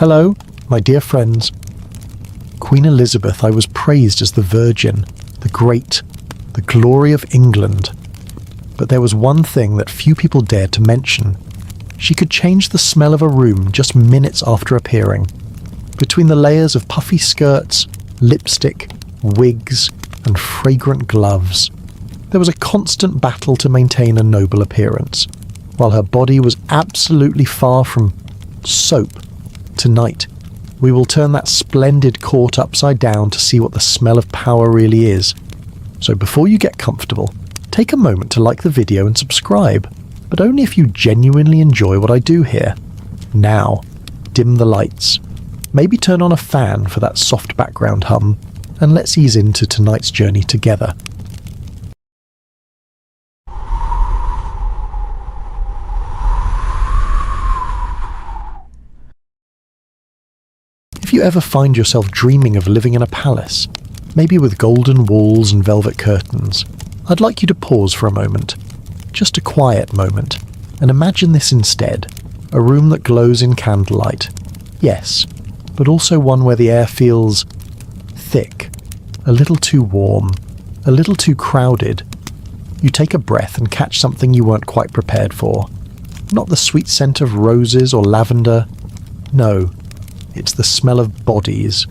Hello, my dear friends. Queen Elizabeth I was praised as the Virgin, the Great, the glory of England. But there was one thing that few people dared to mention. She could change the smell of a room just minutes after appearing. Between the layers of puffy skirts, lipstick, wigs, and fragrant gloves, there was a constant battle to maintain a noble appearance, while her body was absolutely far from soap. Tonight, we will turn that splendid court upside down to see what the smell of power really is. So before you get comfortable, take a moment to like the video and subscribe, but only if you genuinely enjoy what I do here. Now, dim the lights. Maybe turn on a fan for that soft background hum, and let's ease into tonight's journey together. If you ever find yourself dreaming of living in a palace, maybe with golden walls and velvet curtains, I'd like you to pause for a moment, just a quiet moment, and imagine this instead, a room that glows in candlelight. Yes, but also one where the air feels thick, a little too warm, a little too crowded. You take a breath and catch something you weren't quite prepared for. Not the sweet scent of roses or lavender. No, it's the smell of bodies,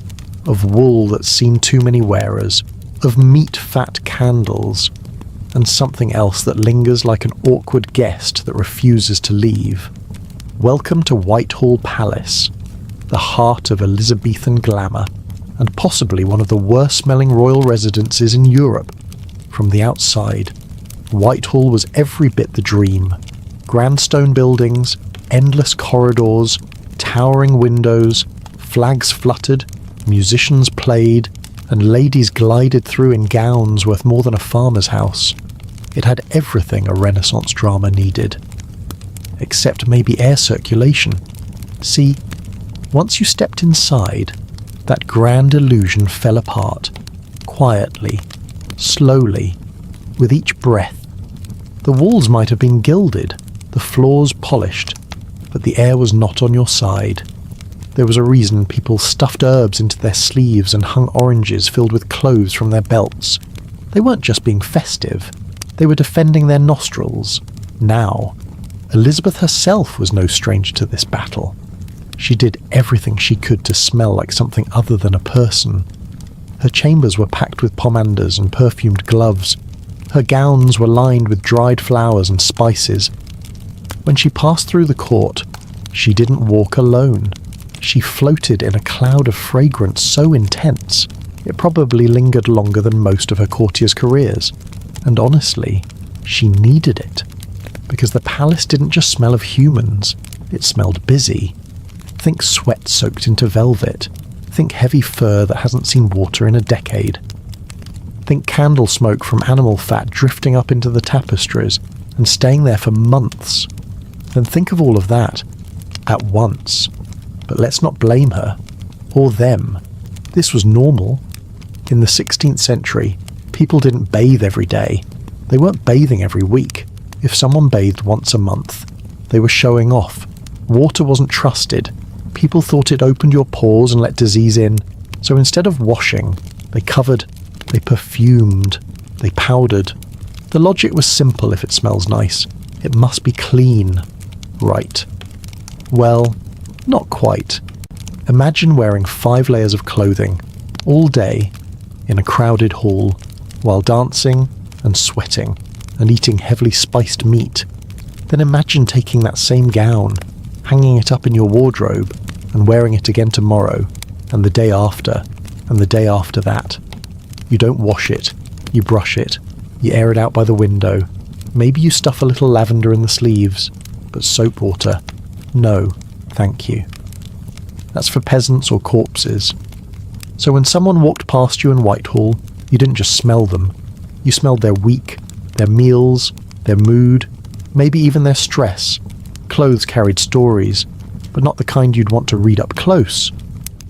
of wool that's seen too many wearers, of meat-fat candles, and something else that lingers like an awkward guest that refuses to leave. Welcome to Whitehall Palace, the heart of Elizabethan glamour, and possibly one of the worst-smelling royal residences in Europe. From the outside, Whitehall was every bit the dream. Grand stone buildings, endless corridors, towering windows, flags fluttered, musicians played, and ladies glided through in gowns worth more than a farmer's house. It had everything a Renaissance drama needed. Except maybe air circulation. See, once you stepped inside, that grand illusion fell apart, quietly, slowly, with each breath. The walls might have been gilded, the floors polished, but the air was not on your side. There was a reason people stuffed herbs into their sleeves and hung oranges filled with cloves from their belts. They weren't just being festive, they were defending their nostrils. Now, Elizabeth herself was no stranger to this battle. She did everything she could to smell like something other than a person. Her chambers were packed with pomanders and perfumed gloves. Her gowns were lined with dried flowers and spices. When she passed through the court, she didn't walk alone. She floated in a cloud of fragrance so intense, it probably lingered longer than most of her courtiers' careers. And honestly, she needed it. Because the palace didn't just smell of humans, it smelled busy. Think sweat soaked into velvet. Think heavy fur that hasn't seen water in a decade. Think candle smoke from animal fat drifting up into the tapestries and staying there for months. Then think of all of that at once. But let's not blame her, or them. This was normal. In the 16th century, people didn't bathe every day. They weren't bathing every week. If someone bathed once a month, they were showing off. Water wasn't trusted. People thought it opened your pores and let disease in. So instead of washing, they covered, they perfumed, they powdered. The logic was simple if it smells nice. It must be clean. Right. Well, not quite. Imagine wearing 5 layers of clothing, all day, in a crowded hall, while dancing and sweating and eating heavily spiced meat. Then imagine taking that same gown, hanging it up in your wardrobe, and wearing it again tomorrow, and the day after, and the day after that. You don't wash it, you brush it, you air it out by the window. Maybe you stuff a little lavender in the sleeves, but soap water, no, thank you. That's for peasants or corpses. So when someone walked past you in Whitehall, you didn't just smell them. You smelled their week, their meals, their mood, maybe even their stress. Clothes carried stories, but not the kind you'd want to read up close.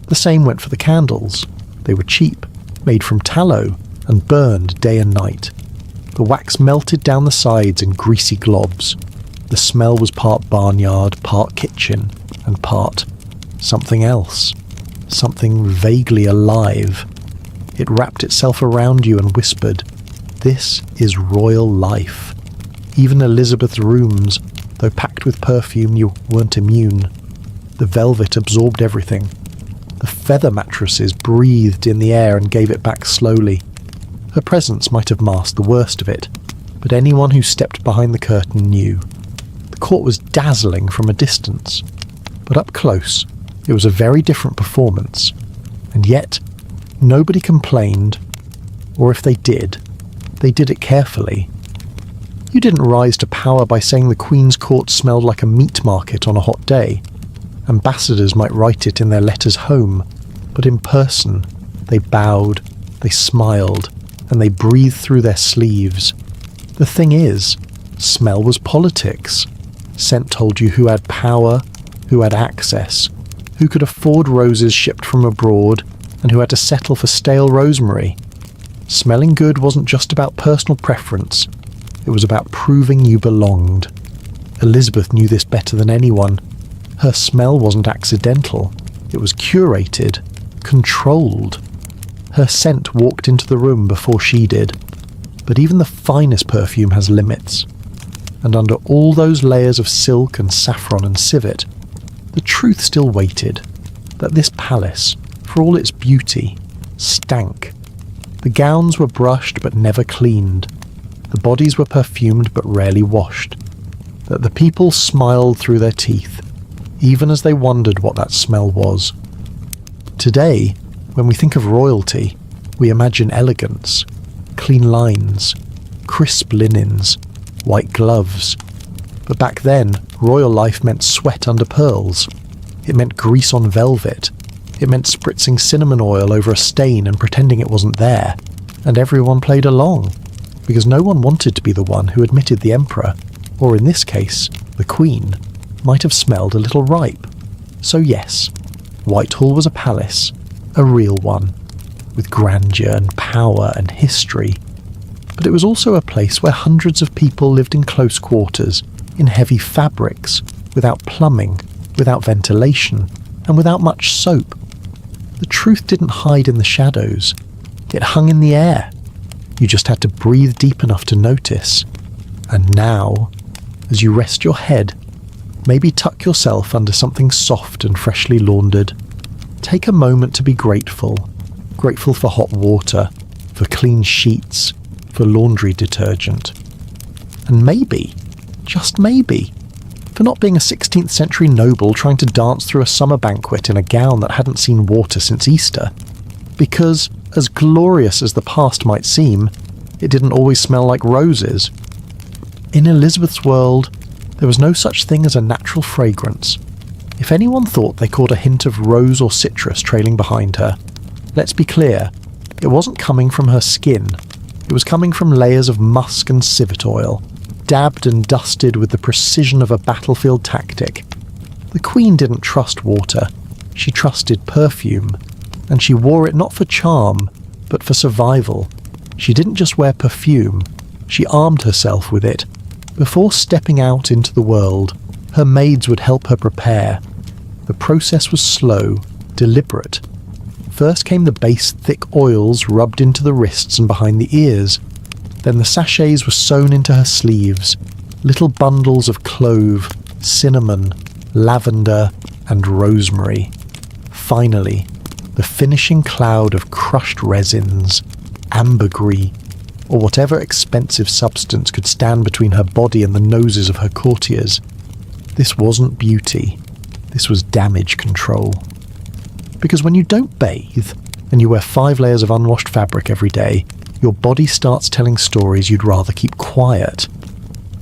The same went for the candles. They were cheap, made from tallow, and burned day and night. The wax melted down the sides in greasy globs. The smell was part barnyard, part kitchen, and part something else, something vaguely alive. It wrapped itself around you and whispered, "This is royal life." Even Elizabeth's rooms, though packed with perfume, you weren't immune. The velvet absorbed everything. The feather mattresses breathed in the air and gave it back slowly. Her presence might have masked the worst of it, but anyone who stepped behind the curtain knew. The court was dazzling from a distance, but up close, it was a very different performance. And yet, nobody complained, or if they did it carefully. You didn't rise to power by saying the Queen's court smelled like a meat market on a hot day. Ambassadors might write it in their letters home, but in person, they bowed, they smiled, and they breathed through their sleeves. The thing is, smell was politics. Scent told you who had power, who had access, who could afford roses shipped from abroad, and who had to settle for stale rosemary. Smelling good wasn't just about personal preference, it was about proving you belonged. Elizabeth knew this better than anyone. Her smell wasn't accidental, it was curated, controlled. Her scent walked into the room before she did. But even the finest perfume has limits. And under all those layers of silk and saffron and civet, the truth still waited, that this palace, for all its beauty, stank. The gowns were brushed but never cleaned. The bodies were perfumed but rarely washed. That the people smiled through their teeth, even as they wondered what that smell was. Today, when we think of royalty, we imagine elegance, clean lines, crisp linens, white gloves. But back then, royal life meant sweat under pearls. It meant grease on velvet. It meant spritzing cinnamon oil over a stain and pretending it wasn't there. And everyone played along, because no one wanted to be the one who admitted the emperor, or in this case, the queen, might have smelled a little ripe. So yes, Whitehall was a palace, a real one, with grandeur and power and history. But it was also a place where hundreds of people lived in close quarters, in heavy fabrics, without plumbing, without ventilation, and without much soap. The truth didn't hide in the shadows. It hung in the air. You just had to breathe deep enough to notice. And now, as you rest your head, maybe tuck yourself under something soft and freshly laundered. Take a moment to be grateful. Grateful for hot water, for clean sheets, for laundry detergent. And maybe, just maybe, for not being a 16th century noble trying to dance through a summer banquet in a gown that hadn't seen water since Easter. Because, as glorious as the past might seem, it didn't always smell like roses. In Elizabeth's world, there was no such thing as a natural fragrance. If anyone thought they caught a hint of rose or citrus trailing behind her, let's be clear, it wasn't coming from her skin. It was coming from layers of musk and civet oil, dabbed and dusted with the precision of a battlefield tactic. The Queen didn't trust water, she trusted perfume, and she wore it not for charm, but for survival. She didn't just wear perfume, she armed herself with it. Before stepping out into the world, her maids would help her prepare. The process was slow, deliberate. First came the base thick oils rubbed into the wrists and behind the ears. Then the sachets were sewn into her sleeves, little bundles of clove, cinnamon, lavender, and rosemary. Finally, the finishing cloud of crushed resins, ambergris, or whatever expensive substance could stand between her body and the noses of her courtiers. This wasn't beauty, this was damage control. Because when you don't bathe, and you wear 5 layers of unwashed fabric every day, your body starts telling stories you'd rather keep quiet.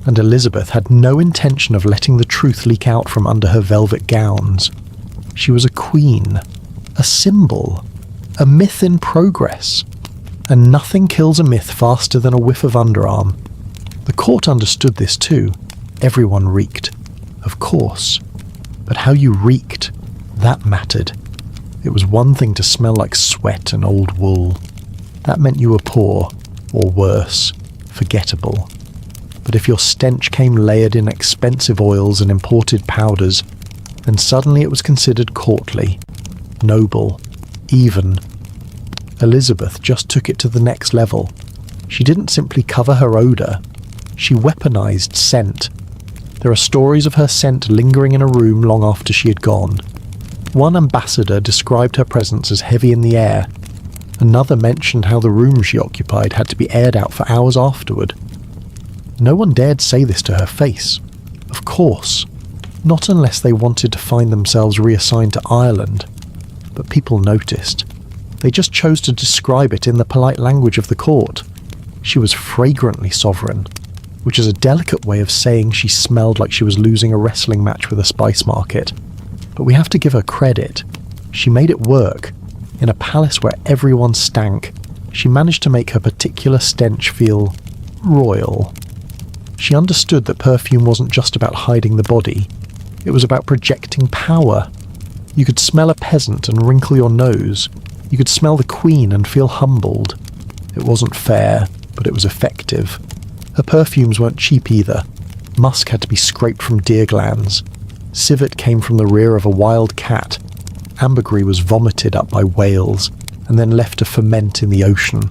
And Elizabeth had no intention of letting the truth leak out from under her velvet gowns. She was a queen, a symbol, a myth in progress. And nothing kills a myth faster than a whiff of underarm. The court understood this too. Everyone reeked, of course. But how you reeked, that mattered. It was one thing to smell like sweat and old wool. That meant you were poor, or worse, forgettable. But if your stench came layered in expensive oils and imported powders, Then suddenly it was considered courtly, noble, even. Elizabeth just took it to the next level. She didn't simply cover her odour, she weaponized scent. There are stories of her scent lingering in a room long after she had gone. One ambassador described her presence as heavy in the air. Another mentioned how the room she occupied had to be aired out for hours afterward. No one dared say this to her face. Of course, not unless they wanted to find themselves reassigned to Ireland. But people noticed. They just chose to describe it in the polite language of the court. She was fragrantly sovereign, which is a delicate way of saying she smelled like she was losing a wrestling match with a spice market. But we have to give her credit. She made it work. In a palace where everyone stank, she managed to make her particular stench feel royal. She understood that perfume wasn't just about hiding the body. It was about projecting power. You could smell a peasant and wrinkle your nose. You could smell the queen and feel humbled. It wasn't fair, but it was effective. Her perfumes weren't cheap either. Musk had to be scraped from deer glands. Civet came from the rear of a wild cat. Ambergris was vomited up by whales and then left to ferment in the ocean.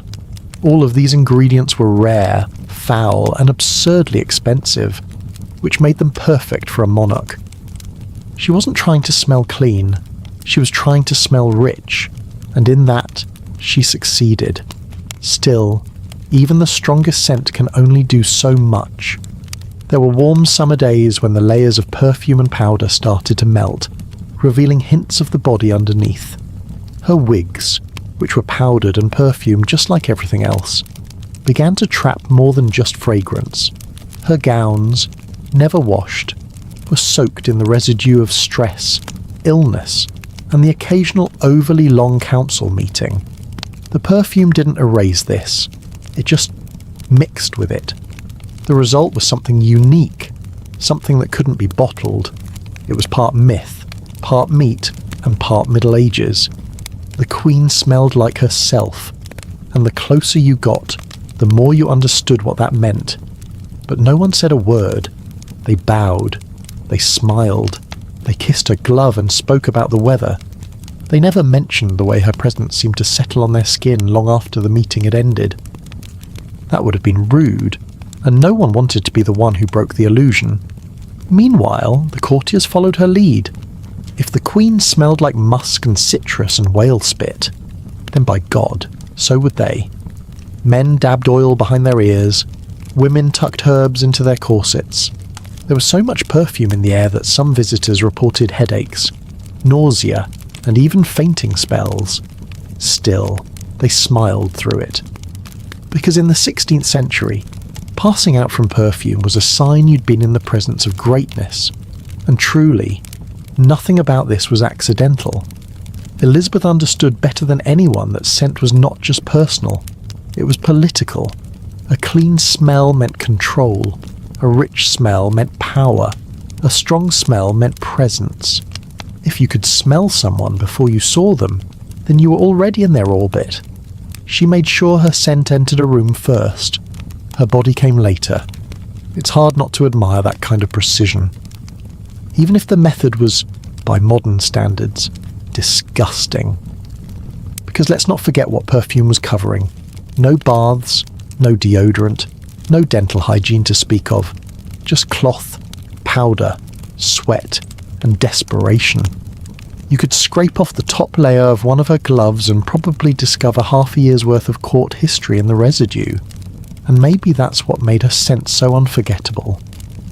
All of these ingredients were rare, foul, and absurdly expensive, which made them perfect for a monarch. She wasn't trying to smell clean. She was trying to smell rich, and in that, she succeeded. Still, even the strongest scent can only do so much. There were warm summer days when the layers of perfume and powder started to melt, revealing hints of the body underneath. Her wigs, which were powdered and perfumed just like everything else, began to trap more than just fragrance. Her gowns, never washed, were soaked in the residue of stress, illness, and the occasional overly long council meeting. The perfume didn't erase this, it just mixed with it. The result was something unique, something that couldn't be bottled. It was part myth, part meat, and part Middle Ages. The Queen smelled like herself, and the closer you got, the more you understood what that meant. But no one said a word. They bowed, they smiled, they kissed her glove and spoke about the weather. They never mentioned the way her presence seemed to settle on their skin long after the meeting had ended. That would have been rude, and no one wanted to be the one who broke the illusion. Meanwhile, the courtiers followed her lead. If the Queen smelled like musk and citrus and whale spit, then by God, so would they. Men dabbed oil behind their ears, women tucked herbs into their corsets. There was so much perfume in the air that some visitors reported headaches, nausea, and even fainting spells. Still, they smiled through it. Because in the 16th century, passing out from perfume was a sign you'd been in the presence of greatness. And truly, nothing about this was accidental. Elizabeth understood better than anyone that scent was not just personal, it was political. A clean smell meant control, a rich smell meant power, a strong smell meant presence. If you could smell someone before you saw them, then you were already in their orbit. She made sure her scent entered a room first. Her body came later. It's hard not to admire that kind of precision. Even if the method was, by modern standards, disgusting. Because let's not forget what perfume was covering. No baths, no deodorant, no dental hygiene to speak of. Just cloth, powder, sweat, and desperation. You could scrape off the top layer of one of her gloves and probably discover half a year's worth of court history in the residue. And maybe that's what made her scent so unforgettable.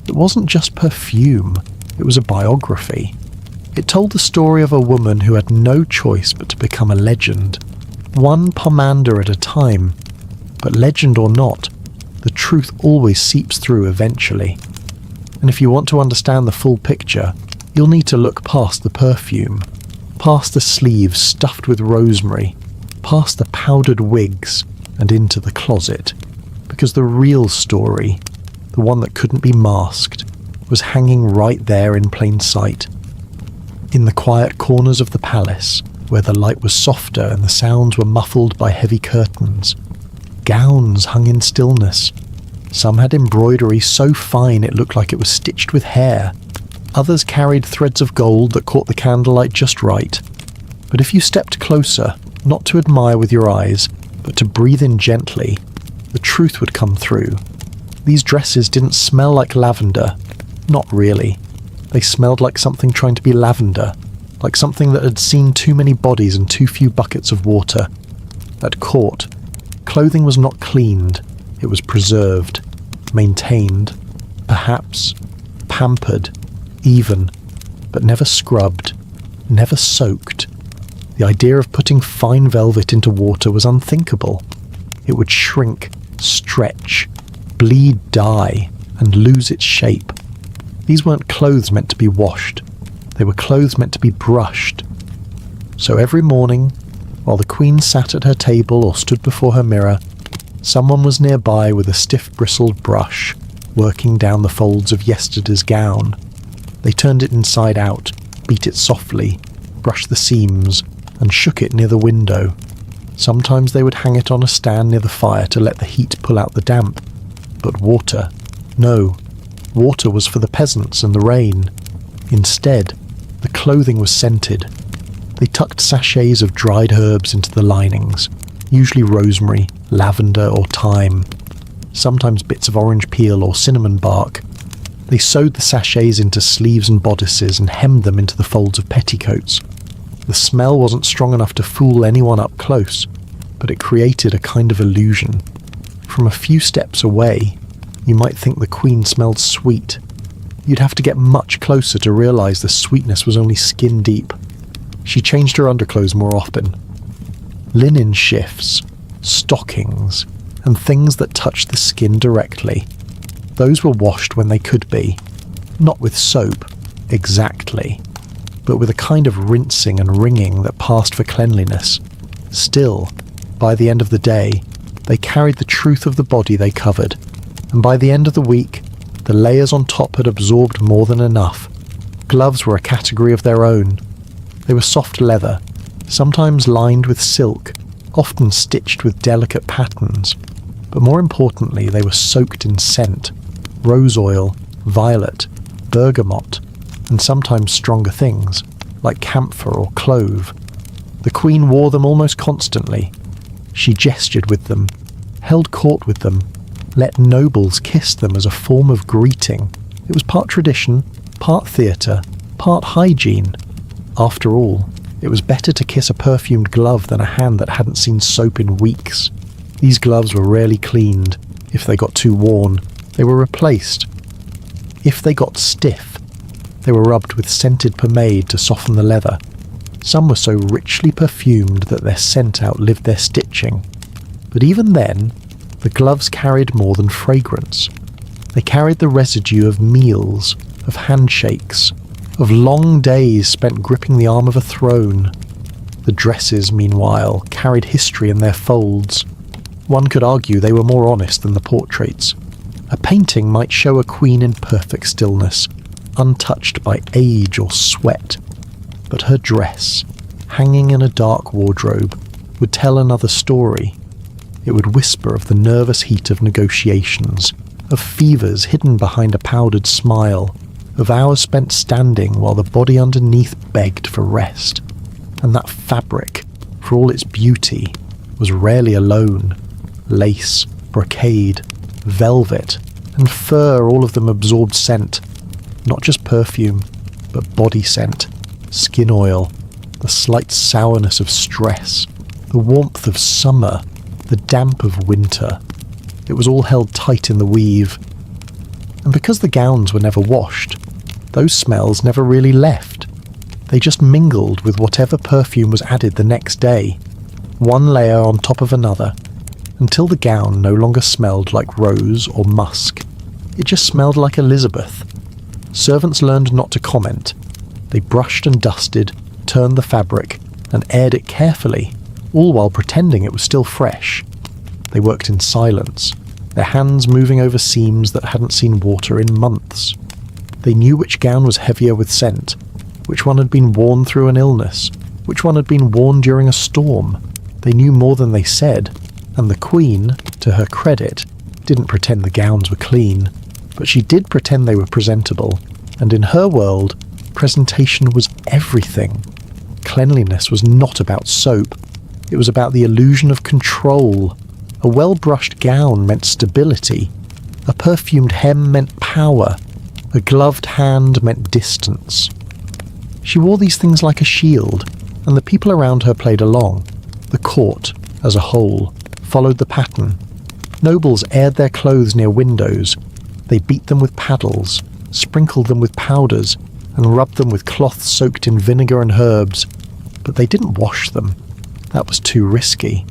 It wasn't just perfume, it was a biography. It told the story of a woman who had no choice but to become a legend, one pomander at a time. But legend or not, the truth always seeps through eventually. And if you want to understand the full picture, you'll need to look past the perfume, past the sleeves stuffed with rosemary, past the powdered wigs, and into the closet. Because the real story, the one that couldn't be masked, was hanging right there in plain sight. In the quiet corners of the palace, where the light was softer and the sounds were muffled by heavy curtains, gowns hung in stillness. Some had embroidery so fine it looked like it was stitched with hair. Others carried threads of gold that caught the candlelight just right. But if you stepped closer, not to admire with your eyes, but to breathe in gently, the truth would come through. These dresses didn't smell like lavender. Not really. They smelled like something trying to be lavender, like something that had seen too many bodies and too few buckets of water. At court, clothing was not cleaned, it was preserved, maintained, perhaps pampered, even, but never scrubbed, never soaked. The idea of putting fine velvet into water was unthinkable. It would shrink, stretch, bleed, die, and lose its shape. These weren't clothes meant to be washed. They were clothes meant to be brushed. So every morning, while the Queen sat at her table or stood before her mirror, someone was nearby with a stiff bristled brush, working down the folds of yesterday's gown. They turned it inside out, beat it softly, brushed the seams, and shook it near the window. Sometimes they would hang it on a stand near the fire to let the heat pull out the damp. But water, no, water was for the peasants and the rain. Instead, the clothing was scented. They tucked sachets of dried herbs into the linings, usually rosemary, lavender or thyme, sometimes bits of orange peel or cinnamon bark. They sewed the sachets into sleeves and bodices and hemmed them into the folds of petticoats. The smell wasn't strong enough to fool anyone up close, but it created a kind of illusion. From a few steps away, you might think the Queen smelled sweet. You'd have to get much closer to realise the sweetness was only skin deep. She changed her underclothes more often. Linen shifts, stockings, and things that touched the skin directly. Those were washed when they could be. Not with soap, exactly, but with a kind of rinsing and wringing that passed for cleanliness. Still, by the end of the day, they carried the truth of the body they covered, and by the end of the week, the layers on top had absorbed more than enough. Gloves were a category of their own. They were soft leather, sometimes lined with silk, often stitched with delicate patterns. But more importantly, they were soaked in scent, rose oil, violet, bergamot, and sometimes stronger things, like camphor or clove. The Queen wore them almost constantly. She gestured with them, held court with them, let nobles kiss them as a form of greeting. It was part tradition, part theatre, part hygiene. After all, it was better to kiss a perfumed glove than a hand that hadn't seen soap in weeks. These gloves were rarely cleaned. If they got too worn, they were replaced. If they got stiff, they were rubbed with scented pomade to soften the leather. Some were so richly perfumed that their scent outlived their stitching. But even then, the gloves carried more than fragrance. They carried the residue of meals, of handshakes, of long days spent gripping the arm of a throne. The dresses, meanwhile, carried history in their folds. One could argue they were more honest than the portraits. A painting might show a queen in perfect stillness, untouched by age or sweat. But her dress, hanging in a dark wardrobe, would tell another story. It would whisper of the nervous heat of negotiations, of fevers hidden behind a powdered smile, of hours spent standing while the body underneath begged for rest. And that fabric, for all its beauty, was rarely alone. Lace, brocade, velvet, and fur, all of them absorbed scent. Not just perfume, but body scent, skin oil, the slight sourness of stress, the warmth of summer, the damp of winter. It was all held tight in the weave. And because the gowns were never washed, those smells never really left. They just mingled with whatever perfume was added the next day, one layer on top of another, until the gown no longer smelled like rose or musk. It just smelled like Elizabeth. Servants learned not to comment. They brushed and dusted, turned the fabric, and aired it carefully, all while pretending it was still fresh. They worked in silence, their hands moving over seams that hadn't seen water in months. They knew which gown was heavier with scent, which one had been worn through an illness, which one had been worn during a storm. They knew more than they said, and the Queen, to her credit, didn't pretend the gowns were clean, but she did pretend they were presentable. And in her world, presentation was everything. Cleanliness was not about soap. It was about the illusion of control. A well-brushed gown meant stability. A perfumed hem meant power. A gloved hand meant distance. She wore these things like a shield, and the people around her played along. The court, as a whole, followed the pattern. Nobles aired their clothes near windows. They beat them with paddles, sprinkled them with powders, and rubbed them with cloths soaked in vinegar and herbs. But they didn't wash them. That was too risky.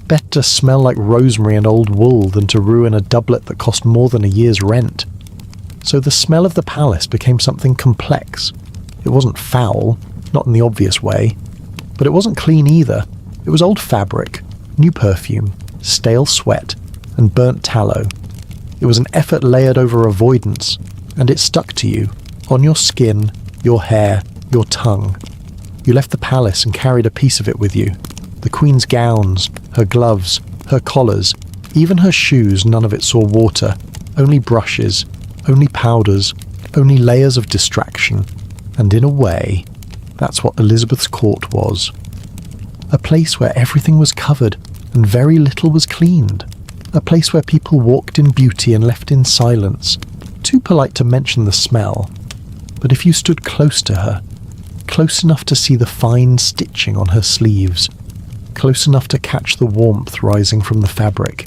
Better to smell like rosemary and old wool than to ruin a doublet that cost more than a year's rent. So the smell of the palace became something complex. It wasn't foul, not in the obvious way, but it wasn't clean either. It was old fabric, new perfume, stale sweat, and burnt tallow. It was an effort layered over avoidance, and it stuck to you, on your skin, your hair, your tongue. You left the palace and carried a piece of it with you. The queen's gowns, her gloves, her collars, even her shoes, none of it saw water. Only brushes, only powders, only layers of distraction. And in a way, that's what Elizabeth's court was. A place where everything was covered and very little was cleaned. A place where people walked in beauty and left in silence, too polite to mention the smell. But if you stood close to her, close enough to see the fine stitching on her sleeves, close enough to catch the warmth rising from the fabric,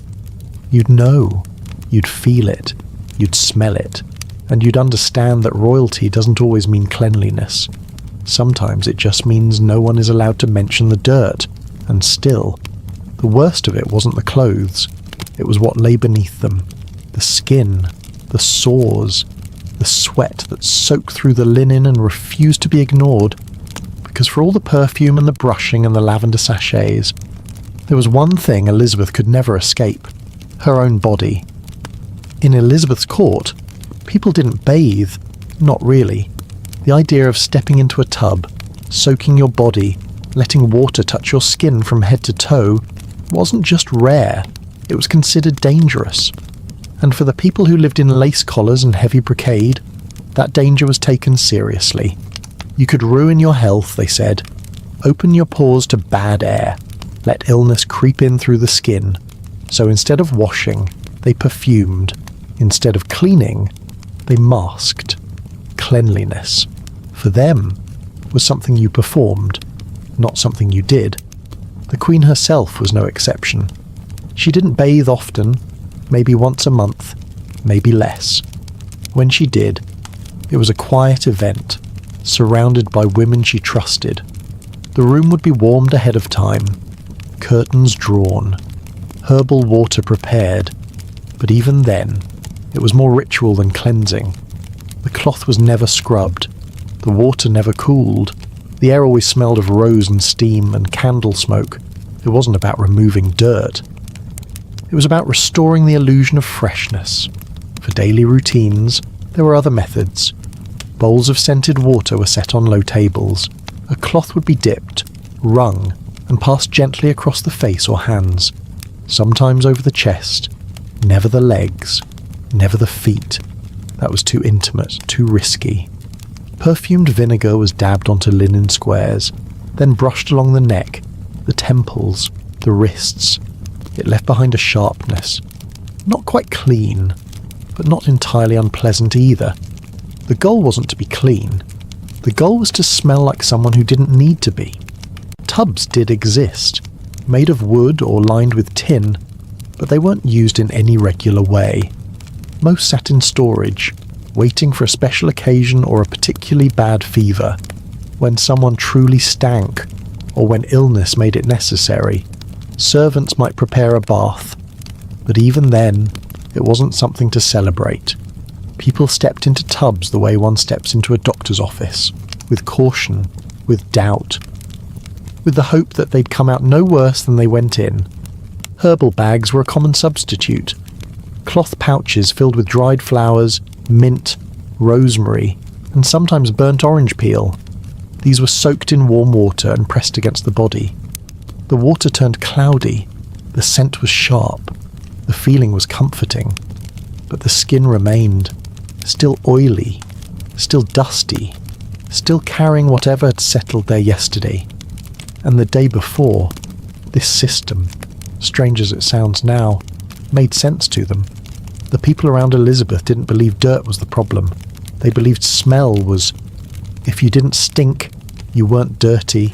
you'd know, you'd feel it, you'd smell it, and you'd understand that royalty doesn't always mean cleanliness. Sometimes it just means no one is allowed to mention the dirt, and still, the worst of it wasn't the clothes, it was what lay beneath them, the skin, the sores, the sweat that soaked through the linen and refused to be ignored, because for all the perfume and the brushing and the lavender sachets, there was one thing Elizabeth could never escape, her own body. In Elizabeth's court, people didn't bathe, not really. The idea of stepping into a tub, soaking your body, letting water touch your skin from head to toe, wasn't just rare, it was considered dangerous. And for the people who lived in lace collars and heavy brocade, that danger was taken seriously. You could ruin your health, they said. Open your pores to bad air. Let illness creep in through the skin. So instead of washing, they perfumed. Instead of cleaning, they masked. Cleanliness, for them, was something you performed, not something you did. The Queen herself was no exception. She didn't bathe often, maybe once a month, maybe less. When she did, it was a quiet event, surrounded by women she trusted. The room would be warmed ahead of time, curtains drawn, herbal water prepared, but even then, it was more ritual than cleansing. The cloth was never scrubbed, the water never cooled, the air always smelled of rose and steam and candle smoke. It wasn't about removing dirt. It was about restoring the illusion of freshness. For daily routines, there were other methods. Bowls of scented water were set on low tables. A cloth would be dipped, wrung, and passed gently across the face or hands, sometimes over the chest, never the legs, never the feet. That was too intimate, too risky. Perfumed vinegar was dabbed onto linen squares, then brushed along the neck, the temples, the wrists. It left behind a sharpness. Not quite clean, but not entirely unpleasant either. The goal wasn't to be clean. The goal was to smell like someone who didn't need to be. Tubs did exist, made of wood or lined with tin, but they weren't used in any regular way. Most sat in storage, waiting for a special occasion or a particularly bad fever, when someone truly stank, or when illness made it necessary. Servants might prepare a bath, but even then, it wasn't something to celebrate. People stepped into tubs the way one steps into a doctor's office, with caution, with doubt, with the hope that they'd come out no worse than they went in. Herbal bags were a common substitute. Cloth pouches filled with dried flowers, mint, rosemary, and sometimes burnt orange peel. These were soaked in warm water and pressed against the body. The water turned cloudy, the scent was sharp, the feeling was comforting, but the skin remained, still oily, still dusty, still carrying whatever had settled there yesterday. And the day before, this system, strange as it sounds now, made sense to them. The people around Elizabeth didn't believe dirt was the problem. They believed smell was, if you didn't stink, you weren't dirty.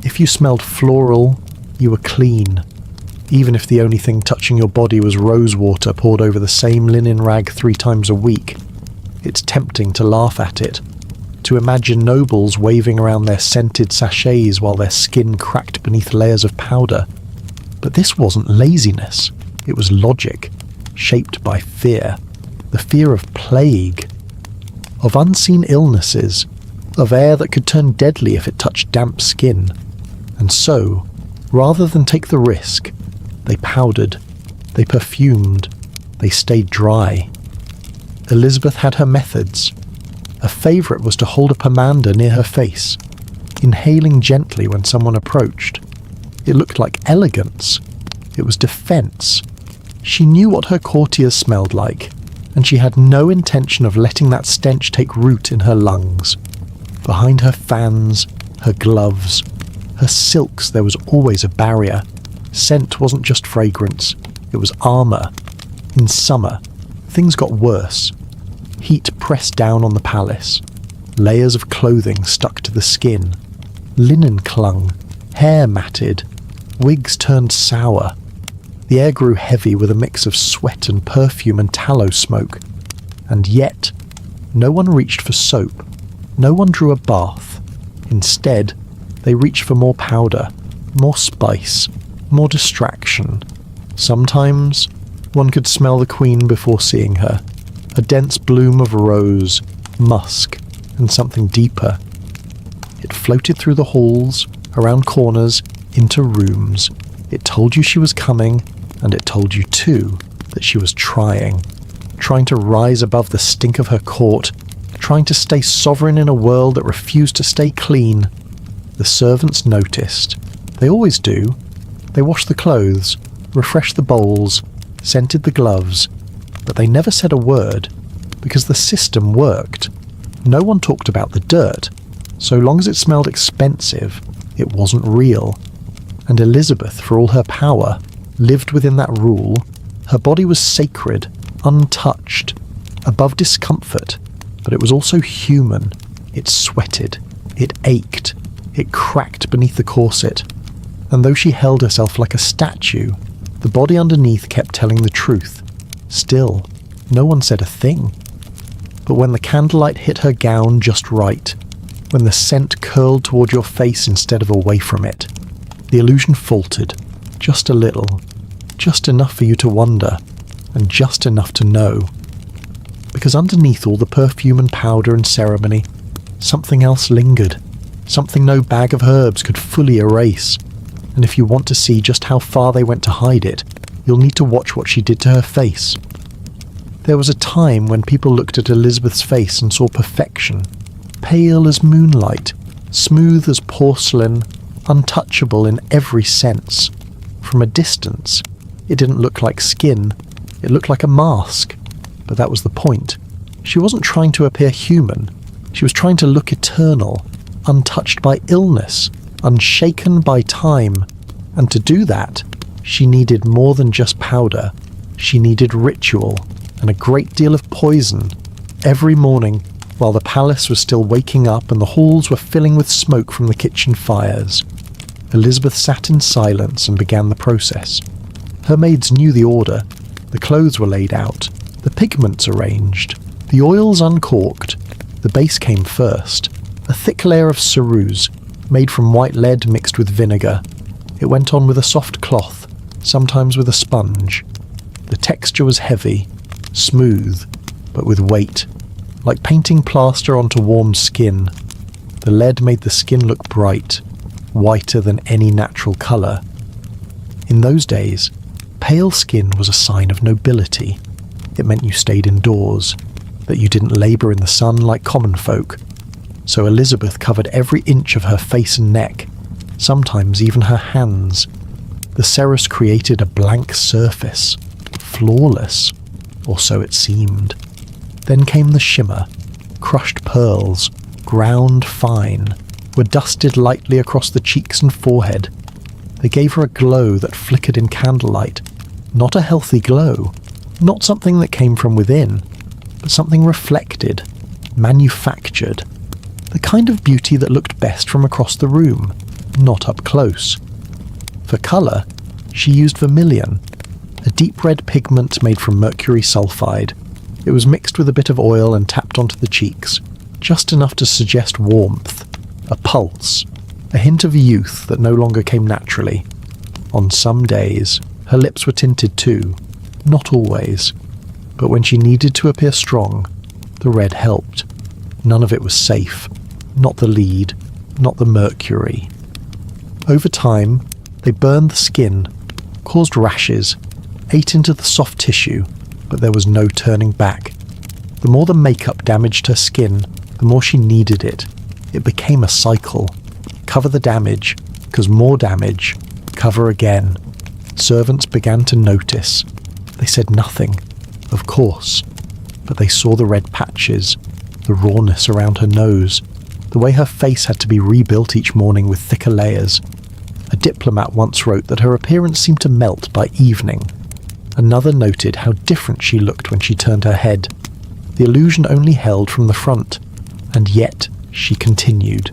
If you smelled floral, you were clean. Even if the only thing touching your body was rose water poured over the same linen rag 3 times a week. It's tempting to laugh at it, to imagine nobles waving around their scented sachets while their skin cracked beneath layers of powder. But this wasn't laziness, it was logic, shaped by fear. The fear of plague, of unseen illnesses, of air that could turn deadly if it touched damp skin. And so, rather than take the risk, they powdered, they perfumed, they stayed dry. Elizabeth had her methods. A favourite was to hold a pomander near her face, inhaling gently when someone approached. It looked like elegance. It was defence. She knew what her courtiers smelled like, and she had no intention of letting that stench take root in her lungs. Behind her fans, her gloves, her silks there was always a barrier. Scent wasn't just fragrance, it was armour. In summer, things got worse. Heat pressed down on the palace. Layers of clothing stuck to the skin. Linen clung, hair matted, wigs turned sour. The air grew heavy with a mix of sweat and perfume and tallow smoke. And yet, no one reached for soap. No one drew a bath. Instead, they reached for more powder, more spice, more distraction. Sometimes, one could smell the queen before seeing her. A dense bloom of rose, musk, and something deeper. It floated through the halls, around corners, into rooms. It told you she was coming, and it told you too that she was trying to rise above the stink of her court, trying to stay sovereign in a world that refused to stay clean. The servants noticed. They always do. They washed the clothes, refreshed the bowls, scented the gloves, but they never said a word, because the system worked. No one talked about the dirt. So long as it smelled expensive, it wasn't real. And Elizabeth, for all her power, lived within that rule. Her body was sacred, untouched, above discomfort, but it was also human. It sweated, it ached, it cracked beneath the corset. And though she held herself like a statue, the body underneath kept telling the truth. Still, no one said a thing. But when the candlelight hit her gown just right, when the scent curled toward your face instead of away from it, the illusion faltered, just a little, just enough for you to wonder, and just enough to know. Because underneath all the perfume and powder and ceremony, something else lingered, something no bag of herbs could fully erase. And if you want to see just how far they went to hide it, you'll need to watch what she did to her face. There was a time when people looked at Elizabeth's face and saw perfection, pale as moonlight, smooth as porcelain, untouchable in every sense. From a distance, it didn't look like skin, it looked like a mask. But that was the point. She wasn't trying to appear human, she was trying to look eternal, untouched by illness, unshaken by time. And to do that, she needed more than just powder. She needed ritual, and a great deal of poison. Every morning, while the palace was still waking up and the halls were filling with smoke from the kitchen fires, Elizabeth sat in silence and began the process. Her maids knew the order. The clothes were laid out, the pigments arranged, the oils uncorked. The base came first, a thick layer of ceruse, made from white lead mixed with vinegar. It went on with a soft cloth, sometimes with a sponge. The texture was heavy, smooth, but with weight, like painting plaster onto warm skin. The lead made the skin look bright, whiter than any natural colour. In those days, pale skin was a sign of nobility. It meant you stayed indoors, that you didn't labour in the sun like common folk. So Elizabeth covered every inch of her face and neck, sometimes even her hands. The cerus created a blank surface, flawless, or so it seemed. Then came the shimmer, crushed pearls, ground fine, were dusted lightly across the cheeks and forehead. They gave her a glow that flickered in candlelight. Not a healthy glow, not something that came from within, but something reflected, manufactured. The kind of beauty that looked best from across the room, not up close. For colour, she used vermilion, a deep red pigment made from mercury sulfide. It was mixed with a bit of oil and tapped onto the cheeks, just enough to suggest warmth, a pulse, a hint of youth that no longer came naturally. On some days, her lips were tinted too, not always, but when she needed to appear strong, the red helped. None of it was safe, not the lead, not the mercury. Over time, they burned the skin, caused rashes, ate into the soft tissue, but there was no turning back. The more the makeup damaged her skin, the more she needed it. It became a cycle. Cover the damage, cause more damage, cover again. Servants began to notice. They said nothing, of course, but they saw the red patches, the rawness around her nose, the way her face had to be rebuilt each morning with thicker layers. A diplomat once wrote that her appearance seemed to melt by evening. Another noted how different she looked when she turned her head. The illusion only held from the front, and yet she continued.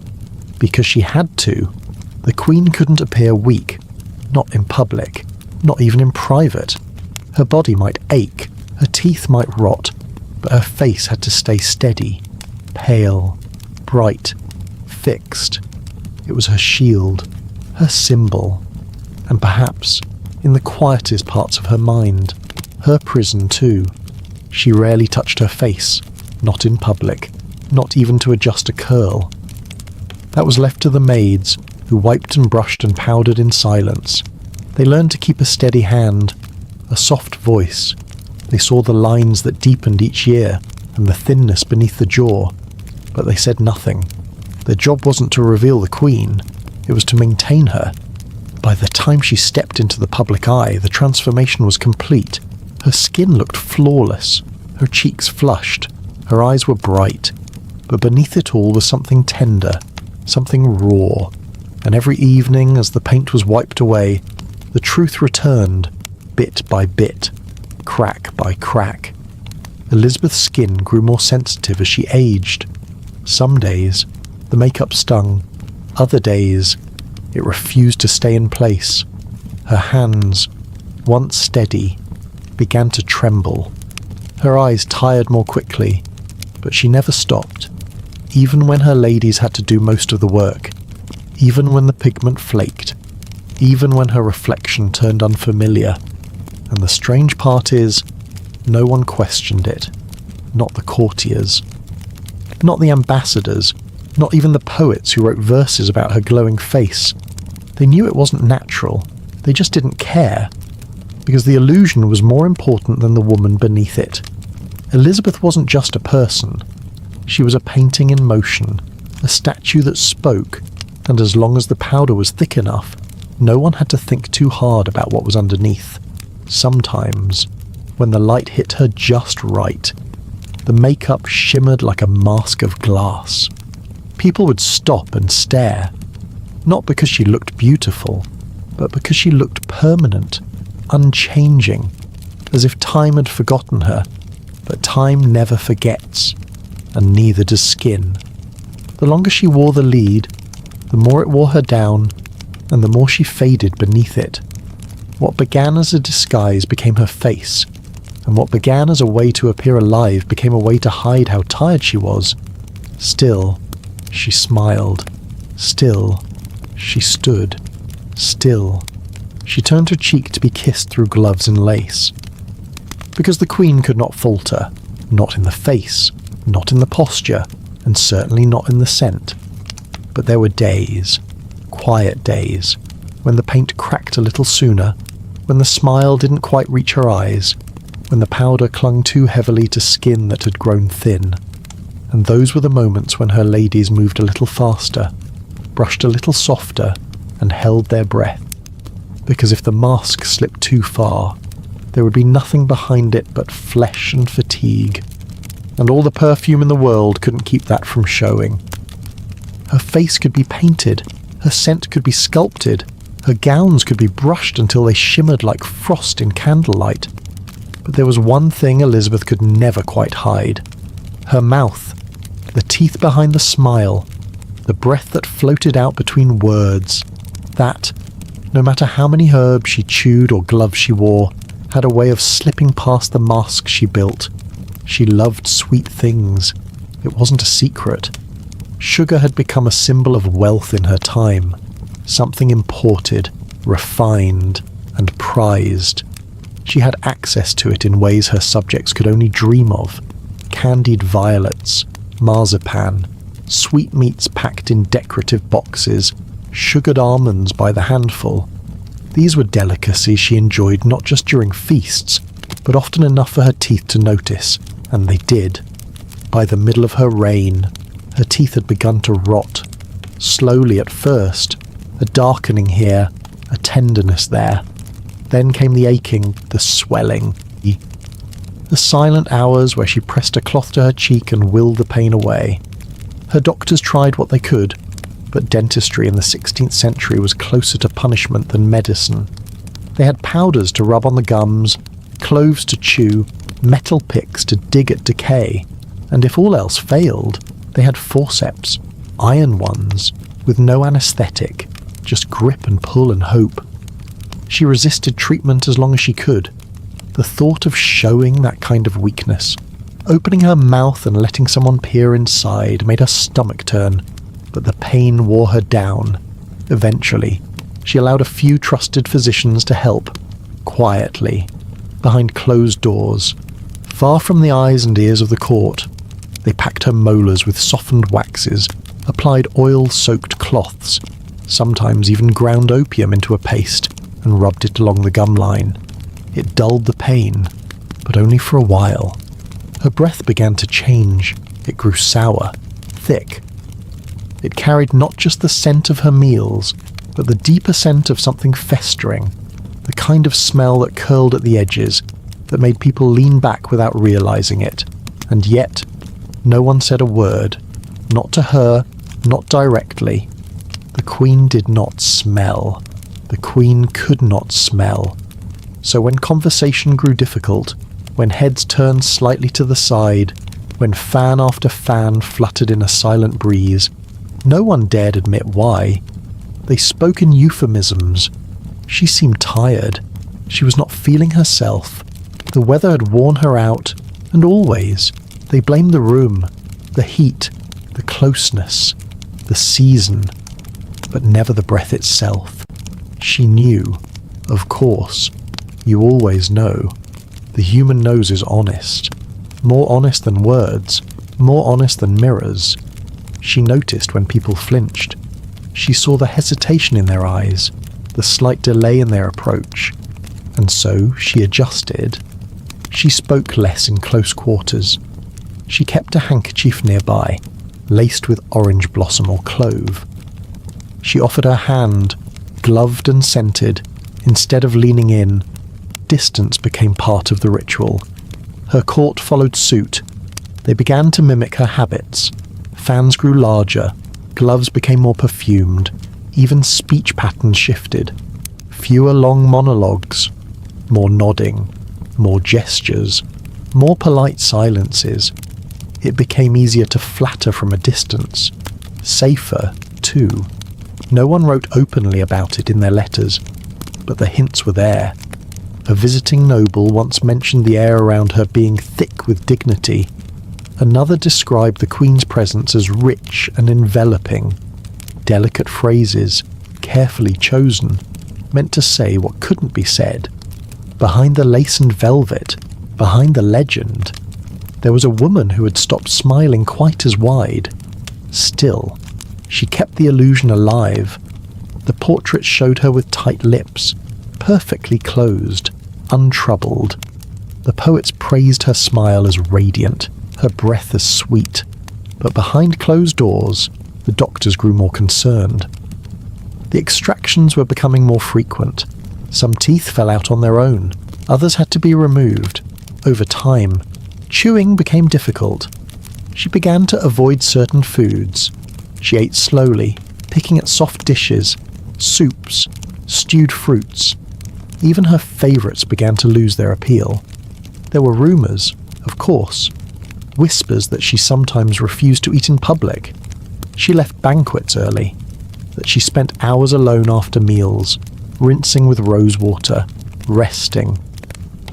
Because she had to. The Queen couldn't appear weak, not in public, not even in private. Her body might ache, her teeth might rot, but her face had to stay steady, pale, bright, fixed. It was her shield, her symbol, and perhaps, in the quietest parts of her mind, her prison too. She rarely touched her face, not in public, not even to adjust a curl. That was left to the maids, who wiped and brushed and powdered in silence. They learned to keep a steady hand, a soft voice. They saw the lines that deepened each year, and the thinness beneath the jaw, but they said nothing. Their job wasn't to reveal the Queen, it was to maintain her. By the time she stepped into the public eye, the transformation was complete. Her skin looked flawless, her cheeks flushed, her eyes were bright, but beneath it all was something tender, something raw, and every evening as the paint was wiped away, the truth returned, bit by bit, crack by crack. Elizabeth's skin grew more sensitive as she aged. Some days, the makeup stung. Other days, it refused to stay in place. Her hands, once steady, began to tremble. Her eyes tired more quickly, but she never stopped, even when her ladies had to do most of the work, even when the pigment flaked, even when her reflection turned unfamiliar. And the strange part is, no one questioned it. Not the courtiers. Not the ambassadors. Not even the poets who wrote verses about her glowing face. They knew it wasn't natural. They just didn't care. Because the illusion was more important than the woman beneath it. Elizabeth wasn't just a person. She was a painting in motion. A statue that spoke. And as long as the powder was thick enough, no one had to think too hard about what was underneath. Sometimes, when the light hit her just right, the makeup shimmered like a mask of glass. People would stop and stare, not because she looked beautiful, but because she looked permanent, unchanging, as if time had forgotten her. But time never forgets, and neither does skin. The longer she wore the lead, the more it wore her down, and the more she faded beneath it. What began as a disguise became her face, and what began as a way to appear alive became a way to hide how tired she was. Still, she smiled. Still, she stood. Still, she turned her cheek to be kissed through gloves and lace. Because the Queen could not falter, not in the face, not in the posture, and certainly not in the scent. But there were days, quiet days, when the paint cracked a little sooner, when the smile didn't quite reach her eyes, when the powder clung too heavily to skin that had grown thin. And those were the moments when her ladies moved a little faster, brushed a little softer, and held their breath. Because if the mask slipped too far, there would be nothing behind it but flesh and fatigue. and all the perfume in the world couldn't keep that from showing. Her face could be painted, her scent could be sculpted, her gowns could be brushed until they shimmered like frost in candlelight. But there was one thing Elizabeth could never quite hide. Her mouth, the teeth behind the smile, the breath that floated out between words, that, no matter how many herbs she chewed or gloves she wore, had a way of slipping past the mask she built. She loved sweet things. It wasn't a secret. Sugar had become a symbol of wealth in her time, something imported, refined, and prized. She had access to it in ways her subjects could only dream of. Candied violets, marzipan, sweetmeats packed in decorative boxes, sugared almonds by the handful. These were delicacies she enjoyed not just during feasts, but often enough for her teeth to notice, and they did. By the middle of her reign, her teeth had begun to rot. Slowly at first, a darkening here, a tenderness there. Then came the aching, the swelling. The silent hours where she pressed a cloth to her cheek and willed the pain away. Her doctors tried what they could, but dentistry in the 16th century was closer to punishment than medicine. They had powders to rub on the gums, cloves to chew, metal picks to dig at decay, and if all else failed, they had forceps, iron ones, with no anaesthetic, just grip and pull and hope. She resisted treatment as long as she could. The thought of showing that kind of weakness, opening her mouth and letting someone peer inside, made her stomach turn, but the pain wore her down. Eventually, she allowed a few trusted physicians to help, quietly, behind closed doors, far from the eyes and ears of the court. They packed her molars with softened waxes, applied oil-soaked cloths, sometimes even ground opium into a paste, and rubbed it along the gum line. It dulled the pain, but only for a while. Her breath began to change. It grew sour, thick. It carried not just the scent of her meals, but the deeper scent of something festering, the kind of smell that curled at the edges, that made people lean back without realizing it. And yet, no one said a word, not to her, not directly. The Queen did not smell. The Queen could not smell. So when conversation grew difficult, when heads turned slightly to the side, when fan after fan fluttered in a silent breeze, no one dared admit why. They spoke in euphemisms. She seemed tired. She was not feeling herself. The weather had worn her out, and always they blamed the room, the heat, the closeness, the season, but never the breath itself. She knew, of course. You always know. The human nose is honest. More honest than words, more honest than mirrors. She noticed when people flinched. She saw the hesitation in their eyes, the slight delay in their approach. And so she adjusted. She spoke less in close quarters. She kept a handkerchief nearby, laced with orange blossom or clove. She offered her hand, gloved and scented. Instead of leaning in, distance became part of the ritual. Her court followed suit. They began to mimic her habits. Fans grew larger, gloves became more perfumed, even speech patterns shifted. Fewer long monologues, more nodding, more gestures, more polite silences. It became easier to flatter from a distance. Safer, too. No one wrote openly about it in their letters, but the hints were there. A visiting noble once mentioned the air around her being thick with dignity. Another described the Queen's presence as rich and enveloping. Delicate phrases, carefully chosen, meant to say what couldn't be said. Behind the lace and velvet, behind the legend, there was a woman who had stopped smiling quite as wide. Still, she kept the illusion alive. The portrait showed her with tight lips, perfectly closed, untroubled. The poets praised her smile as radiant, her breath as sweet. But behind closed doors, the doctors grew more concerned. The extractions were becoming more frequent. Some teeth fell out on their own. Others had to be removed. Over time, Chewing became difficult. She began to avoid certain foods. She ate slowly, picking at soft dishes, soups, stewed fruits. Even her favourites began to lose their appeal. There were rumours, of course, whispers that she sometimes refused to eat in public. She left banquets early, that she spent hours alone after meals, rinsing with rose water, resting.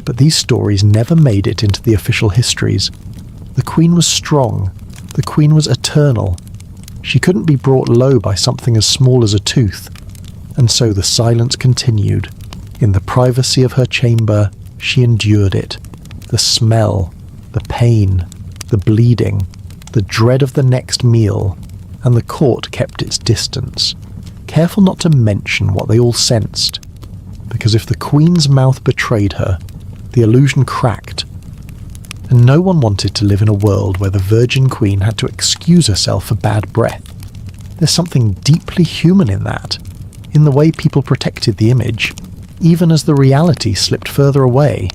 But these stories never made it into the official histories. The Queen was strong. The Queen was eternal. She couldn't be brought low by something as small as a tooth. And so the silence continued. In the privacy of her chamber, she endured it. The smell, the pain, the bleeding, the dread of the next meal, and the court kept its distance, careful not to mention what they all sensed. Because if the Queen's mouth betrayed her, the illusion cracked. And no one wanted to live in a world where the Virgin Queen had to excuse herself for bad breath. There's something deeply human in that, in the way people protected the image, even as the reality slipped further away.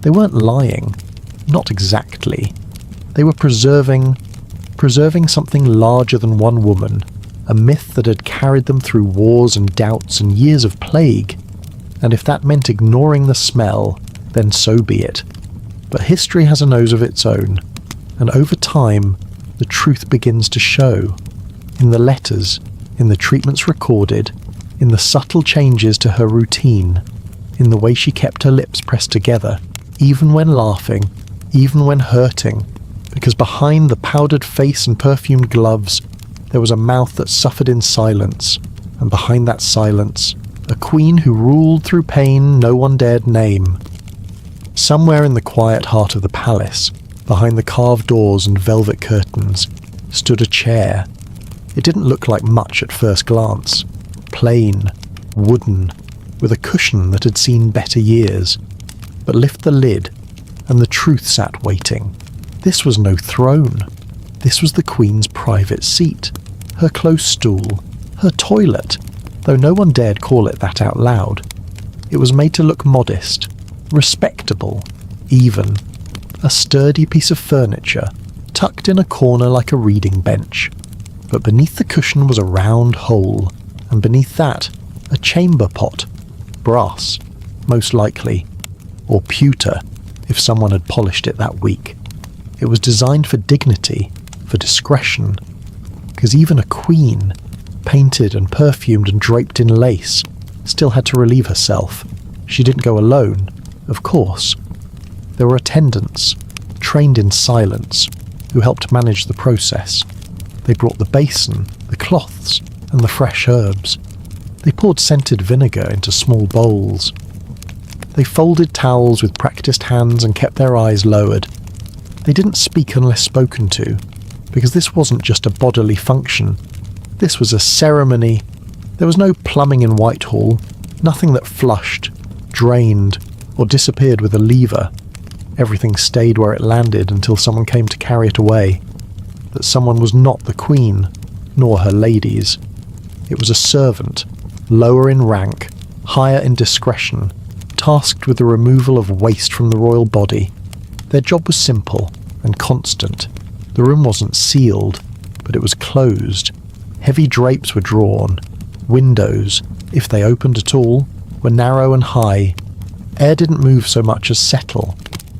They weren't lying, not exactly. They were preserving something larger than one woman, a myth that had carried them through wars and doubts and years of plague. And if that meant ignoring the smell, then so be it. But history has a nose of its own, and over time, the truth begins to show. In the letters, in the treatments recorded, in the subtle changes to her routine, in the way she kept her lips pressed together, even when laughing, even when hurting, because behind the powdered face and perfumed gloves, there was a mouth that suffered in silence, and behind that silence, a queen who ruled through pain no one dared name. Somewhere in the quiet heart of the palace, behind the carved doors and velvet curtains, stood a chair. It didn't look like much at first glance. Plain, wooden, with a cushion that had seen better years. But lift the lid, and the truth sat waiting. This was no throne. This was the Queen's private seat, her close stool, her toilet, though no one dared call it that out loud. It was made to look modest, respectable, even. A sturdy piece of furniture, tucked in a corner like a reading bench. But beneath the cushion was a round hole, and beneath that, a chamber pot. Brass, most likely, or pewter, if someone had polished it that week. It was designed for dignity, for discretion, because even a queen, painted and perfumed and draped in lace, still had to relieve herself. She didn't go alone, of course. There were attendants, trained in silence, who helped manage the process. They brought the basin, the cloths, and the fresh herbs. They poured scented vinegar into small bowls. They folded towels with practiced hands and kept their eyes lowered. They didn't speak unless spoken to, because this wasn't just a bodily function. This was a ceremony. There was no plumbing in Whitehall, nothing that flushed, drained, or disappeared with a lever. Everything stayed where it landed until someone came to carry it away. That someone was not the Queen, nor her ladies. It was a servant, lower in rank, higher in discretion, tasked with the removal of waste from the royal body. Their job was simple and constant. The room wasn't sealed, but it was closed. Heavy drapes were drawn. Windows, if they opened at all, were narrow and high. Air didn't move so much as settle,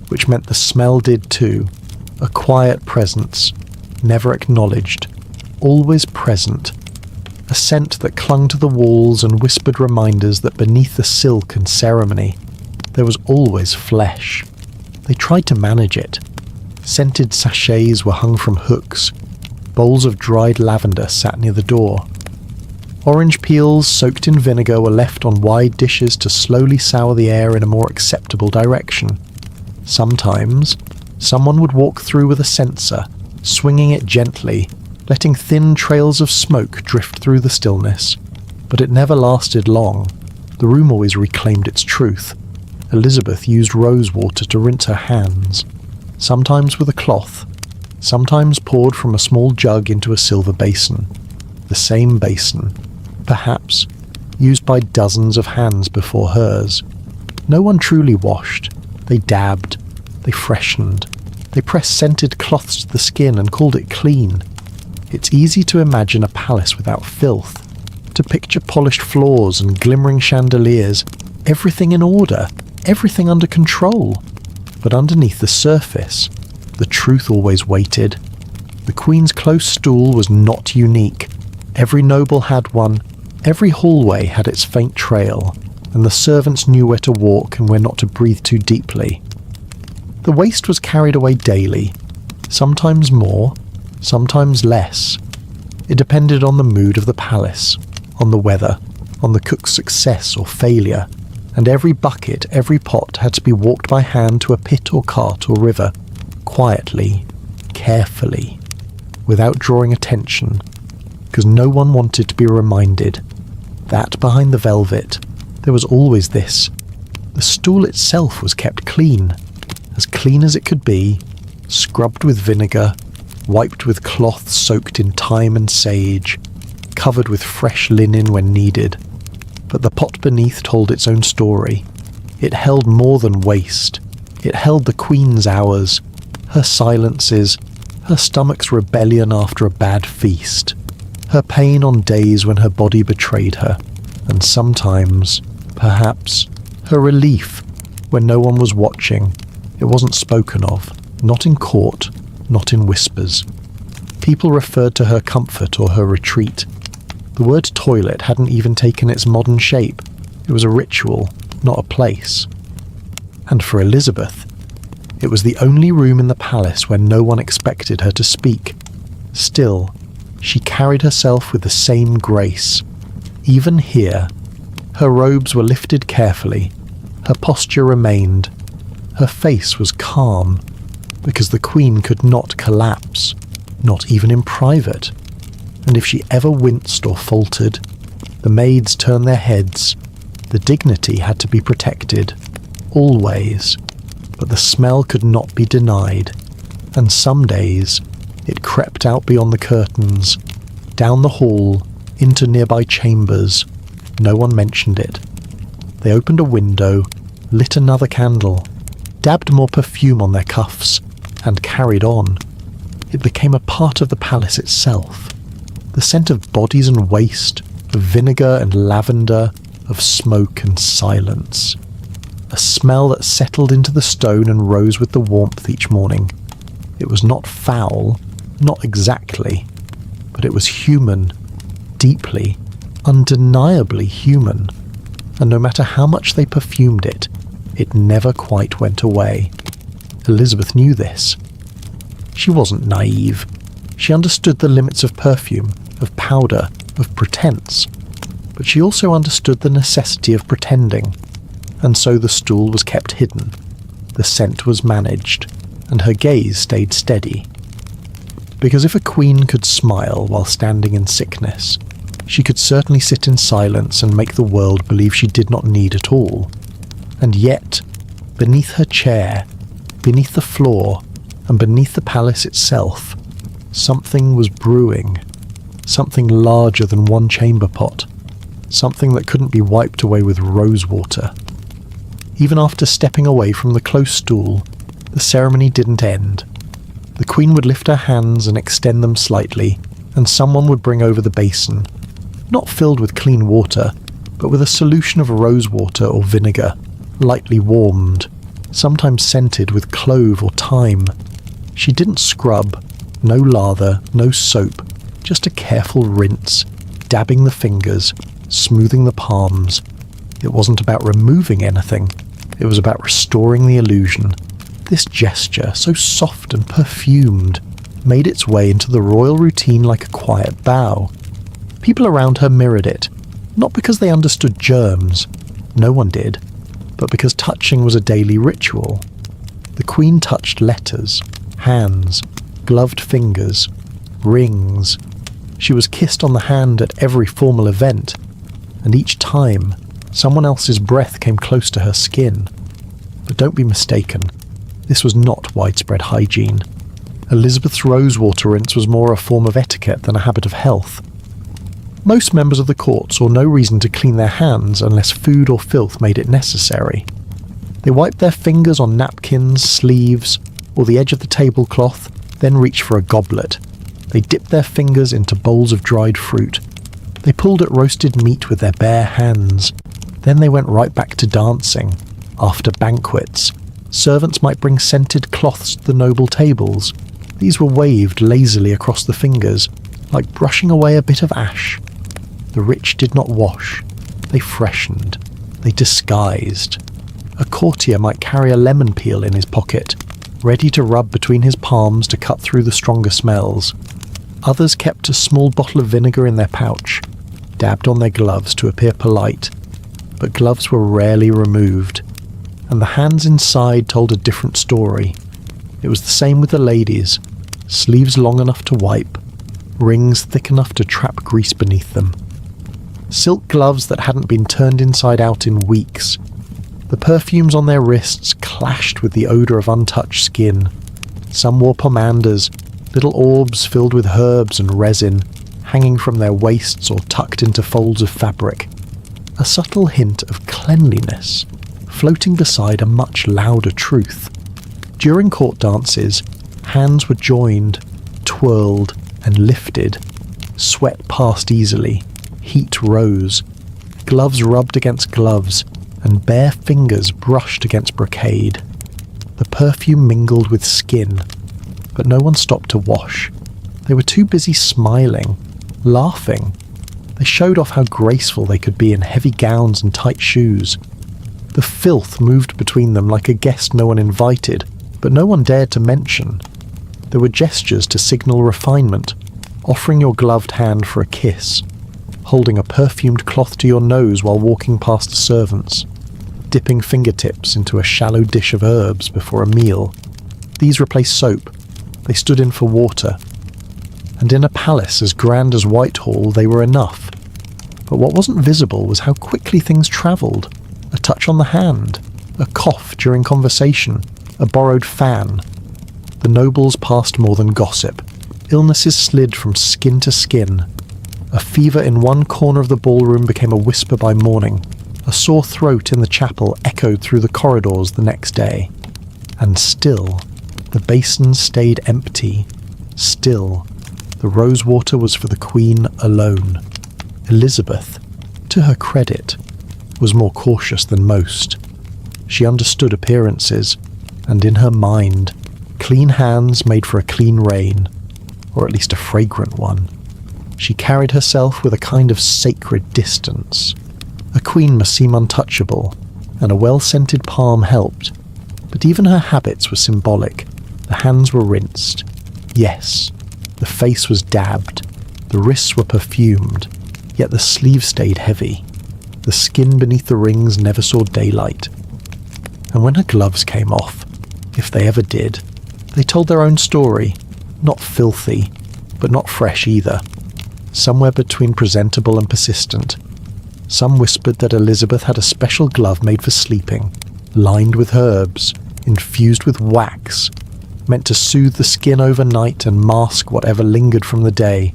which meant the smell did too. A quiet presence, never acknowledged, always present. A scent that clung to the walls and whispered reminders that beneath the silk and ceremony, there was always flesh. They tried to manage it. Scented sachets were hung from hooks. Bowls of dried lavender sat near the door. Orange peels soaked in vinegar were left on wide dishes to slowly sour the air in a more acceptable direction. Sometimes, someone would walk through with a censer, swinging it gently, letting thin trails of smoke drift through the stillness. But it never lasted long. The room always reclaimed its truth. Elizabeth used rose water to rinse her hands, sometimes with a cloth, sometimes poured from a small jug into a silver basin. The same basin, perhaps, used by dozens of hands before hers. No one truly washed. They dabbed, they freshened, They pressed scented cloths to the skin and called it clean. It's easy to imagine a palace without filth, to picture polished floors and glimmering chandeliers, everything in order, everything under control. But underneath the surface, the truth always waited. The Queen's close stool was not unique. Every noble had one, every hallway had its faint trail, and the servants knew where to walk and where not to breathe too deeply. The waste was carried away daily, sometimes more, sometimes less. It depended on the mood of the palace, on the weather, on the cook's success or failure, and every bucket, every pot had to be walked by hand to a pit or cart or river, quietly, carefully, without drawing attention, because no one wanted to be reminded that behind the velvet there was always this. The stool itself was kept clean as it could be, scrubbed with vinegar, wiped with cloth soaked in thyme and sage, covered with fresh linen when needed. But the pot beneath told its own story. It held more than waste. It held the Queen's hours, her silences, her stomach's rebellion after a bad feast, her pain on days when her body betrayed her, and sometimes, perhaps, her relief when no one was watching. It wasn't spoken of, not in court, not in whispers. People referred to her comfort or her retreat. The word toilet hadn't even taken its modern shape. It was a ritual, not a place. And for Elizabeth, it was the only room in the palace where no one expected her to speak. Still, she carried herself with the same grace. Even here, her robes were lifted carefully, her posture remained, her face was calm, because the Queen could not collapse, not even in private. And if she ever winced or faltered, the maids turned their heads. The dignity had to be protected, always, but the smell could not be denied, and some days it crept out beyond the curtains, down the hall, into nearby chambers. No one mentioned it. They opened a window, lit another candle, dabbed more perfume on their cuffs, and carried on. It became a part of the palace itself. The scent of bodies and waste, of vinegar and lavender, of smoke and silence. A smell that settled into the stone and rose with the warmth each morning. It was not foul, not exactly, but it was human, deeply, undeniably human. And no matter how much they perfumed it, it never quite went away. Elizabeth knew this. She wasn't naive. She understood the limits of perfume, of powder, of pretense. But she also understood the necessity of pretending. And so the stool was kept hidden. The scent was managed, and her gaze stayed steady. Because if a queen could smile while standing in sickness, she could certainly sit in silence and make the world believe she did not need it all. And yet, beneath her chair, beneath the floor, and beneath the palace itself, something was brewing. Something larger than one chamber pot. Something that couldn't be wiped away with rose water. Even after stepping away from the close stool, the ceremony didn't end. The Queen would lift her hands and extend them slightly, and someone would bring over the basin, not filled with clean water, but with a solution of rose water or vinegar, lightly warmed, sometimes scented with clove or thyme. She didn't scrub, no lather, no soap, just a careful rinse, dabbing the fingers, smoothing the palms. It wasn't about removing anything, it was about restoring the illusion. This gesture, so soft and perfumed, made its way into the royal routine like a quiet bow. People around her mirrored it, not because they understood germs, no one did, but because touching was a daily ritual. The Queen touched letters, hands, gloved fingers, rings. She was kissed on the hand at every formal event, and each time, someone else's breath came close to her skin. But don't be mistaken, this was not widespread hygiene. Elizabeth's rosewater rinse was more a form of etiquette than a habit of health. Most members of the court saw no reason to clean their hands unless food or filth made it necessary. They wiped their fingers on napkins, sleeves, or the edge of the tablecloth, then reached for a goblet. They dipped their fingers into bowls of dried fruit. They pulled at roasted meat with their bare hands. Then they went right back to dancing. After banquets, servants might bring scented cloths to the noble tables. These were waved lazily across the fingers, like brushing away a bit of ash. The rich did not wash. They freshened. They disguised. A courtier might carry a lemon peel in his pocket, ready to rub between his palms to cut through the stronger smells. Others kept a small bottle of vinegar in their pouch, dabbed on their gloves to appear polite, but gloves were rarely removed, and the hands inside told a different story. It was the same with the ladies, sleeves long enough to wipe, rings thick enough to trap grease beneath them. Silk gloves that hadn't been turned inside out in weeks. The perfumes on their wrists clashed with the odour of untouched skin. Some wore pomanders, little orbs filled with herbs and resin, hanging from their waists or tucked into folds of fabric. A subtle hint of cleanliness, floating beside a much louder truth. During court dances, hands were joined, twirled, and lifted. Sweat passed easily. Heat rose. Gloves rubbed against gloves, and bare fingers brushed against brocade. The perfume mingled with skin, but no one stopped to wash. They were too busy smiling, laughing. They showed off how graceful they could be in heavy gowns and tight shoes. The filth moved between them like a guest no one invited, but no one dared to mention. There were gestures to signal refinement, offering your gloved hand for a kiss, holding a perfumed cloth to your nose while walking past the servants, dipping fingertips into a shallow dish of herbs before a meal. These replaced soap. They stood in for water. And in a palace as grand as Whitehall, they were enough. But what wasn't visible was how quickly things travelled. A touch on the hand, a cough during conversation, a borrowed fan. The nobles passed more than gossip. Illnesses slid from skin to skin. A fever in one corner of the ballroom became a whisper by morning. A sore throat in the chapel echoed through the corridors the next day. And still, the basin stayed empty. Still, the rosewater was for the Queen alone. Elizabeth, to her credit, was more cautious than most. She understood appearances, and in her mind, clean hands made for a clean reign, or at least a fragrant one. She carried herself with a kind of sacred distance. A queen must seem untouchable, and a well-scented palm helped. But even her habits were symbolic. The hands were rinsed. Yes, the face was dabbed. The wrists were perfumed, yet the sleeve stayed heavy. The skin beneath the rings never saw daylight. And when her gloves came off, if they ever did, they told their own story. Not filthy, but not fresh either. Somewhere between presentable and persistent. Some whispered that Elizabeth had a special glove made for sleeping, lined with herbs, infused with wax, meant to soothe the skin overnight and mask whatever lingered from the day.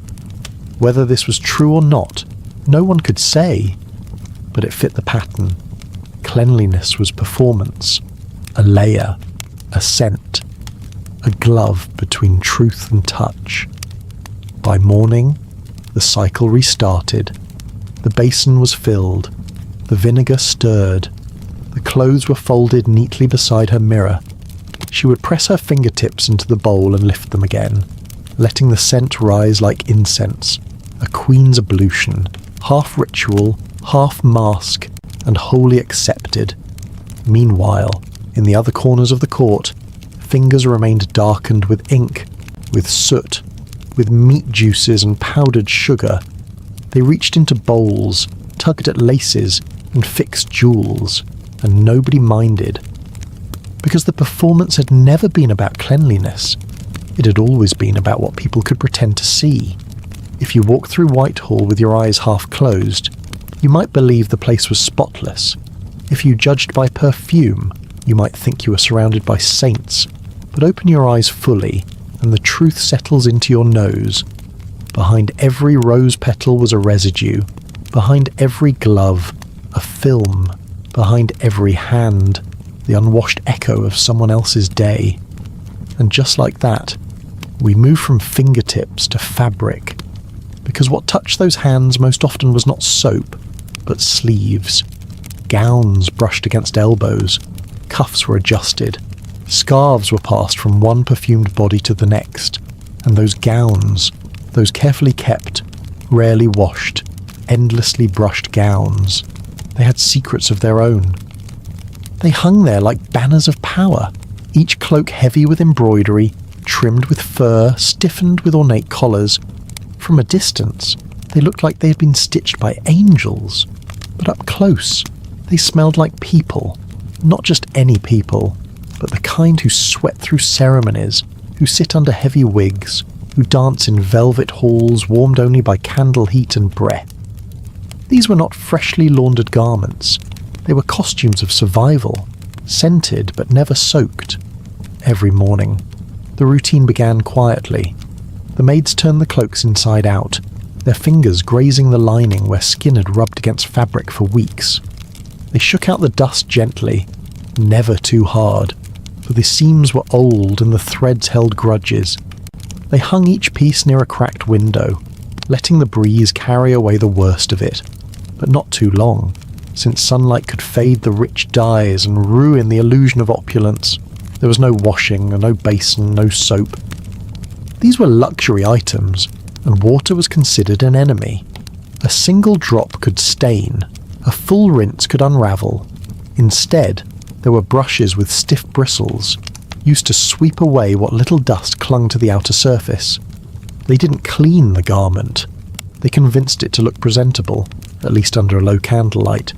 Whether this was true or not, no one could say, but it fit the pattern. Cleanliness was performance, a layer, a scent, a glove between truth and touch. By morning, the cycle restarted. The basin was filled. The vinegar stirred. The clothes were folded neatly beside her mirror. She would press her fingertips into the bowl and lift them again, letting the scent rise like incense, a queen's ablution, half ritual, half mask, and wholly accepted. Meanwhile, in the other corners of the court, fingers remained darkened with ink, with soot, with meat juices and powdered sugar. They reached into bowls, tugged at laces, and fixed jewels, and nobody minded. Because the performance had never been about cleanliness. It had always been about what people could pretend to see. If you walked through Whitehall with your eyes half closed, you might believe the place was spotless. If you judged by perfume, you might think you were surrounded by saints. But open your eyes fully, and the truth settles into your nose. Behind every rose petal was a residue. Behind every glove, a film. Behind every hand, the unwashed echo of someone else's day. And just like that, we move from fingertips to fabric, because what touched those hands most often was not soap, but sleeves. Gowns brushed against elbows, cuffs were adjusted, scarves were passed from one perfumed body to the next, and those gowns, those carefully kept, rarely washed, endlessly brushed gowns, they had secrets of their own. They hung there like banners of power, each cloak heavy with embroidery, trimmed with fur, stiffened with ornate collars. From a distance, they looked like they had been stitched by angels, but up close, they smelled like people, not just any people, but the kind who sweat through ceremonies, who sit under heavy wigs, who dance in velvet halls warmed only by candle heat and breath. These were not freshly laundered garments. They were costumes of survival, scented but never soaked. Every morning, the routine began quietly. The maids turned the cloaks inside out, their fingers grazing the lining where skin had rubbed against fabric for weeks. They shook out the dust gently, never too hard, for the seams were old and the threads held grudges. They hung each piece near a cracked window, letting the breeze carry away the worst of it, but not too long, since sunlight could fade the rich dyes and ruin the illusion of opulence. There was no washing, no basin, no soap. These were luxury items, and water was considered an enemy. A single drop could stain, a full rinse could unravel. Instead, there were brushes with stiff bristles, used to sweep away what little dust clung to the outer surface. They didn't clean the garment. They convinced it to look presentable, at least under a low candlelight.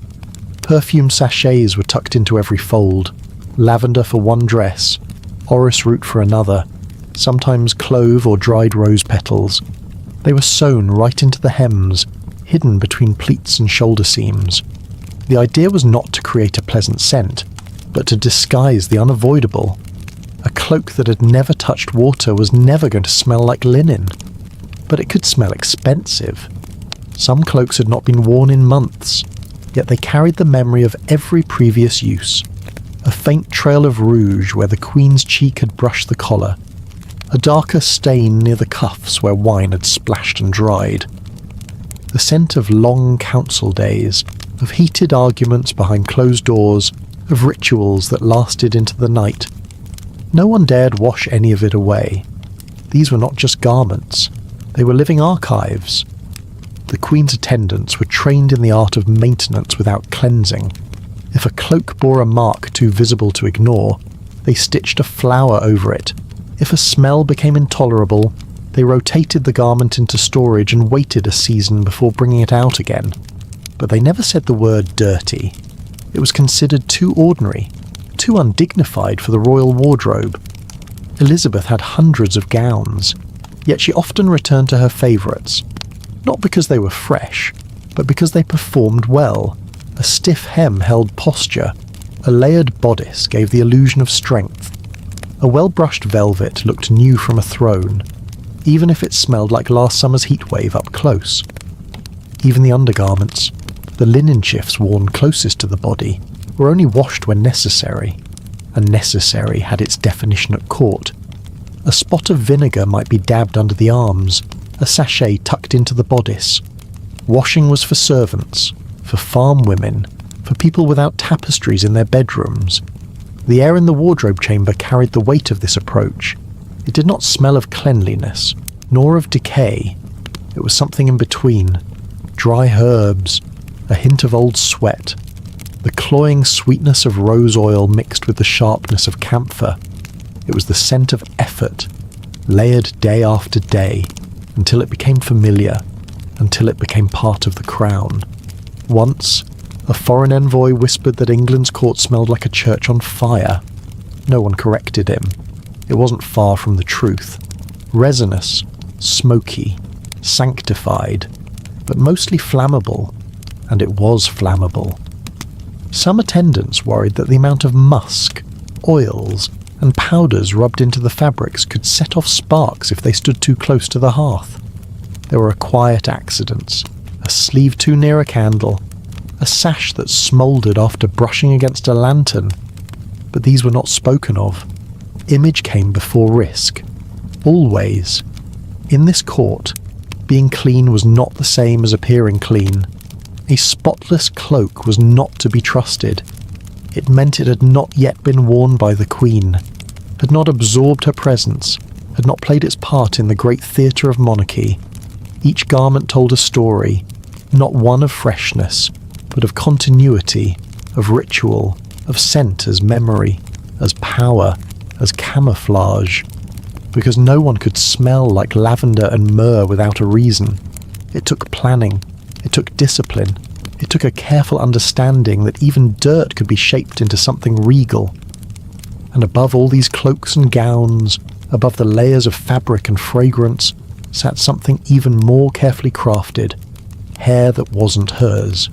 Perfume sachets were tucked into every fold, lavender for one dress, orris root for another, sometimes clove or dried rose petals. They were sewn right into the hems, hidden between pleats and shoulder seams. The idea was not to create a pleasant scent, but to disguise the unavoidable. A cloak that had never touched water was never going to smell like linen, but it could smell expensive. Some cloaks had not been worn in months, yet they carried the memory of every previous use. A faint trail of rouge where the queen's cheek had brushed the collar, a darker stain near the cuffs where wine had splashed and dried. The scent of long council days, of heated arguments behind closed doors, of rituals that lasted into the night. No one dared wash any of it away. These were not just garments, they were living archives. The Queen's attendants were trained in the art of maintenance without cleansing. If a cloak bore a mark too visible to ignore, they stitched a flower over it. If a smell became intolerable, they rotated the garment into storage and waited a season before bringing it out again. But they never said the word dirty. It was considered too ordinary, too undignified for the royal wardrobe. Elizabeth had hundreds of gowns, yet she often returned to her favourites, not because they were fresh, but because they performed well. A stiff hem held posture, a layered bodice gave the illusion of strength. A well-brushed velvet looked new from a throne, even if it smelled like last summer's heatwave up close. Even the undergarments, the linen shifts worn closest to the body, were only washed when necessary, and necessary had its definition at court. A spot of vinegar might be dabbed under the arms, a sachet tucked into the bodice. Washing was for servants, for farm women, for people without tapestries in their bedrooms. The air in the wardrobe chamber carried the weight of this approach. It did not smell of cleanliness, nor of decay. It was something in between. Dry herbs, a hint of old sweat, the cloying sweetness of rose oil mixed with the sharpness of camphor. It was the scent of effort, layered day after day, until it became familiar, until it became part of the crown. Once, a foreign envoy whispered that England's court smelled like a church on fire. No one corrected him. It wasn't far from the truth. Resinous, smoky, sanctified, but mostly flammable, and it was flammable. Some attendants worried that the amount of musk, oils, and powders rubbed into the fabrics could set off sparks if they stood too close to the hearth. There were quiet accidents, a sleeve too near a candle, a sash that smouldered after brushing against a lantern, but these were not spoken of. Image came before risk. Always. In this court, being clean was not the same as appearing clean. A spotless cloak was not to be trusted. It meant it had not yet been worn by the Queen, had not absorbed her presence, had not played its part in the great theatre of monarchy. Each garment told a story, not one of freshness, but of continuity, of ritual, of scent as memory, as power, as camouflage. Because no one could smell like lavender and myrrh without a reason. It took planning, it took discipline, it took a careful understanding that even dirt could be shaped into something regal. And above all these cloaks and gowns, above the layers of fabric and fragrance, sat something even more carefully crafted, hair that wasn't hers,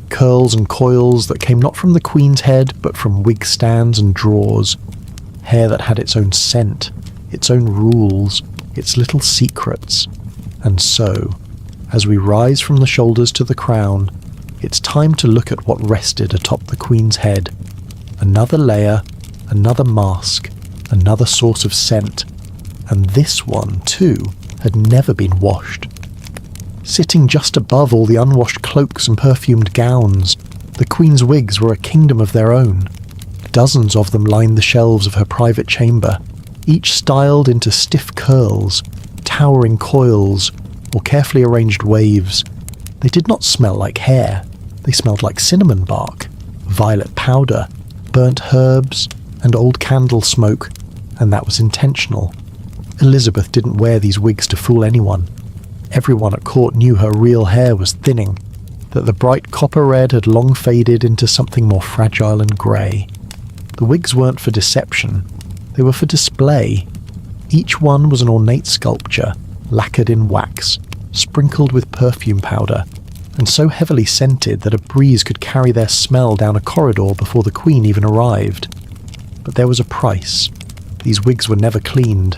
curls and coils that came not from the Queen's head but from wig stands and drawers, hair that had its own scent, its own rules, its little secrets. And so, as we rise from the shoulders to the crown, it's time to look at what rested atop the Queen's head. Another layer, another mask, another source of scent, and this one, too, had never been washed. Sitting just above all the unwashed cloaks and perfumed gowns, the Queen's wigs were a kingdom of their own. Dozens of them lined the shelves of her private chamber, each styled into stiff curls, towering coils, or carefully arranged waves. They did not smell like hair. They smelled like cinnamon bark, violet powder, burnt herbs, and old candle smoke, and that was intentional. Elizabeth didn't wear these wigs to fool anyone. Everyone at court knew her real hair was thinning, that the bright copper red had long faded into something more fragile and grey. The wigs weren't for deception, they were for display. Each one was an ornate sculpture, lacquered in wax, sprinkled with perfume powder, and so heavily scented that a breeze could carry their smell down a corridor before the Queen even arrived. But there was a price. These wigs were never cleaned.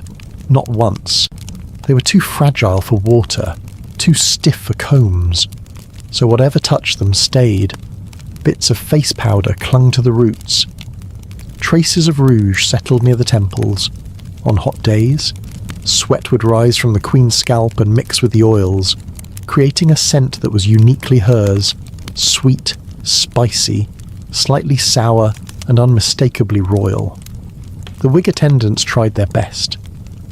Not once. They were too fragile for water, too stiff for combs. So whatever touched them stayed. Bits of face powder clung to the roots. Traces of rouge settled near the temples. On hot days, sweat would rise from the Queen's scalp and mix with the oils, creating a scent that was uniquely hers, sweet, spicy, slightly sour, and unmistakably royal. The wig attendants tried their best.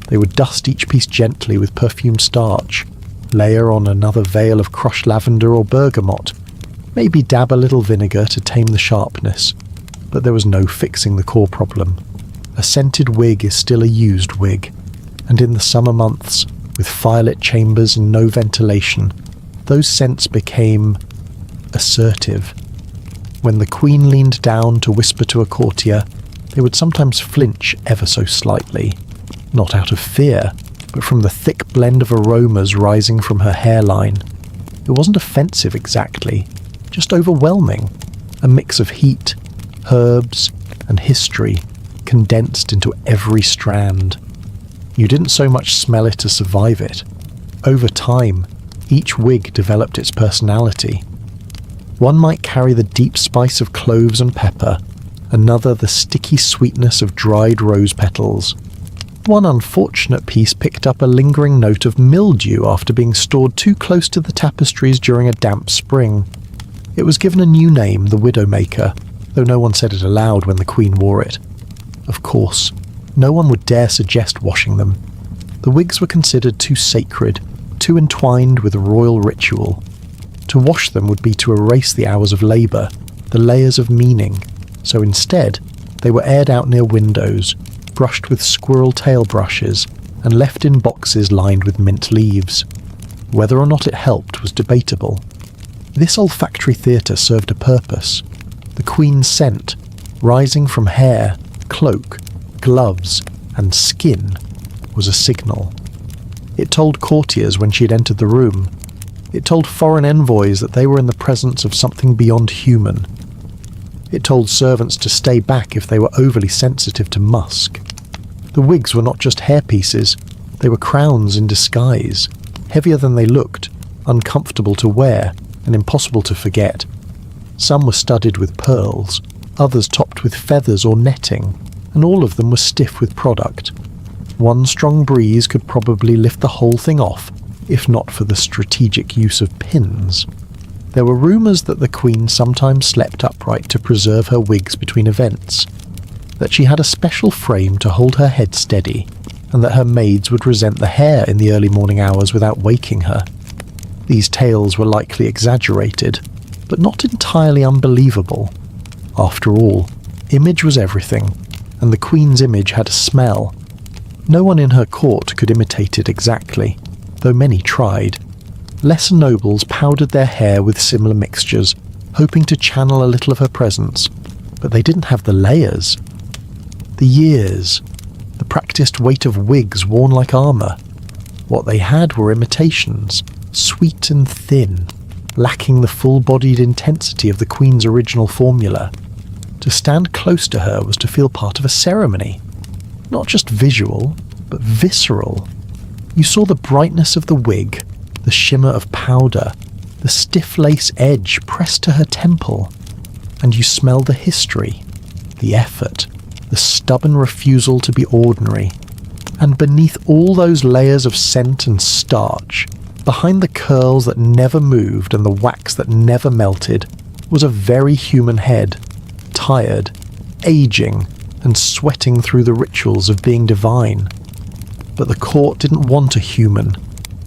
They would dust each piece gently with perfumed starch, layer on another veil of crushed lavender or bergamot, maybe dab a little vinegar to tame the sharpness, but there was no fixing the core problem. A scented wig is still a used wig, and in the summer months, with firelit chambers and no ventilation, those scents became assertive. When the Queen leaned down to whisper to a courtier, they would sometimes flinch ever so slightly, not out of fear, but from the thick blend of aromas rising from her hairline. It wasn't offensive exactly, just overwhelming, a mix of heat, herbs, and history condensed into every strand. You didn't so much smell it to survive it. Over time, each wig developed its personality. One might carry the deep spice of cloves and pepper, another the sticky sweetness of dried rose petals. One unfortunate piece picked up a lingering note of mildew after being stored too close to the tapestries during a damp spring. It was given a new name, the Widowmaker, though no one said it aloud when the Queen wore it. Of course, no one would dare suggest washing them. The wigs were considered too sacred, too entwined with royal ritual. To wash them would be to erase the hours of labour, the layers of meaning, so instead they were aired out near windows, brushed with squirrel tail brushes, and left in boxes lined with mint leaves. Whether or not it helped was debatable. This olfactory theatre served a purpose. The Queen's scent, rising from hair, cloak, gloves, and skin, was a signal. It told courtiers when she had entered the room. It told foreign envoys that they were in the presence of something beyond human. It told servants to stay back if they were overly sensitive to musk. The wigs were not just hairpieces, they were crowns in disguise, heavier than they looked, uncomfortable to wear, and impossible to forget. Some were studded with pearls, others topped with feathers or netting, and all of them were stiff with product. One strong breeze could probably lift the whole thing off, if not for the strategic use of pins. There were rumours that the Queen sometimes slept upright to preserve her wigs between events, that she had a special frame to hold her head steady, and that her maids would resent the hair in the early morning hours without waking her. These tales were likely exaggerated, but not entirely unbelievable. After all, image was everything, and the Queen's image had a smell. No one in her court could imitate it exactly, though many tried. Lesser nobles powdered their hair with similar mixtures, hoping to channel a little of her presence, but they didn't have the layers. The years, the practiced weight of wigs worn like armour. What they had were imitations, sweet and thin, lacking the full-bodied intensity of the Queen's original formula. To stand close to her was to feel part of a ceremony. Not just visual, but visceral. You saw the brightness of the wig, the shimmer of powder, the stiff lace edge pressed to her temple, and you smelled the history, the effort, the stubborn refusal to be ordinary. And beneath all those layers of scent and starch, behind the curls that never moved and the wax that never melted, was a very human head, tired, aging, and sweating through the rituals of being divine. But the court didn't want a human.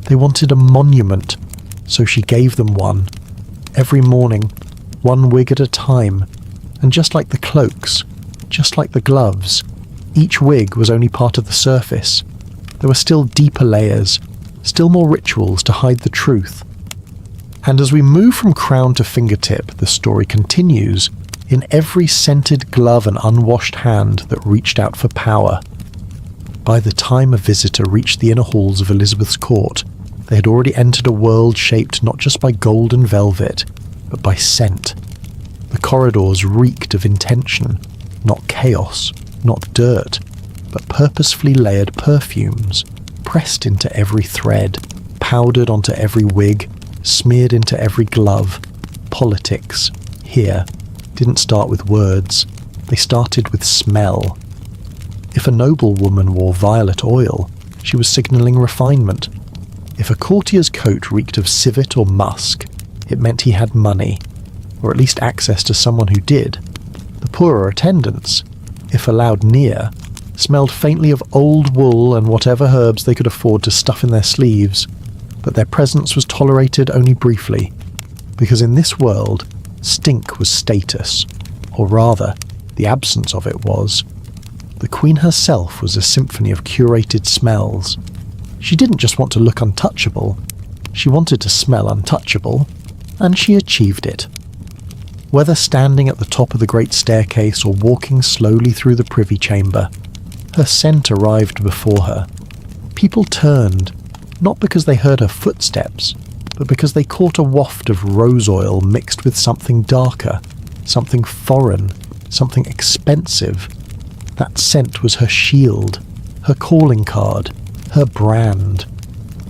They wanted a monument, so she gave them one. Every morning, one wig at a time, and just like the cloaks, just like the gloves, each wig was only part of the surface. There were still deeper layers, still more rituals to hide the truth. And as we move from crown to fingertip, the story continues, in every scented glove and unwashed hand that reached out for power. By the time a visitor reached the inner halls of Elizabeth's court, they had already entered a world shaped not just by golden velvet, but by scent. The corridors reeked of intention, not chaos, not dirt, but purposefully layered perfumes, pressed into every thread, powdered onto every wig, smeared into every glove. Politics, here, didn't start with words, they started with smell. If a noblewoman wore violet oil, she was signalling refinement. If a courtier's coat reeked of civet or musk, it meant he had money, or at least access to someone who did. The poorer attendants, if allowed near, smelled faintly of old wool and whatever herbs they could afford to stuff in their sleeves, but their presence was tolerated only briefly, because in this world, stink was status, or rather, the absence of it was. The Queen herself was a symphony of curated smells. She didn't just want to look untouchable, she wanted to smell untouchable, and she achieved it. Whether standing at the top of the great staircase or walking slowly through the privy chamber, her scent arrived before her. People turned, not because they heard her footsteps, but because they caught a waft of rose oil mixed with something darker, something foreign, something expensive. That scent was her shield, her calling card, her brand.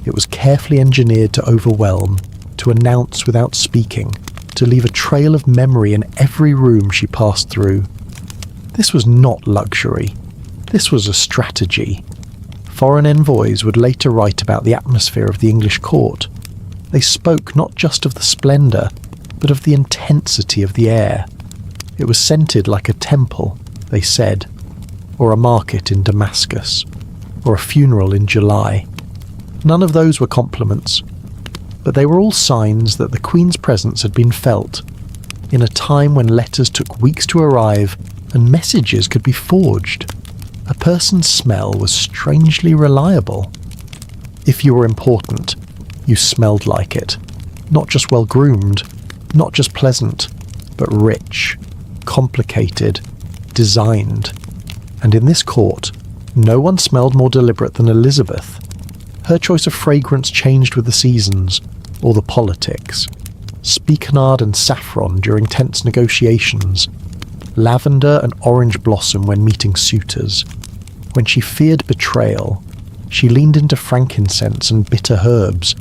It was carefully engineered to overwhelm, to announce without speaking, to leave a trail of memory in every room she passed through. This was not luxury. This was a strategy. Foreign envoys would later write about the atmosphere of the English court. They spoke not just of the splendour, but of the intensity of the air. It was scented like a temple, they said, or a market in Damascus, or a funeral in July. None of those were compliments, but they were all signs that the Queen's presence had been felt, in a time when letters took weeks to arrive and messages could be forged. A person's smell was strangely reliable. If you were important, you smelled like it. Not just well-groomed, not just pleasant, but rich, complicated, designed. And in this court, no one smelled more deliberate than Elizabeth. Her choice of fragrance changed with the seasons, or the politics. Spikenard and saffron during tense negotiations, lavender and orange blossom when meeting suitors. When she feared betrayal, she leaned into frankincense and bitter herbs,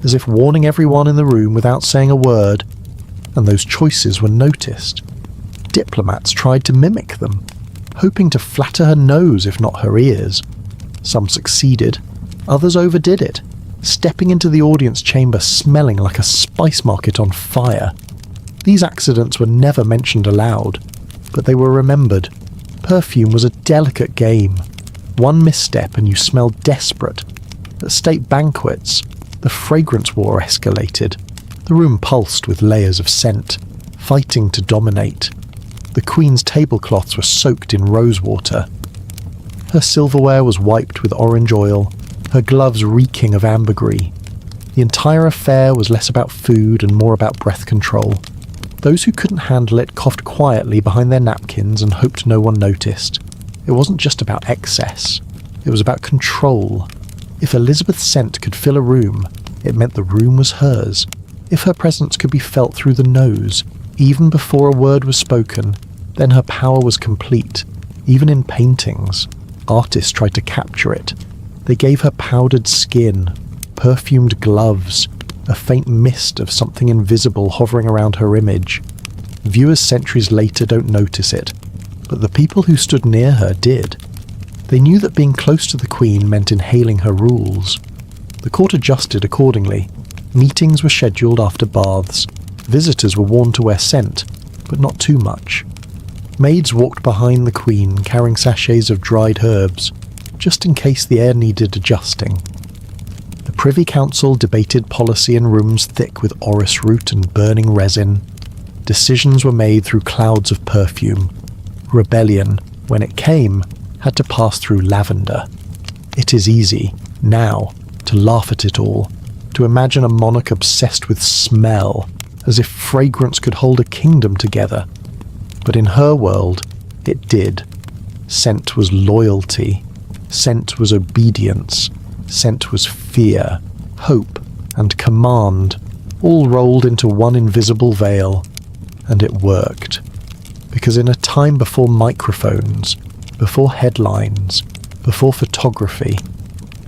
as if warning everyone in the room without saying a word, and those choices were noticed. Diplomats tried to mimic them. hoping to flatter her nose if not her ears. Some succeeded, others overdid it, stepping into the audience chamber smelling like a spice market on fire. These accidents were never mentioned aloud, but they were remembered. Perfume was a delicate game. One misstep and you smelled desperate. At state banquets, the fragrance war escalated. The room pulsed with layers of scent, fighting to dominate. The Queen's tablecloths were soaked in rosewater. Her silverware was wiped with orange oil, her gloves reeking of ambergris. The entire affair was less about food and more about breath control. Those who couldn't handle it coughed quietly behind their napkins and hoped no one noticed. It wasn't just about excess. It was about control. If Elizabeth's scent could fill a room, it meant the room was hers. If her presence could be felt through the nose, even before a word was spoken, then her power was complete. Even in paintings, artists tried to capture it. They gave her powdered skin, perfumed gloves, a faint mist of something invisible hovering around her image. Viewers centuries later don't notice it, but the people who stood near her did. They knew that being close to the Queen meant inhaling her rules. The court adjusted accordingly. Meetings were scheduled after baths. Visitors were warned to wear scent, but not too much. Maids walked behind the Queen carrying sachets of dried herbs, just in case the air needed adjusting. The Privy Council debated policy in rooms thick with orris root and burning resin. Decisions were made through clouds of perfume. Rebellion, when it came, had to pass through lavender. It is easy, now, to laugh at it all, to imagine a monarch obsessed with smell, as if fragrance could hold a kingdom together. But in her world, it did. Scent was loyalty. Scent was obedience. Scent was fear, hope, and command, all rolled into one invisible veil. And it worked. Because in a time before microphones, before headlines, before photography,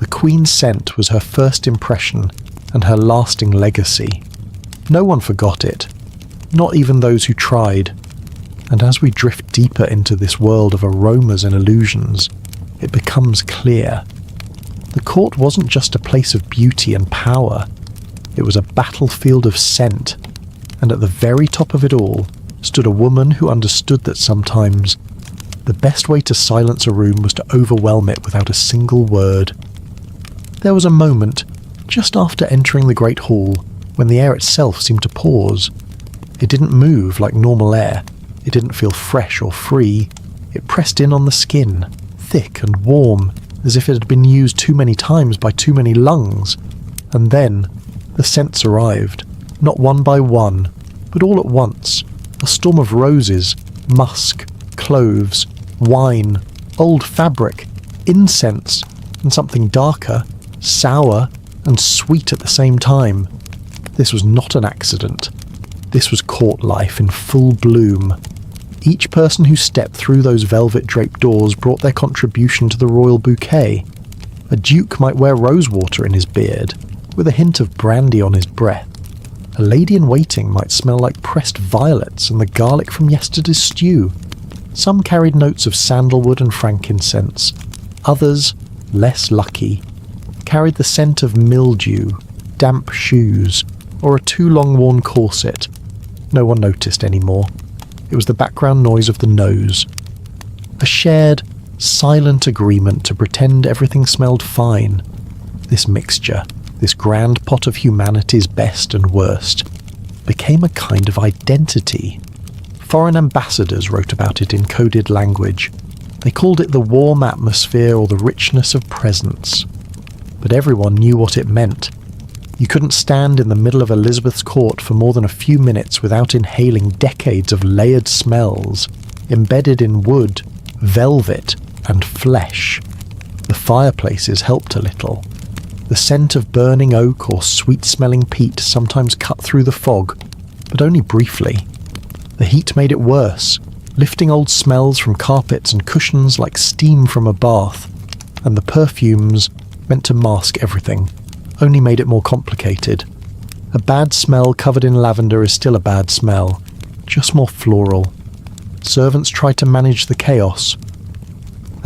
the Queen's scent was her first impression and her lasting legacy. No one forgot it, not even those who tried. And as we drift deeper into this world of aromas and illusions, it becomes clear. The court wasn't just a place of beauty and power. It was a battlefield of scent, and at the very top of it all stood a woman who understood that sometimes the best way to silence a room was to overwhelm it without a single word. There was a moment, just after entering the Great Hall, when the air itself seemed to pause. It didn't move like normal air. It didn't feel fresh or free. It pressed in on the skin, thick and warm, as if it had been used too many times by too many lungs. And then, the scents arrived, not one by one, but all at once. A storm of roses, musk, cloves, wine, old fabric, incense, and something darker, sour, and sweet at the same time. This was not an accident. This was court life in full bloom. Each person who stepped through those velvet-draped doors brought their contribution to the royal bouquet. A duke might wear rosewater in his beard, with a hint of brandy on his breath. A lady-in-waiting might smell like pressed violets and the garlic from yesterday's stew. Some carried notes of sandalwood and frankincense. Others, less lucky, carried the scent of mildew, damp shoes, or a too long-worn corset. No one noticed anymore. It was the background noise of the nose. A shared, silent agreement to pretend everything smelled fine. This mixture, this grand pot of humanity's best and worst, became a kind of identity. Foreign ambassadors wrote about it in coded language. They called it the warm atmosphere or the richness of presence. But everyone knew what it meant. You couldn't stand in the middle of Elizabeth's court for more than a few minutes without inhaling decades of layered smells, embedded in wood, velvet, and flesh. The fireplaces helped a little. The scent of burning oak or sweet-smelling peat sometimes cut through the fog, but only briefly. The heat made it worse, lifting old smells from carpets and cushions like steam from a bath, and the perfumes, meant to mask everything, only made it more complicated. A bad smell covered in lavender is still a bad smell, just more floral. Servants tried to manage the chaos,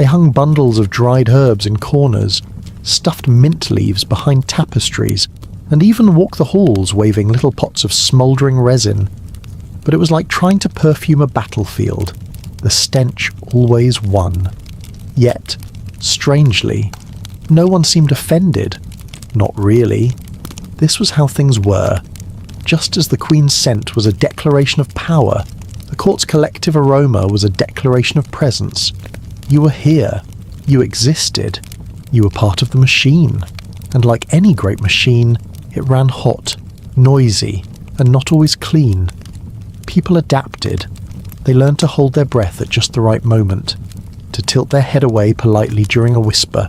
They hung bundles of dried herbs in corners, stuffed mint leaves behind tapestries, and even walked the halls waving little pots of smouldering resin. But it was like trying to perfume a battlefield. The stench always won. Yet, strangely, no one seemed offended. Not really. This was how things were. Just as the Queen's scent was a declaration of power, the court's collective aroma was a declaration of presence. You were here. You existed. You were part of the machine. And like any great machine, it ran hot, noisy, and not always clean. People adapted. They learned to hold their breath at just the right moment, to tilt their head away politely during a whisper,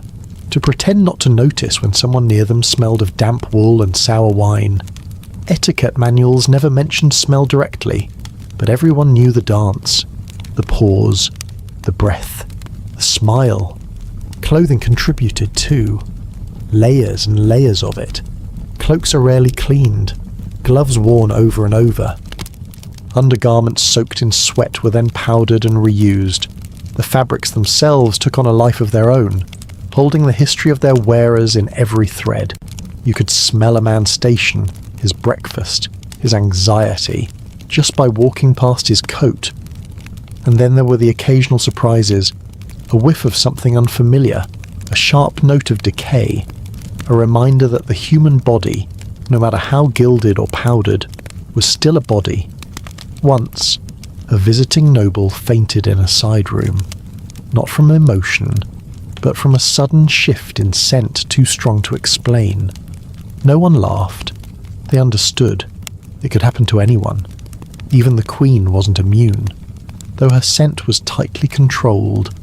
to pretend not to notice when someone near them smelled of damp wool and sour wine. Etiquette manuals never mentioned smell directly, but everyone knew the dance, the pause, the breath, the smile. Clothing contributed too. Layers and layers of it. Cloaks are rarely cleaned, gloves worn over and over. Undergarments soaked in sweat were then powdered and reused. The fabrics themselves took on a life of their own, holding the history of their wearers in every thread. You could smell a man's station, his breakfast, his anxiety, just by walking past his coat. And then there were the occasional surprises, a whiff of something unfamiliar, a sharp note of decay, a reminder that the human body, no matter how gilded or powdered, was still a body. Once, a visiting noble fainted in a side room, not from emotion, but from a sudden shift in scent too strong to explain. No one laughed. They understood. It could happen to anyone. Even the Queen wasn't immune. Though her scent was tightly controlled,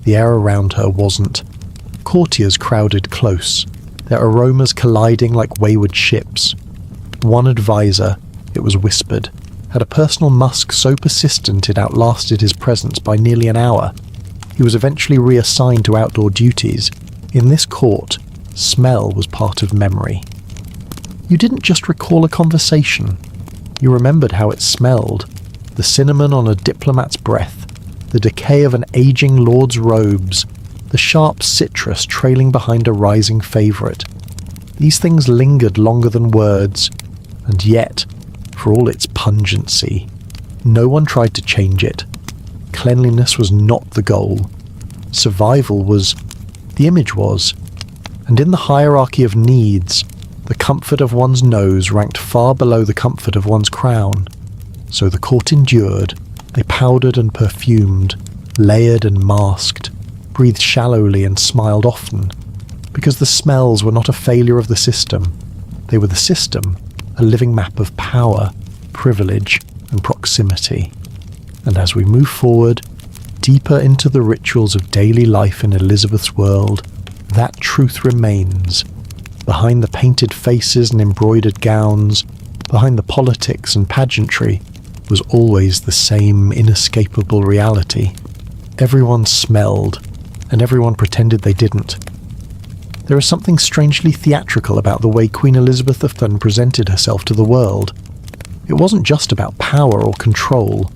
the air around her wasn't. Courtiers crowded close, their aromas colliding like wayward ships. One advisor, it was whispered, had a personal musk so persistent it outlasted his presence by nearly an hour. He was eventually reassigned to outdoor duties. In this court, smell was part of memory. You didn't just recall a conversation. You remembered how it smelled. The cinnamon on a diplomat's breath, the decay of an aging lord's robes, the sharp citrus trailing behind a rising favourite. These things lingered longer than words, and yet, for all its pungency, no one tried to change it. Cleanliness was not the goal. Survival was. The image was. And in the hierarchy of needs, the comfort of one's nose ranked far below the comfort of one's crown. So the court endured. They powdered and perfumed, layered and masked, breathed shallowly and smiled often, because the smells were not a failure of the system. They were the system, a living map of power, privilege, and proximity. And as we move forward, deeper into the rituals of daily life in Elizabeth's world, that truth remains. Behind the painted faces and embroidered gowns, behind the politics and pageantry, was always the same inescapable reality. Everyone smelled, and everyone pretended they didn't. There is something strangely theatrical about the way Queen Elizabeth I presented herself to the world. It wasn't just about power or control.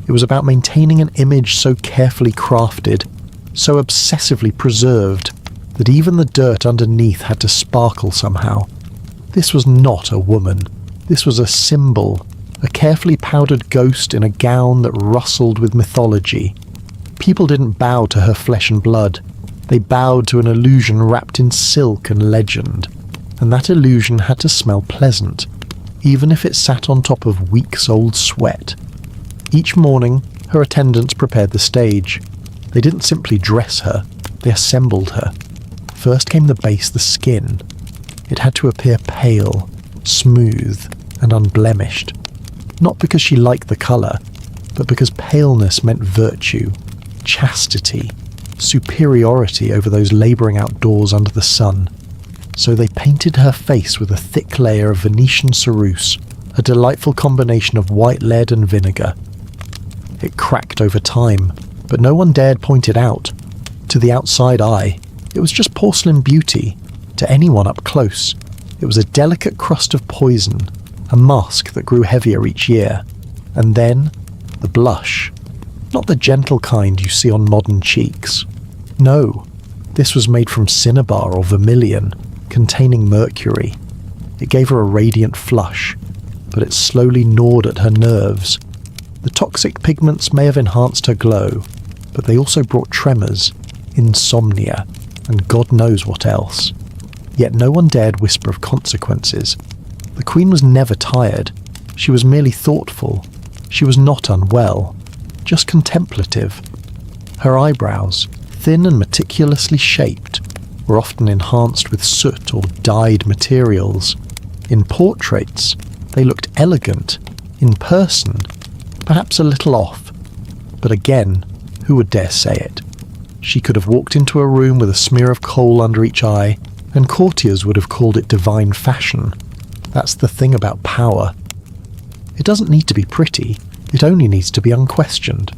It was about maintaining an image so carefully crafted, so obsessively preserved, that even the dirt underneath had to sparkle somehow. This was not a woman. This was a symbol, a carefully powdered ghost in a gown that rustled with mythology. People didn't bow to her flesh and blood. They bowed to an illusion wrapped in silk and legend, and that illusion had to smell pleasant, even if it sat on top of weeks-old sweat. Each morning, her attendants prepared the stage. They didn't simply dress her, they assembled her. First came the base, the skin. It had to appear pale, smooth, and unblemished. Not because she liked the colour, but because paleness meant virtue, chastity, superiority over those labouring outdoors under the sun. So they painted her face with a thick layer of Venetian ceruse, a delightful combination of white lead and vinegar. It cracked over time, but no one dared point it out. To the outside eye, it was just porcelain beauty. To anyone up close, it was a delicate crust of poison, a mask that grew heavier each year. And then, the blush. Not the gentle kind you see on modern cheeks. No, this was made from cinnabar or vermilion, containing mercury. It gave her a radiant flush, but it slowly gnawed at her nerves. The toxic pigments may have enhanced her glow, but they also brought tremors, insomnia, and God knows what else. Yet no one dared whisper of consequences. The Queen was never tired. She was merely thoughtful. She was not unwell, just contemplative. Her eyebrows, thin and meticulously shaped, were often enhanced with soot or dyed materials. In portraits, they looked elegant. In person, perhaps a little off. But again, who would dare say it? She could have walked into a room with a smear of coal under each eye, and courtiers would have called it divine fashion. That's the thing about power. It doesn't need to be pretty, it only needs to be unquestioned.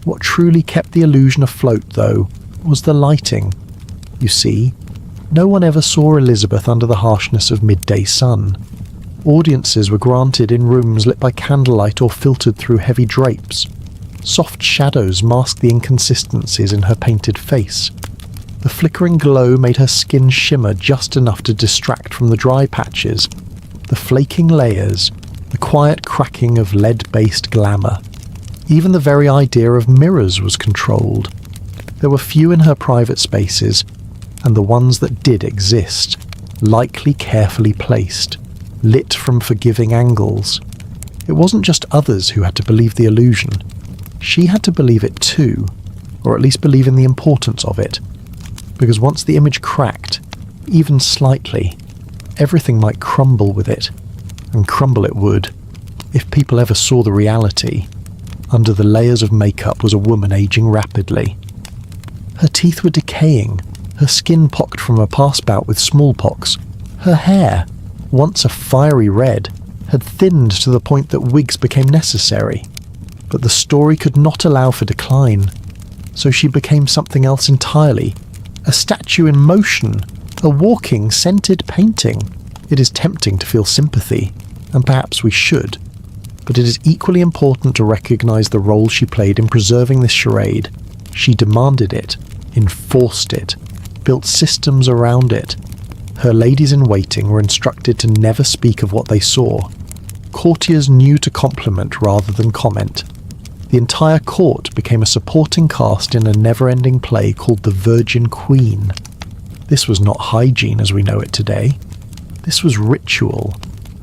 What truly kept the illusion afloat, though, was the lighting. You see, no one ever saw Elizabeth under the harshness of midday sun. Audiences were granted in rooms lit by candlelight or filtered through heavy drapes. Soft shadows masked the inconsistencies in her painted face. The flickering glow made her skin shimmer just enough to distract from the dry patches, the flaking layers, the quiet cracking of lead-based glamour. Even the very idea of mirrors was controlled. There were few in her private spaces, and the ones that did exist, likely carefully placed, lit from forgiving angles. It wasn't just others who had to believe the illusion. She had to believe it too, or at least believe in the importance of it. Because once the image cracked, even slightly, everything might crumble with it, and crumble it would, if people ever saw the reality. Under the layers of makeup was a woman aging rapidly. Her teeth were decaying, her skin pocked from a past bout with smallpox. Her hair, once a fiery red, had thinned to the point that wigs became necessary. But the story could not allow for decline, so she became something else entirely. A statue in motion, a walking, scented painting. It is tempting to feel sympathy, and perhaps we should, but it is equally important to recognise the role she played in preserving this charade. She demanded it, enforced it, built systems around it. Her ladies-in-waiting were instructed to never speak of what they saw. Courtiers knew to compliment rather than comment. The entire court became a supporting cast in a never-ending play called The Virgin Queen. This was not hygiene as we know it today. This was ritual,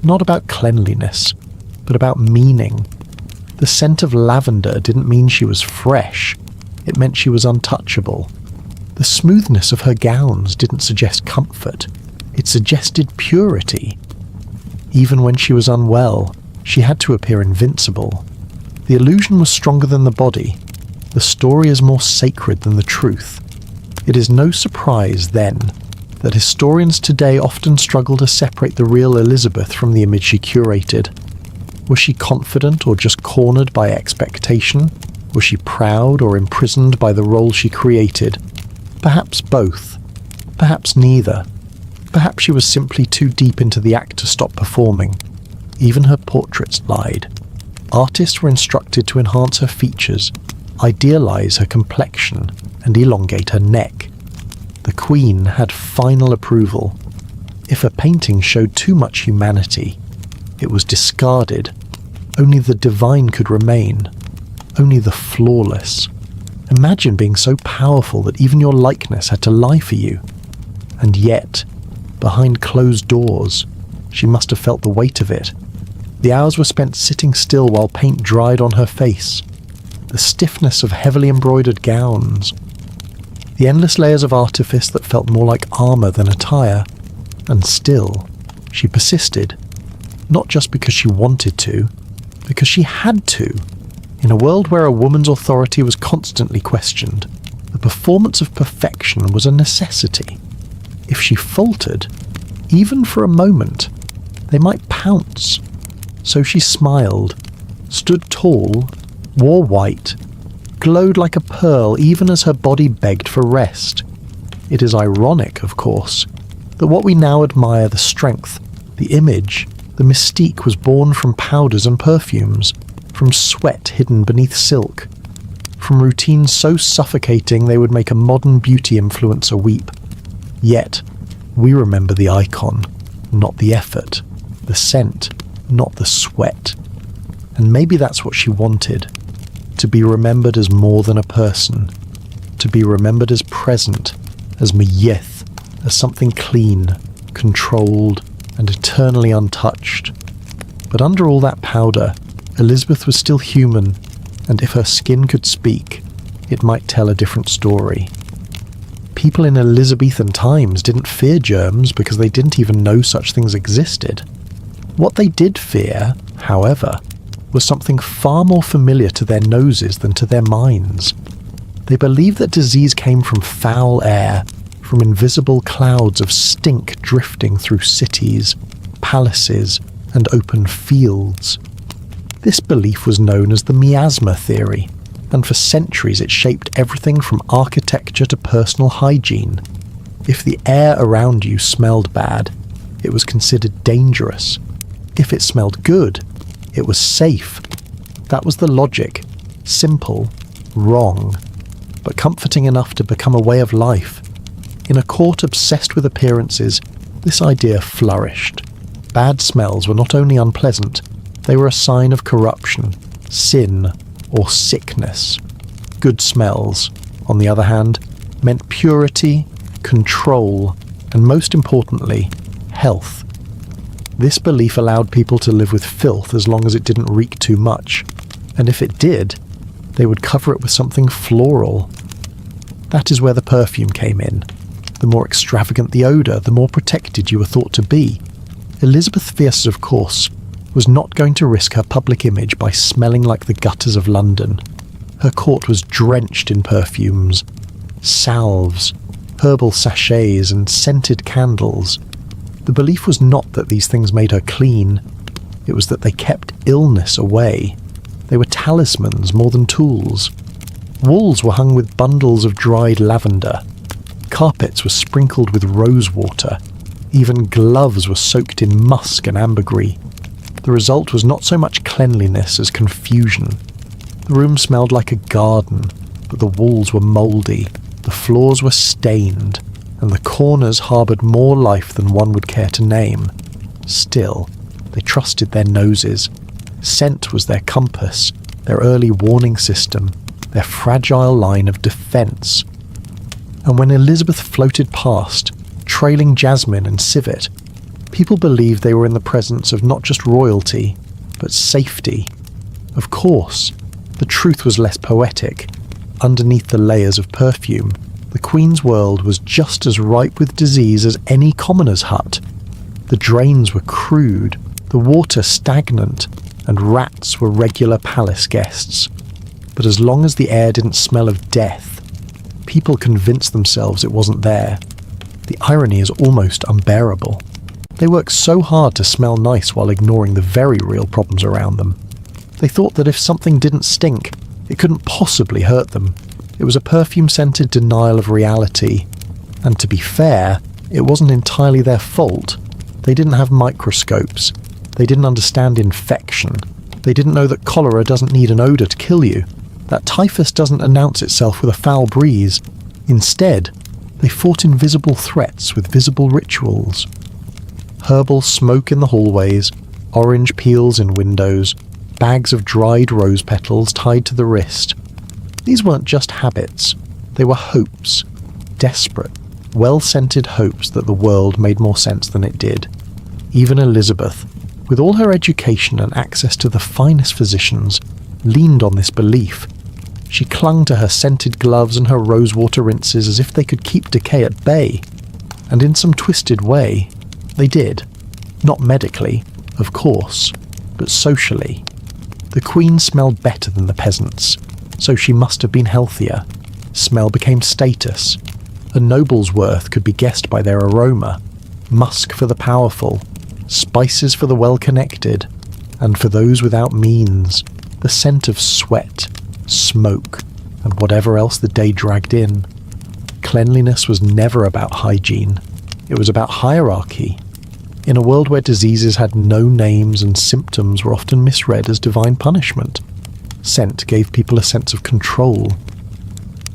not about cleanliness, but about meaning. The scent of lavender didn't mean she was fresh, it meant she was untouchable. The smoothness of her gowns didn't suggest comfort, it suggested purity. Even when she was unwell, she had to appear invincible. The illusion was stronger than the body. The story is more sacred than the truth. It is no surprise, then, that historians today often struggle to separate the real Elizabeth from the image she curated. Was she confident or just cornered by expectation? Was she proud or imprisoned by the role she created? Perhaps both. Perhaps neither. Perhaps she was simply too deep into the act to stop performing. Even her portraits lied. Artists were instructed to enhance her features, idealize her complexion, and elongate her neck. The Queen had final approval. If a painting showed too much humanity, it was discarded. Only the divine could remain. Only the flawless. Imagine being so powerful that even your likeness had to lie for you. And yet, behind closed doors, she must have felt the weight of it. The hours were spent sitting still while paint dried on her face. The stiffness of heavily embroidered gowns. The endless layers of artifice that felt more like armour than attire. And still, she persisted. Not just because she wanted to, because she had to. In a world where a woman's authority was constantly questioned, the performance of perfection was a necessity. If she faltered, even for a moment, they might pounce. So she smiled, stood tall, wore white, glowed like a pearl even as her body begged for rest. It is ironic, of course, that what we now admire, the strength, the image, the mystique, was born from powders and perfumes, from sweat hidden beneath silk, from routines so suffocating they would make a modern beauty influencer weep. Yet, we remember the icon, not the effort, the scent, not the sweat. And maybe that's what she wanted, to be remembered as more than a person, to be remembered as present, as Myeth, as something clean, controlled, and eternally untouched. But under all that powder, Elizabeth was still human, and if her skin could speak, it might tell a different story. People in Elizabethan times didn't fear germs because they didn't even know such things existed. What they did fear, however, was something far more familiar to their noses than to their minds. They believed that disease came from foul air, from invisible clouds of stink drifting through cities, palaces, and open fields. This belief was known as the miasma theory, and for centuries it shaped everything from architecture to personal hygiene. If the air around you smelled bad, it was considered dangerous. If it smelled good, it was safe. That was the logic. Simple, wrong, but comforting enough to become a way of life. In a court obsessed with appearances, this idea flourished. Bad smells were not only unpleasant, they were a sign of corruption, sin, or sickness. Good smells, on the other hand, meant purity, control, and most importantly, health. This belief allowed people to live with filth as long as it didn't reek too much, and if it did, they would cover it with something floral. That is where the perfume came in. The more extravagant the odour, the more protected you were thought to be. Elizabeth Fierce, of course, was not going to risk her public image by smelling like the gutters of London. Her court was drenched in perfumes, salves, herbal sachets, and scented candles. The belief was not that these things made her clean, it was that they kept illness away. They were talismans more than tools. Walls were hung with bundles of dried lavender. Carpets were sprinkled with rose water. Even gloves were soaked in musk and ambergris. The result was not so much cleanliness as confusion. The room smelled like a garden, but the walls were mouldy, the floors were stained, and the corners harboured more life than one would care to name. Still, they trusted their noses. Scent was their compass, their early warning system, their fragile line of defence. And when Elizabeth floated past, trailing jasmine and civet, people believed they were in the presence of not just royalty, but safety. Of course, the truth was less poetic. Underneath the layers of perfume, the Queen's world was just as ripe with disease as any commoner's hut. The drains were crude, the water stagnant, and rats were regular palace guests. But as long as the air didn't smell of death, people convinced themselves it wasn't there. The irony is almost unbearable. They worked so hard to smell nice while ignoring the very real problems around them. They thought that if something didn't stink, it couldn't possibly hurt them. It was a perfume-scented denial of reality. And to be fair, it wasn't entirely their fault. They didn't have microscopes. They didn't understand infection. They didn't know that cholera doesn't need an odour to kill you, that typhus doesn't announce itself with a foul breeze. Instead, they fought invisible threats with visible rituals. Herbal smoke in the hallways, orange peels in windows, bags of dried rose petals tied to the wrist. These weren't just habits, they were hopes. Desperate, well-scented hopes that the world made more sense than it did. Even Elizabeth, with all her education and access to the finest physicians, leaned on this belief. She clung to her scented gloves and her rosewater rinses as if they could keep decay at bay. And in some twisted way, they did. Not medically, of course, but socially. The Queen smelled better than the peasants, so she must have been healthier. Smell became status. A noble's worth could be guessed by their aroma. Musk for the powerful, spices for the well-connected, and for those without means, the scent of sweat, smoke, and whatever else the day dragged in. Cleanliness was never about hygiene. It was about hierarchy. In a world where diseases had no names and symptoms were often misread as divine punishment, Scent gave people a sense of control.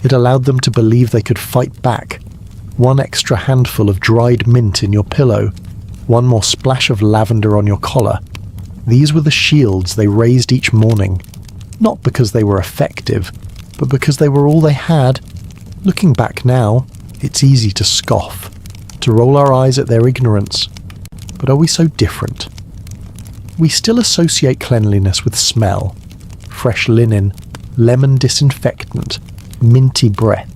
It allowed them to believe they could fight back. One extra handful of dried mint in your pillow, one more splash of lavender on your collar. These were the shields they raised each morning, not because they were effective, but because they were all they had. Looking back now, it's easy to scoff, to roll our eyes at their ignorance. But are we so different? We still associate cleanliness with smell. Fresh linen, lemon disinfectant, minty breath.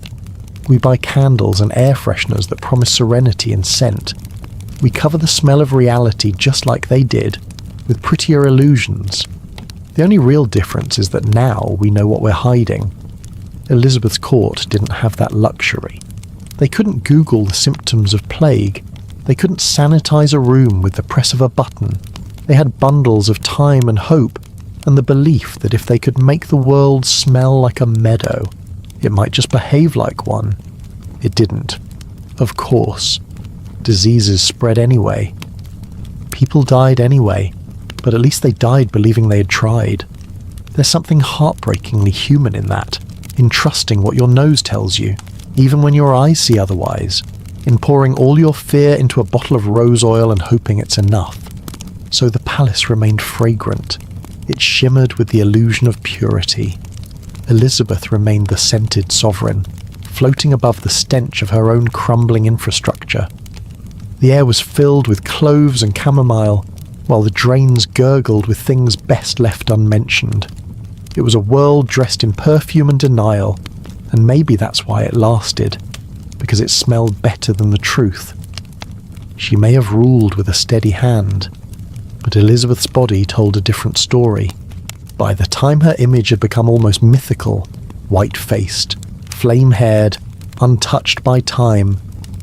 We buy candles and air fresheners that promise serenity and scent. We cover the smell of reality just like they did, with prettier illusions. The only real difference is that now we know what we're hiding. Elizabeth's court didn't have that luxury. They couldn't Google the symptoms of plague. They couldn't sanitize a room with the press of a button. They had bundles of time and hope, and the belief that if they could make the world smell like a meadow, it might just behave like one. It didn't. Of course. Diseases spread anyway. People died anyway, but at least they died believing they had tried. There's something heartbreakingly human in that, in trusting what your nose tells you, even when your eyes see otherwise, in pouring all your fear into a bottle of rose oil and hoping it's enough. So the palace remained fragrant. It shimmered with the illusion of purity. Elizabeth remained the scented sovereign, floating above the stench of her own crumbling infrastructure. The air was filled with cloves and chamomile, while the drains gurgled with things best left unmentioned. It was a world dressed in perfume and denial, and maybe that's why it lasted, because it smelled better than the truth. She may have ruled with a steady hand, but Elizabeth's body told a different story. By the time her image had become almost mythical, white-faced, flame-haired, untouched by time,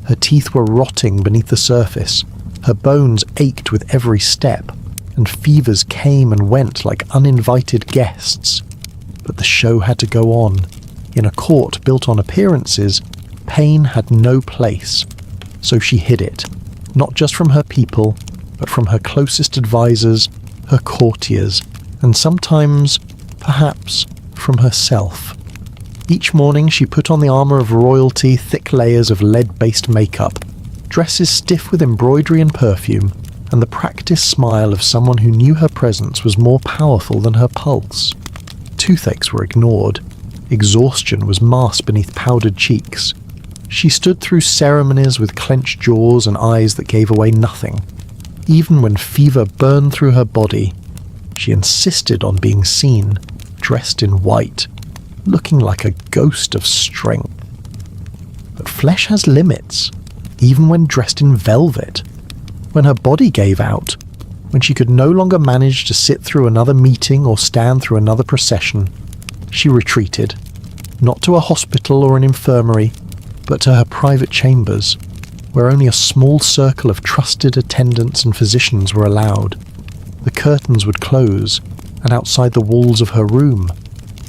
her teeth were rotting beneath the surface, her bones ached with every step, and fevers came and went like uninvited guests. But the show had to go on. In a court built on appearances, pain had no place, so she hid it, not just from her people, but from her closest advisors, her courtiers, and sometimes, perhaps, from herself. Each morning she put on the armour of royalty, thick layers of lead-based makeup, dresses stiff with embroidery and perfume, and the practiced smile of someone who knew her presence was more powerful than her pulse. Toothaches were ignored. Exhaustion was masked beneath powdered cheeks. She stood through ceremonies with clenched jaws and eyes that gave away nothing. Even when fever burned through her body, she insisted on being seen, dressed in white, looking like a ghost of strength. But flesh has limits, even when dressed in velvet. When her body gave out, when she could no longer manage to sit through another meeting or stand through another procession, she retreated, not to a hospital or an infirmary, but to her private chambers, where only a small circle of trusted attendants and physicians were allowed. The curtains would close, and outside the walls of her room,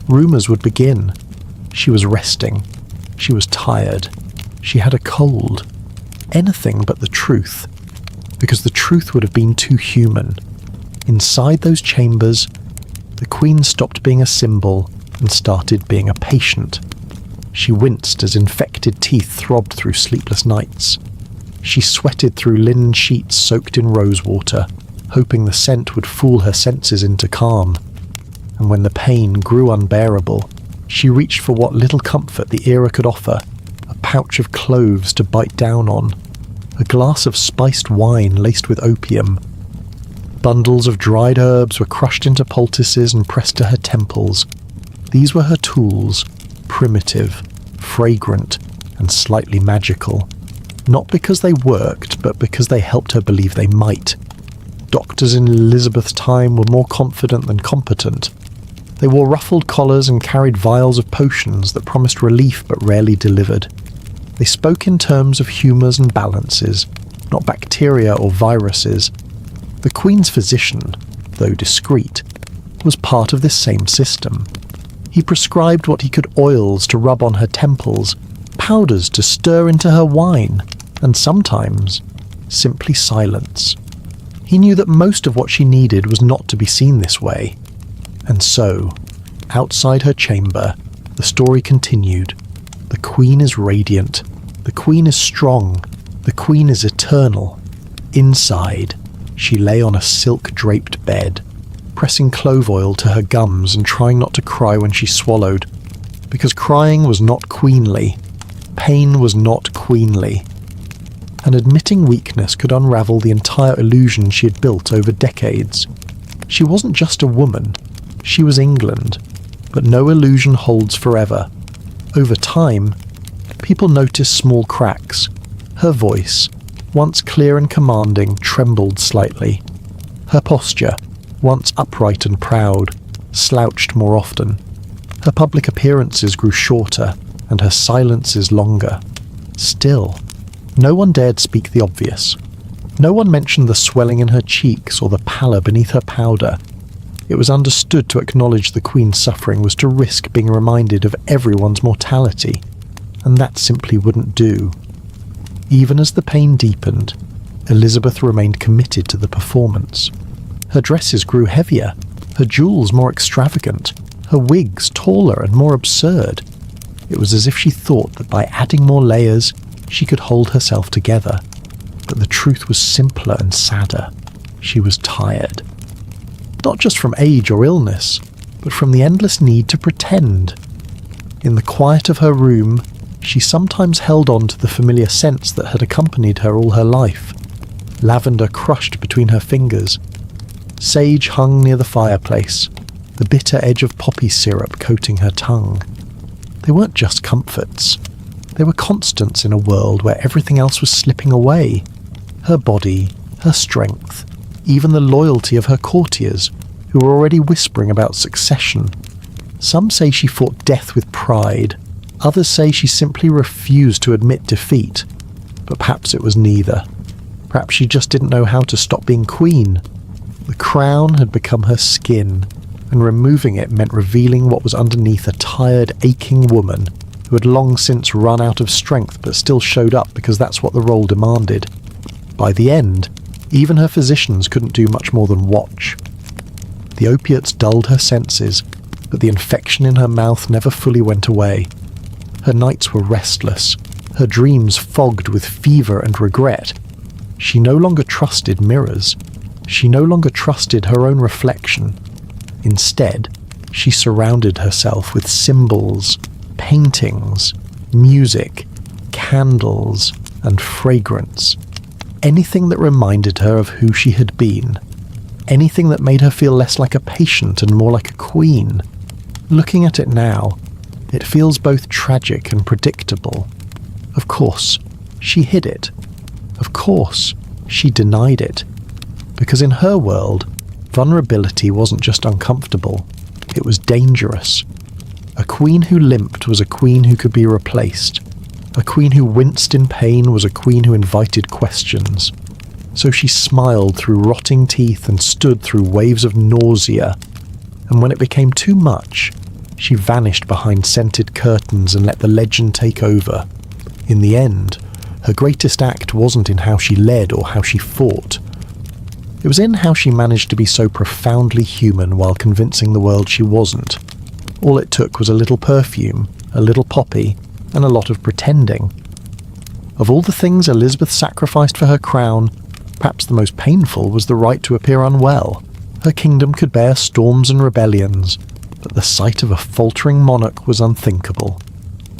rumours would begin. She was resting. She was tired. She had a cold. Anything but the truth, because the truth would have been too human. Inside those chambers, the Queen stopped being a symbol and started being a patient. She winced as infected teeth throbbed through sleepless nights. She sweated through linen sheets soaked in rosewater, hoping the scent would fool her senses into calm. And when the pain grew unbearable, she reached for what little comfort the era could offer, a pouch of cloves to bite down on, a glass of spiced wine laced with opium. Bundles of dried herbs were crushed into poultices and pressed to her temples. These were her tools, primitive, fragrant, and slightly magical. Not because they worked, but because they helped her believe they might. Doctors in Elizabeth's time were more confident than competent. They wore ruffled collars and carried vials of potions that promised relief but rarely delivered. They spoke in terms of humours and balances, not bacteria or viruses. The Queen's physician, though discreet, was part of this same system. He prescribed what he could: oils to rub on her temples, powders to stir into her wine, and sometimes simply silence. He knew that most of what she needed was not to be seen this way, and so Outside her chamber, the story continued. The Queen is radiant. The Queen is strong. The Queen is eternal. Inside, she lay on a silk-draped bed, pressing clove oil to her gums and trying not to cry when she swallowed, because crying was not queenly. Pain was not queenly. And admitting weakness could unravel the entire illusion she had built over decades. She wasn't just a woman, she was England. But no illusion holds forever. Over time, people noticed small cracks. Her voice, once clear and commanding, trembled slightly. Her posture, once upright and proud, slouched more often. Her public appearances grew shorter, and her silences longer. Still, no one dared speak the obvious. No one mentioned the swelling in her cheeks or the pallor beneath her powder. It was understood to acknowledge the Queen's suffering was to risk being reminded of everyone's mortality, and that simply wouldn't do. Even as the pain deepened, Elizabeth remained committed to the performance. Her dresses grew heavier, her jewels more extravagant, her wigs taller and more absurd. It was as if she thought that by adding more layers, she could hold herself together. But the truth was simpler and sadder. She was tired. Not just from age or illness, but from the endless need to pretend. In the quiet of her room, she sometimes held on to the familiar scents that had accompanied her all her life. Lavender crushed between her fingers. Sage hung near the fireplace, the bitter edge of poppy syrup coating her tongue. They weren't just comforts. They were constants in a world where everything else was slipping away. Her body, her strength, even the loyalty of her courtiers, who were already whispering about succession. Some say she fought death with pride. Others say she simply refused to admit defeat. But perhaps it was neither. Perhaps she just didn't know how to stop being queen. The crown had become her skin, and removing it meant revealing what was underneath a tired, aching woman who had long since run out of strength but still showed up because that's what the role demanded. By the end, even her physicians couldn't do much more than watch. The opiates dulled her senses, but the infection in her mouth never fully went away. Her nights were restless, her dreams fogged with fever and regret. She no longer trusted mirrors. She no longer trusted her own reflection. Instead, she surrounded herself with symbols, paintings, music, candles, and fragrance. Anything that reminded her of who she had been. Anything that made her feel less like a patient and more like a queen. Looking at it now, it feels both tragic and predictable. Of course, she hid it. Of course, she denied it. Because in her world, vulnerability wasn't just uncomfortable, it was dangerous. A queen who limped was a queen who could be replaced. A queen who winced in pain was a queen who invited questions. So she smiled through rotting teeth and stood through waves of nausea. And when it became too much, she vanished behind scented curtains and let the legend take over. In the end, her greatest act wasn't in how she led or how she fought. It was in how she managed to be so profoundly human while convincing the world she wasn't. All it took was a little perfume, a little poppy, and a lot of pretending. Of all the things Elizabeth sacrificed for her crown, perhaps the most painful was the right to appear unwell. Her kingdom could bear storms and rebellions, but the sight of a faltering monarch was unthinkable.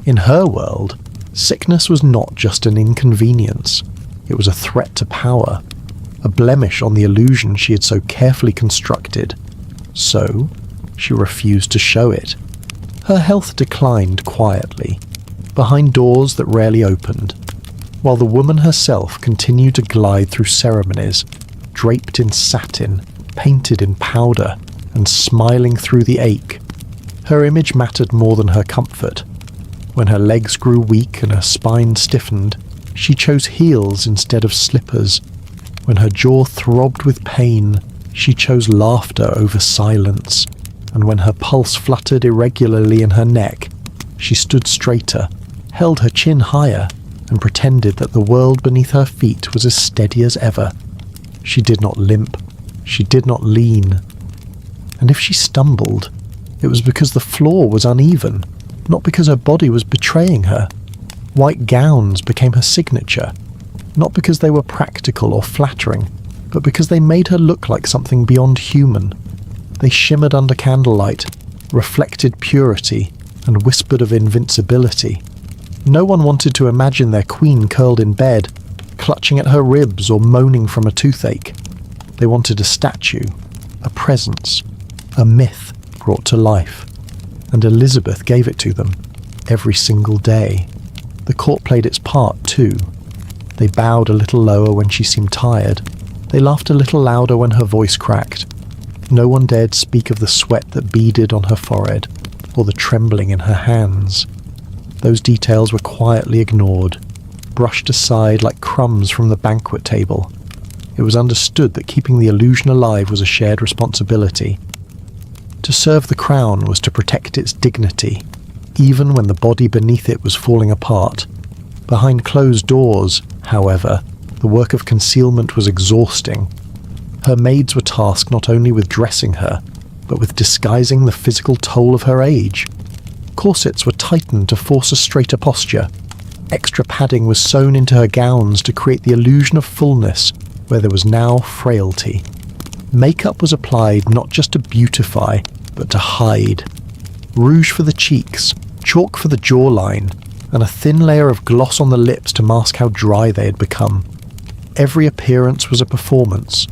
In her world, sickness was not just an inconvenience. It was a threat to power, a blemish on the illusion she had so carefully constructed. So, she refused to show it. Her health declined quietly, behind doors that rarely opened, while the woman herself continued to glide through ceremonies, draped in satin, painted in powder, and smiling through the ache. Her image mattered more than her comfort. When her legs grew weak and her spine stiffened, she chose heels instead of slippers. When her jaw throbbed with pain, she chose laughter over silence. And when her pulse fluttered irregularly in her neck, she stood straighter, held her chin higher, and pretended that the world beneath her feet was as steady as ever. She did not limp. She did not lean. And if she stumbled, It was because the floor was uneven, not because her body was betraying her. White gowns became her signature, not because they were practical or flattering, but because they made her look like something beyond human. They shimmered under candlelight, reflected purity, and whispered of invincibility. No one wanted to imagine their queen curled in bed, clutching at her ribs or moaning from a toothache. They wanted a statue, a presence, a myth brought to life. And Elizabeth gave it to them, every single day. The court played its part too. They bowed a little lower when she seemed tired. They laughed a little louder when her voice cracked. No one dared speak of the sweat that beaded on her forehead, or the trembling in her hands. Those details were quietly ignored, brushed aside like crumbs from the banquet table. It was understood that keeping the illusion alive was a shared responsibility. To serve the crown was to protect its dignity, even when the body beneath it was falling apart. Behind closed doors, however, the work of concealment was exhausting. Her maids were tasked not only with dressing her, but with disguising the physical toll of her age. Corsets were tightened to force a straighter posture. Extra padding was sewn into her gowns to create the illusion of fullness where there was now frailty. Makeup was applied not just to beautify, but to hide. Rouge for the cheeks, chalk for the jawline, and a thin layer of gloss on the lips to mask how dry they had become. Every appearance was a performance.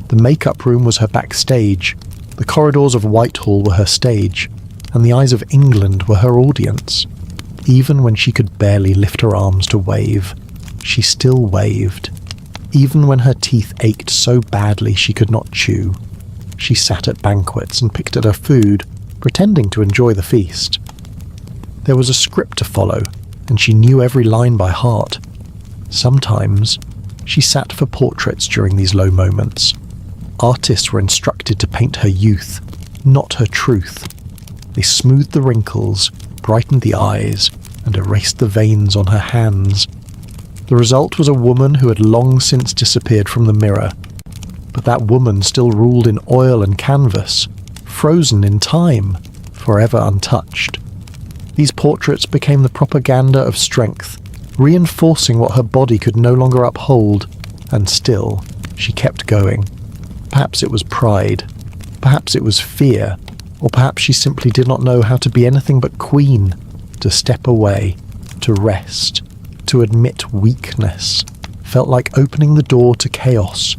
The makeup room was her backstage, the corridors of Whitehall were her stage, and the eyes of England were her audience. Even when she could barely lift her arms to wave, she still waved. Even when her teeth ached so badly she could not chew, she sat at banquets and picked at her food, pretending to enjoy the feast. There was a script to follow, and she knew every line by heart. Sometimes, she sat for portraits during these low moments. Artists were instructed to paint her youth, not her truth. They smoothed the wrinkles, brightened the eyes, and erased the veins on her hands. The result was a woman who had long since disappeared from the mirror. But that woman still ruled in oil and canvas, frozen in time, forever untouched. These portraits became the propaganda of strength, reinforcing what her body could no longer uphold, and still, she kept going. Perhaps it was pride, perhaps it was fear, or perhaps she simply did not know how to be anything but queen, to step away, to rest, to admit weakness, felt like opening the door to chaos.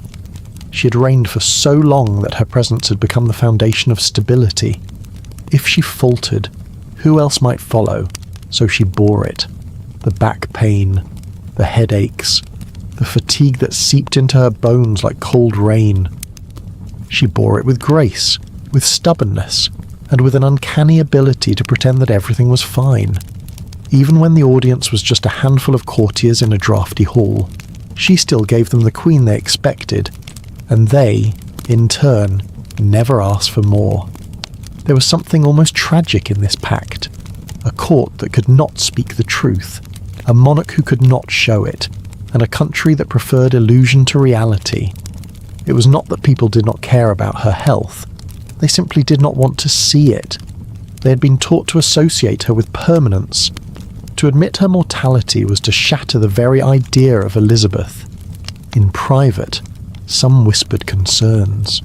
She had reigned for so long that her presence had become the foundation of stability. If she faltered, who else might follow? So she bore it. The back pain, the headaches, the fatigue that seeped into her bones like cold rain. She bore it with grace, with stubbornness, and with an uncanny ability to pretend that everything was fine. Even when the audience was just a handful of courtiers in a drafty hall, she still gave them the queen they expected, and they, in turn, never asked for more. There was something almost tragic in this pact. A court that could not speak the truth, a monarch who could not show it, and a country that preferred illusion to reality. It was not that people did not care about her health. They simply did not want to see it. They had been taught to associate her with permanence. To admit her mortality was to shatter the very idea of Elizabeth. In private, some whispered concerns.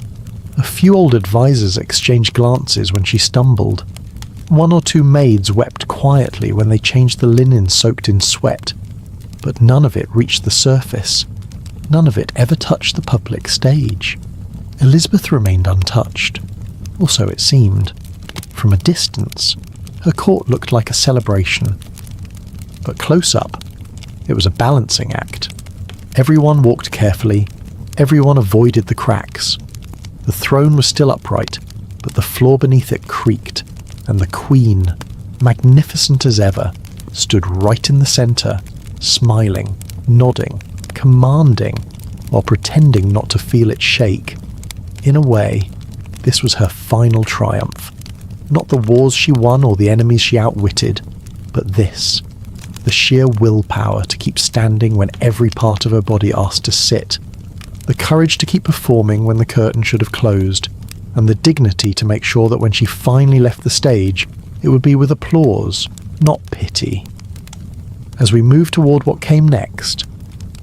A few old advisers exchanged glances when she stumbled. One or two maids wept quietly when they changed the linen soaked in sweat. But none of it reached the surface. None of it ever touched the public stage. Elizabeth remained untouched. Or so it seemed. From a distance, her court looked like a celebration. But close up, it was a balancing act. Everyone walked carefully. Everyone avoided the cracks. The throne was still upright, but the floor beneath it creaked, and the queen, magnificent as ever, stood right in the centre, smiling, nodding, commanding, while pretending not to feel it shake. In a way, this was her final triumph. Not the wars she won or the enemies she outwitted, but this, the sheer willpower to keep standing when every part of her body asked to sit, the courage to keep performing when the curtain should have closed, and the dignity to make sure that when she finally left the stage, it would be with applause, not pity. As we move toward what came next,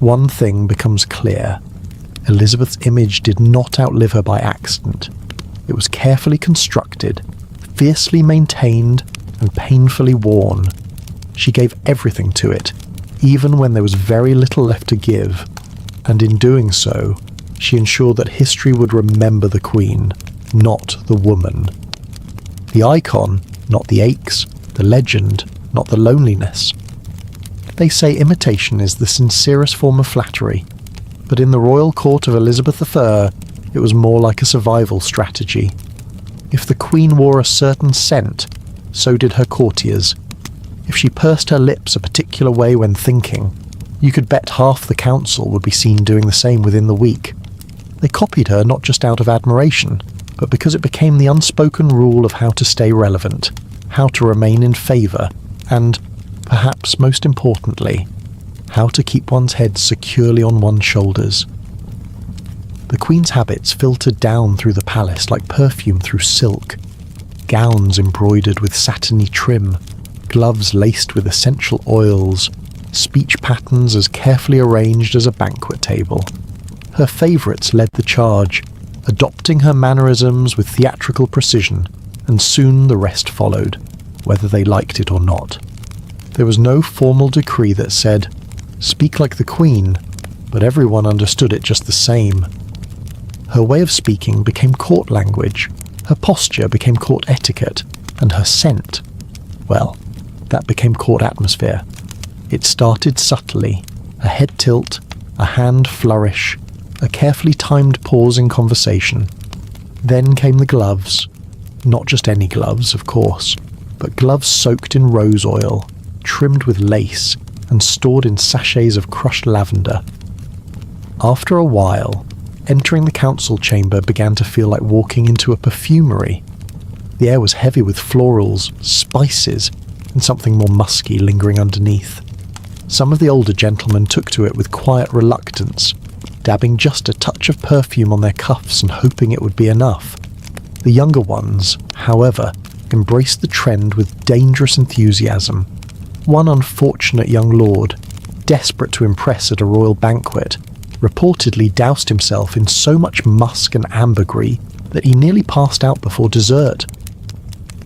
one thing becomes clear. Elizabeth's image did not outlive her by accident. It was carefully constructed, fiercely maintained, and painfully worn. She gave everything to it, even when there was very little left to give, and in doing so, she ensured that history would remember the Queen, not the woman. The icon, not the aches, the legend, not the loneliness. They say imitation is the sincerest form of flattery, but in the royal court of Elizabeth I, it was more like a survival strategy. If the Queen wore a certain scent, so did her courtiers. If she pursed her lips a particular way when thinking, you could bet half the council would be seen doing the same within the week. They copied her not just out of admiration, but because it became the unspoken rule of how to stay relevant, how to remain in favour, and, perhaps most importantly, how to keep one's head securely on one's shoulders. The Queen's habits filtered down through the palace like perfume through silk. Gowns embroidered with satiny trim, gloves laced with essential oils, speech patterns as carefully arranged as a banquet table. Her favourites led the charge, adopting her mannerisms with theatrical precision, and soon the rest followed, whether they liked it or not. There was no formal decree that said, "Speak like the Queen," but everyone understood it just the same. Her way of speaking became court language, her posture became court etiquette, and her scent, well, that became court atmosphere. It started subtly, a head tilt, a hand flourish, a carefully timed pause in conversation. Then came the gloves. Not just any gloves, of course, but gloves soaked in rose oil, trimmed with lace, and stored in sachets of crushed lavender. After a while, entering the council chamber began to feel like walking into a perfumery. The air was heavy with florals, spices, and something more musky lingering underneath. Some of the older gentlemen took to it with quiet reluctance, dabbing just a touch of perfume on their cuffs and hoping it would be enough. The younger ones, however, embraced the trend with dangerous enthusiasm. One unfortunate young lord, desperate to impress at a royal banquet, reportedly doused himself in so much musk and ambergris that he nearly passed out before dessert.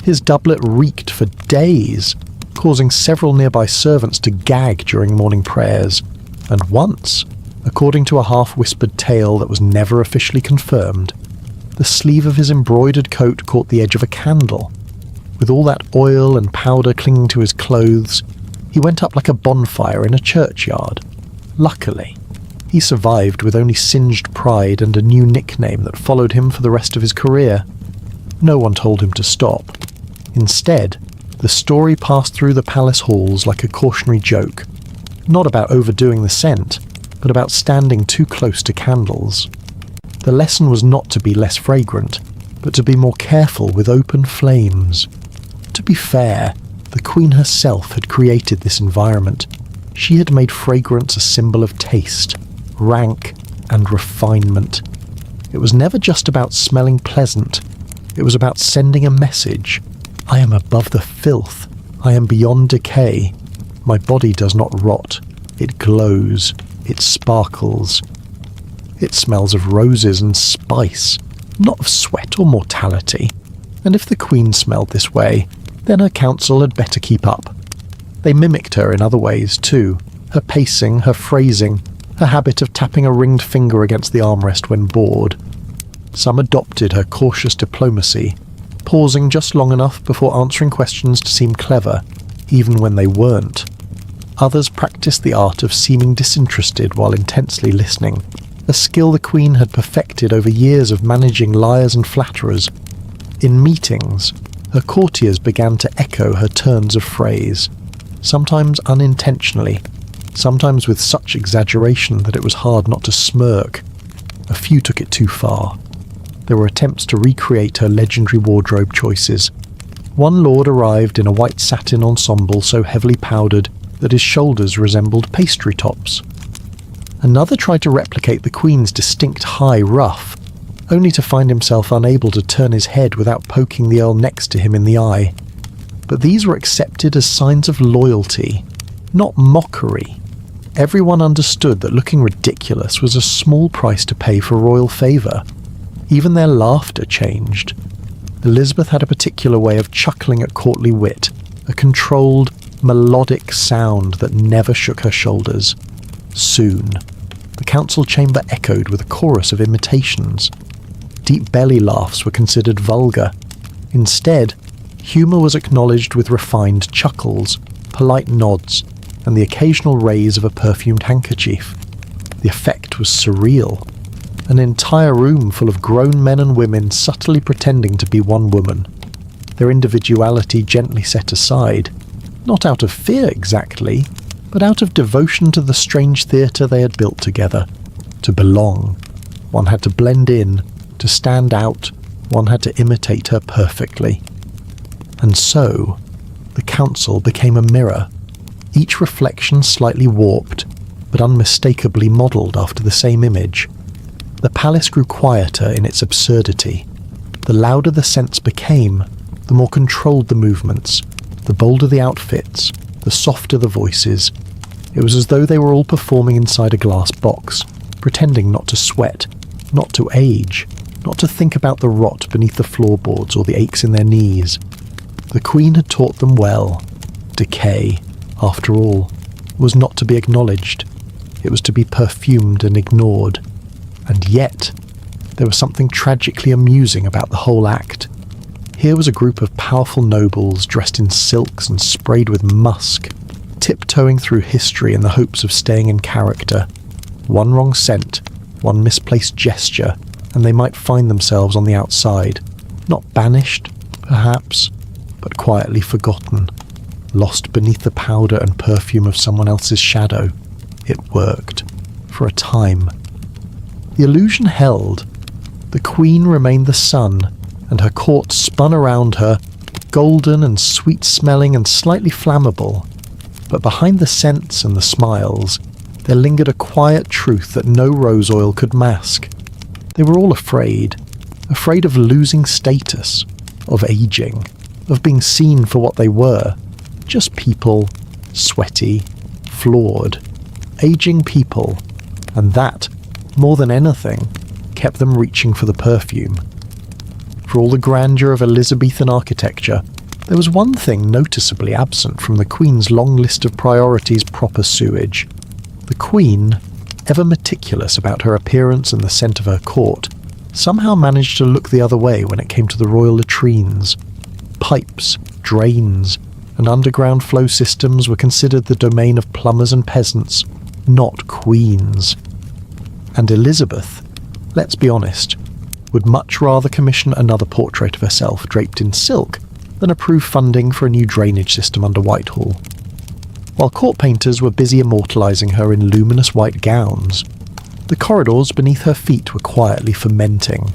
His doublet reeked for days, causing several nearby servants to gag during morning prayers, and once, according to a half-whispered tale that was never officially confirmed, the sleeve of his embroidered coat caught the edge of a candle. With all that oil and powder clinging to his clothes, he went up like a bonfire in a churchyard. Luckily, he survived with only singed pride and a new nickname that followed him for the rest of his career. No one told him to stop. Instead, the story passed through the palace halls like a cautionary joke, not about overdoing the scent, but about standing too close to candles. The lesson was not to be less fragrant, but to be more careful with open flames. To be fair, the Queen herself had created this environment. She had made fragrance a symbol of taste, rank, and refinement. It was never just about smelling pleasant. It was about sending a message. I am above the filth. I am beyond decay. My body does not rot. It glows. It sparkles. It smells of roses and spice, not of sweat or mortality. And if the Queen smelled this way, then her council had better keep up. They mimicked her in other ways too. Her pacing, her phrasing, her habit of tapping a ringed finger against the armrest when bored. Some adopted her cautious diplomacy, pausing just long enough before answering questions to seem clever, even when they weren't. Others practiced the art of seeming disinterested while intensely listening, a skill the Queen had perfected over years of managing liars and flatterers. In meetings, her courtiers began to echo her turns of phrase, sometimes unintentionally, sometimes with such exaggeration that it was hard not to smirk. A few took it too far. There were attempts to recreate her legendary wardrobe choices. One lord arrived in a white satin ensemble so heavily powdered that his shoulders resembled pastry tops. Another tried to replicate the Queen's distinct high ruff, only to find himself unable to turn his head without poking the Earl next to him in the eye. But these were accepted as signs of loyalty, not mockery. Everyone understood that looking ridiculous was a small price to pay for royal favour. Even their laughter changed. Elizabeth had a particular way of chuckling at courtly wit, a controlled, melodic sound that never shook her shoulders. Soon, the council chamber echoed with a chorus of imitations. Deep belly laughs were considered vulgar. Instead, humour was acknowledged with refined chuckles, polite nods, and the occasional raise of a perfumed handkerchief. The effect was surreal. An entire room full of grown men and women subtly pretending to be one woman, their individuality gently set aside, not out of fear exactly, but out of devotion to the strange theatre they had built together. To belong, one had to blend in. To stand out, one had to imitate her perfectly. And so, the council became a mirror, each reflection slightly warped, but unmistakably modelled after the same image. The palace grew quieter in its absurdity. The louder the scents became, the more controlled the movements, the bolder the outfits, the softer the voices. It was as though they were all performing inside a glass box, pretending not to sweat, not to age, not to think about the rot beneath the floorboards or the aches in their knees. The Queen had taught them well. Decay, after all, was not to be acknowledged. It was to be perfumed and ignored. And yet, there was something tragically amusing about the whole act. Here was a group of powerful nobles dressed in silks and sprayed with musk, tiptoeing through history in the hopes of staying in character. One wrong scent, one misplaced gesture, and they might find themselves on the outside, not banished, perhaps, but quietly forgotten, lost beneath the powder and perfume of someone else's shadow. It worked. For a time. The illusion held. The Queen remained the sun, and her court spun around her, golden and sweet-smelling and slightly flammable. But behind the scents and the smiles, there lingered a quiet truth that no rose oil could mask. They were all afraid of losing status, of aging, of being seen for what they were, just people, sweaty, flawed, aging people, and that, more than anything, kept them reaching for the perfume. For all the grandeur of Elizabethan architecture, there was one thing noticeably absent from the Queen's long list of priorities: proper sewage. The Queen, ever meticulous about her appearance and the scent of her court, somehow managed to look the other way when it came to the royal latrines. Pipes, drains, and underground flow systems were considered the domain of plumbers and peasants, not queens. And Elizabeth, let's be honest, would much rather commission another portrait of herself draped in silk than approve funding for a new drainage system under Whitehall. While court painters were busy immortalising her in luminous white gowns, the corridors beneath her feet were quietly fermenting,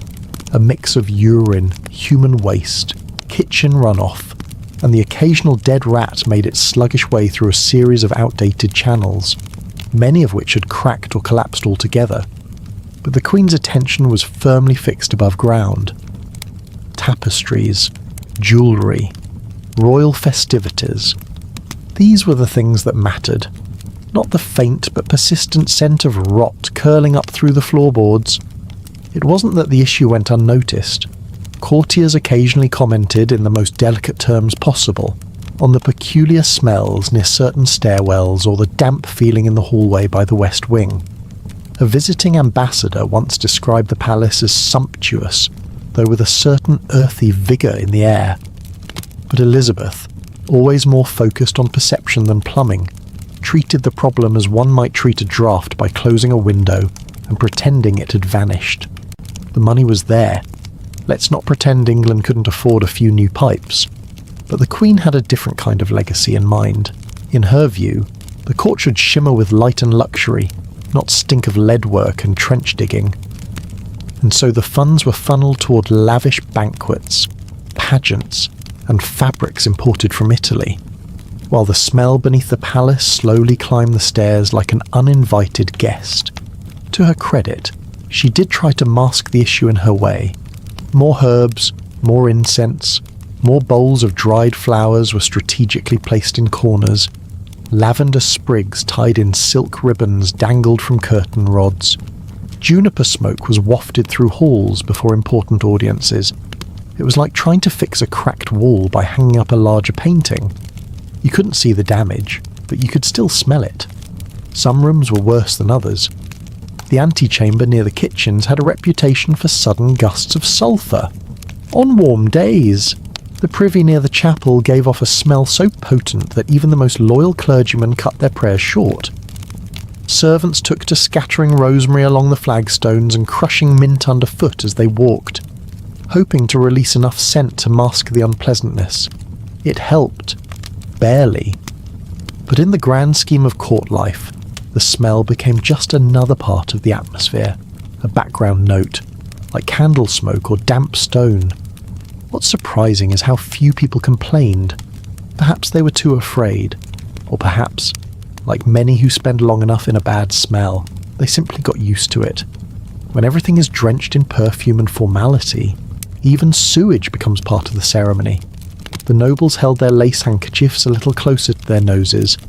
a mix of urine, human waste, kitchen runoff, and the occasional dead rat made its sluggish way through a series of outdated channels, many of which had cracked or collapsed altogether. But the Queen's attention was firmly fixed above ground. Tapestries, jewellery, royal festivities. These were the things that mattered, not the faint but persistent scent of rot curling up through the floorboards. It wasn't that the issue went unnoticed. Courtiers occasionally commented in the most delicate terms possible on the peculiar smells near certain stairwells or the damp feeling in the hallway by the West Wing. A visiting ambassador once described the palace as sumptuous, though with a certain earthy vigour in the air. But Elizabeth, always more focused on perception than plumbing, treated the problem as one might treat a draught by closing a window and pretending it had vanished. The money was there. Let's not pretend England couldn't afford a few new pipes. But the Queen had a different kind of legacy in mind. In her view, the court should shimmer with light and luxury, not stink of lead work and trench digging. And so the funds were funneled toward lavish banquets, pageants, and fabrics imported from Italy, while the smell beneath the palace slowly climbed the stairs like an uninvited guest. To her credit, She did try to mask the issue in her way. More herbs, more incense, more bowls of dried flowers were strategically placed in corners. Lavender sprigs tied in silk ribbons dangled from curtain rods. Juniper smoke was wafted through halls before important audiences. It was like trying to fix a cracked wall by hanging up a larger painting. You couldn't see the damage, but you could still smell it. Some rooms were worse than others. The antechamber near the kitchens had a reputation for sudden gusts of sulphur. On warm days, the privy near the chapel gave off a smell so potent that even the most loyal clergymen cut their prayers short. Servants took to scattering rosemary along the flagstones and crushing mint underfoot as they walked, hoping to release enough scent to mask the unpleasantness. It helped. Barely. But in the grand scheme of court life, the smell became just another part of the atmosphere, a background note, like candle smoke or damp stone. What's surprising is how few people complained. Perhaps they were too afraid, or perhaps, like many who spend long enough in a bad smell, they simply got used to it. When everything is drenched in perfume and formality, even sewage becomes part of the ceremony. The nobles held their lace handkerchiefs a little closer to their noses.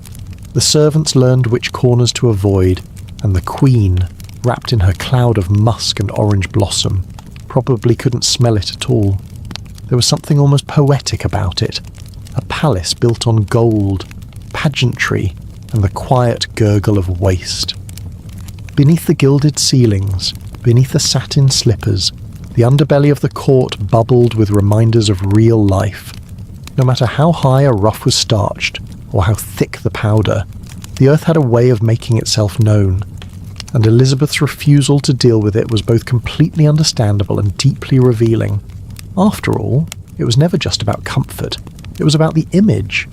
The servants learned which corners to avoid, and the queen, wrapped in her cloud of musk and orange blossom, probably couldn't smell it at all. There was something almost poetic about it, a palace built on gold, pageantry, and the quiet gurgle of waste. Beneath the gilded ceilings, beneath the satin slippers, the underbelly of the court bubbled with reminders of real life. No matter how high a ruff was starched, or how thick the powder, the earth had a way of making itself known, and Elizabeth's refusal to deal with it was both completely understandable and deeply revealing. After all, it was never just about comfort. It was about the image.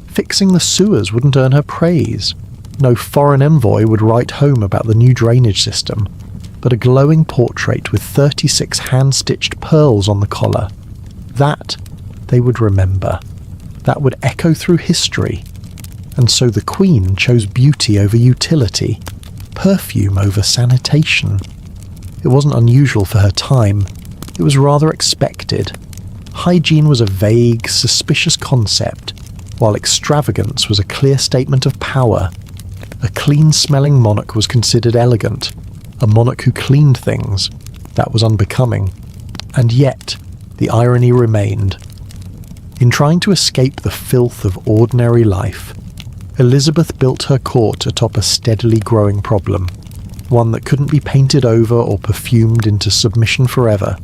Fixing the sewers wouldn't earn her praise. No foreign envoy would write home about the new drainage system, but a glowing portrait with 36 hand-stitched pearls on the collar. That they would remember. That would echo through history. And so the Queen chose beauty over utility, perfume over sanitation. It wasn't unusual for her time. It was rather expected. Hygiene was a vague, suspicious concept, while extravagance was a clear statement of power. A clean-smelling monarch was considered elegant. A monarch who cleaned things, that was unbecoming. And yet, the irony remained. In trying to escape the filth of ordinary life, Elizabeth built her court atop a steadily growing problem, one that couldn't be painted over or perfumed into submission forever.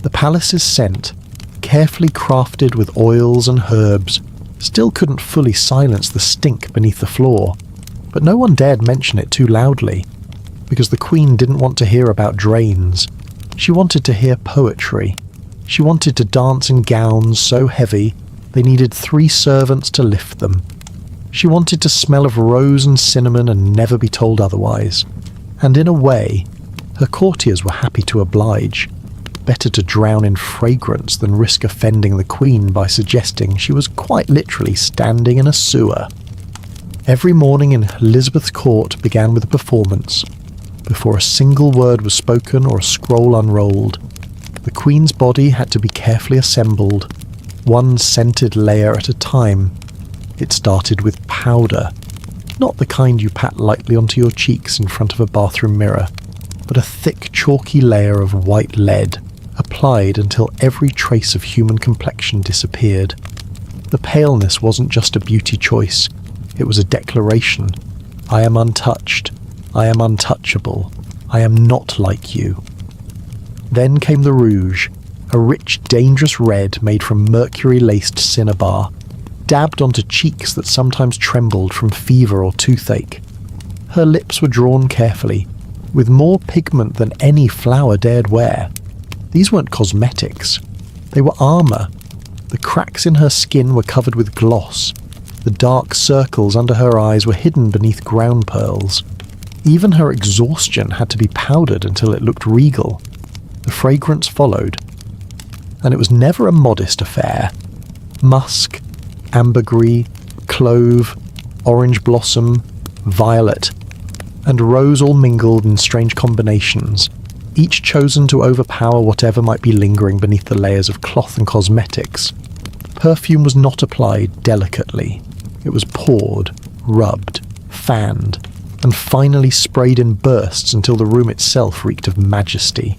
The palace's scent, carefully crafted with oils and herbs, still couldn't fully silence the stink beneath the floor, but no one dared mention it too loudly, because the Queen didn't want to hear about drains. She wanted to hear poetry. She wanted to dance in gowns so heavy they needed 3 servants to lift them. She wanted to smell of rose and cinnamon and never be told otherwise. And in a way, her courtiers were happy to oblige. Better to drown in fragrance than risk offending the Queen by suggesting she was quite literally standing in a sewer. Every morning in Elizabeth's court began with a performance. Before a single word was spoken or a scroll unrolled, the Queen's body had to be carefully assembled, one scented layer at a time. It started with powder, not the kind you pat lightly onto your cheeks in front of a bathroom mirror, but a thick chalky layer of white lead, applied until every trace of human complexion disappeared. The paleness wasn't just a beauty choice, it was a declaration. I am untouched. I am untouchable. I am not like you. Then came the rouge, a rich, dangerous red made from mercury-laced cinnabar, dabbed onto cheeks that sometimes trembled from fever or toothache. Her lips were drawn carefully, with more pigment than any flower dared wear. These weren't cosmetics. They were armour. The cracks in her skin were covered with gloss. The dark circles under her eyes were hidden beneath ground pearls. Even her exhaustion had to be powdered until it looked regal. The fragrance followed. And it was never a modest affair. Musk, ambergris, clove, orange blossom, violet, and rose all mingled in strange combinations. each chosen to overpower whatever might be lingering beneath the layers of cloth and cosmetics. Perfume was not applied delicately. It was poured, rubbed, fanned, and finally sprayed in bursts until the room itself reeked of majesty.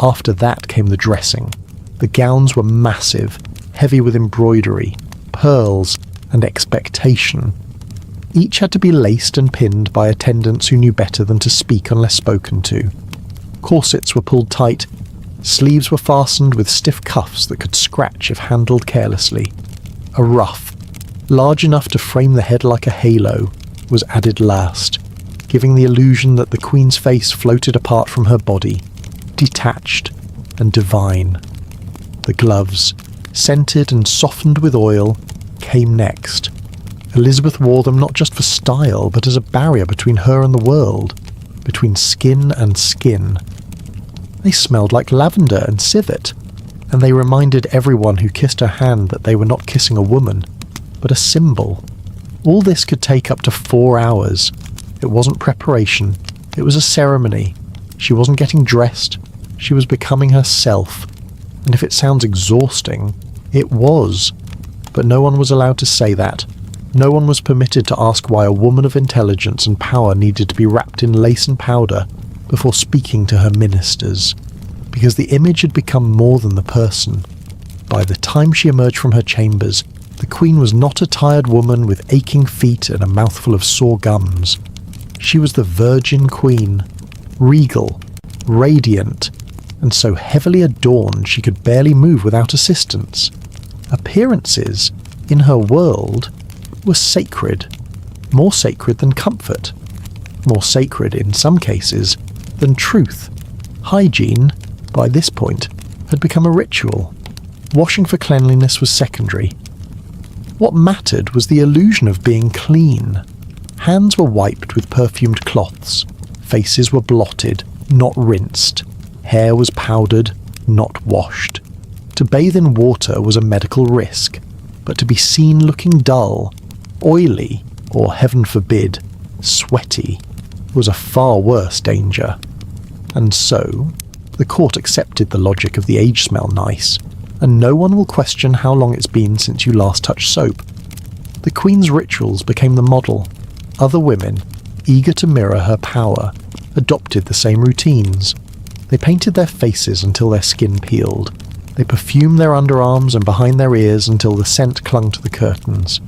After that came the dressing. The gowns were massive, heavy with embroidery, pearls, and expectation. Each had to be laced and pinned by attendants who knew better than to speak unless spoken to. Corsets were pulled tight, sleeves were fastened with stiff cuffs that could scratch if handled carelessly. A ruff, large enough to frame the head like a halo, was added last, giving the illusion that the Queen's face floated apart from her body, detached and divine. The gloves, scented and softened with oil, came next. Elizabeth wore them not just for style, but as a barrier between her and the world, between skin and skin. They smelled like lavender and civet, and they reminded everyone who kissed her hand that they were not kissing a woman, but a symbol. All this could take up to 4 hours. It wasn't preparation, it was a ceremony. She wasn't getting dressed, she was becoming herself. And if it sounds exhausting, it was. But no one was allowed to say that. No one was permitted to ask why a woman of intelligence and power needed to be wrapped in lace and powder before speaking to her ministers, because the image had become more than the person. By the time she emerged from her chambers, the Queen was not a tired woman with aching feet and a mouthful of sore gums. She was the Virgin Queen, regal, radiant, and so heavily adorned she could barely move without assistance. Appearances, in her world, were sacred, more sacred than comfort, more sacred in some cases than truth. Hygiene, by this point, had become a ritual. Washing for cleanliness was secondary. What mattered was the illusion of being clean. Hands were wiped with perfumed cloths, faces were blotted, not rinsed, hair was powdered, not washed. To bathe in water was a medical risk, but to be seen looking dull, oily, or heaven forbid, sweaty, was a far worse danger. And so, the court accepted the logic of the age smell nice, and no one will question how long it's been since you last touched soap. The Queen's rituals became the model. Other women, eager to mirror her power, adopted the same routines. They painted their faces until their skin peeled. They perfumed their underarms and behind their ears until the scent clung to the curtains.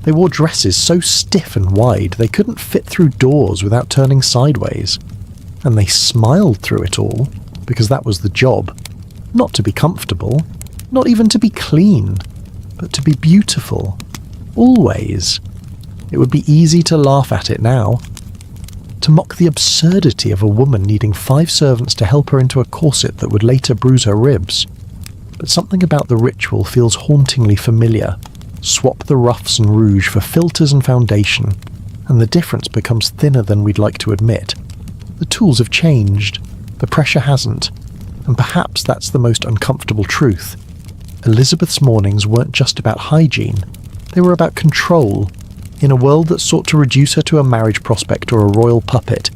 They wore dresses so stiff and wide they couldn't fit through doors without turning sideways. And they smiled through it all, because that was the job. Not to be comfortable, not even to be clean, but to be beautiful. Always. It would be easy to laugh at it now. To mock the absurdity of a woman needing 5 servants to help her into a corset that would later bruise her ribs. But something about the ritual feels hauntingly familiar. Swap the ruffs and rouge for filters and foundation, and the difference becomes thinner than we'd like to admit. The tools have changed, the pressure hasn't, and perhaps that's the most uncomfortable truth. Elizabeth's mornings weren't just about hygiene, they were about control. In a world that sought to reduce her to a marriage prospect or a royal puppet,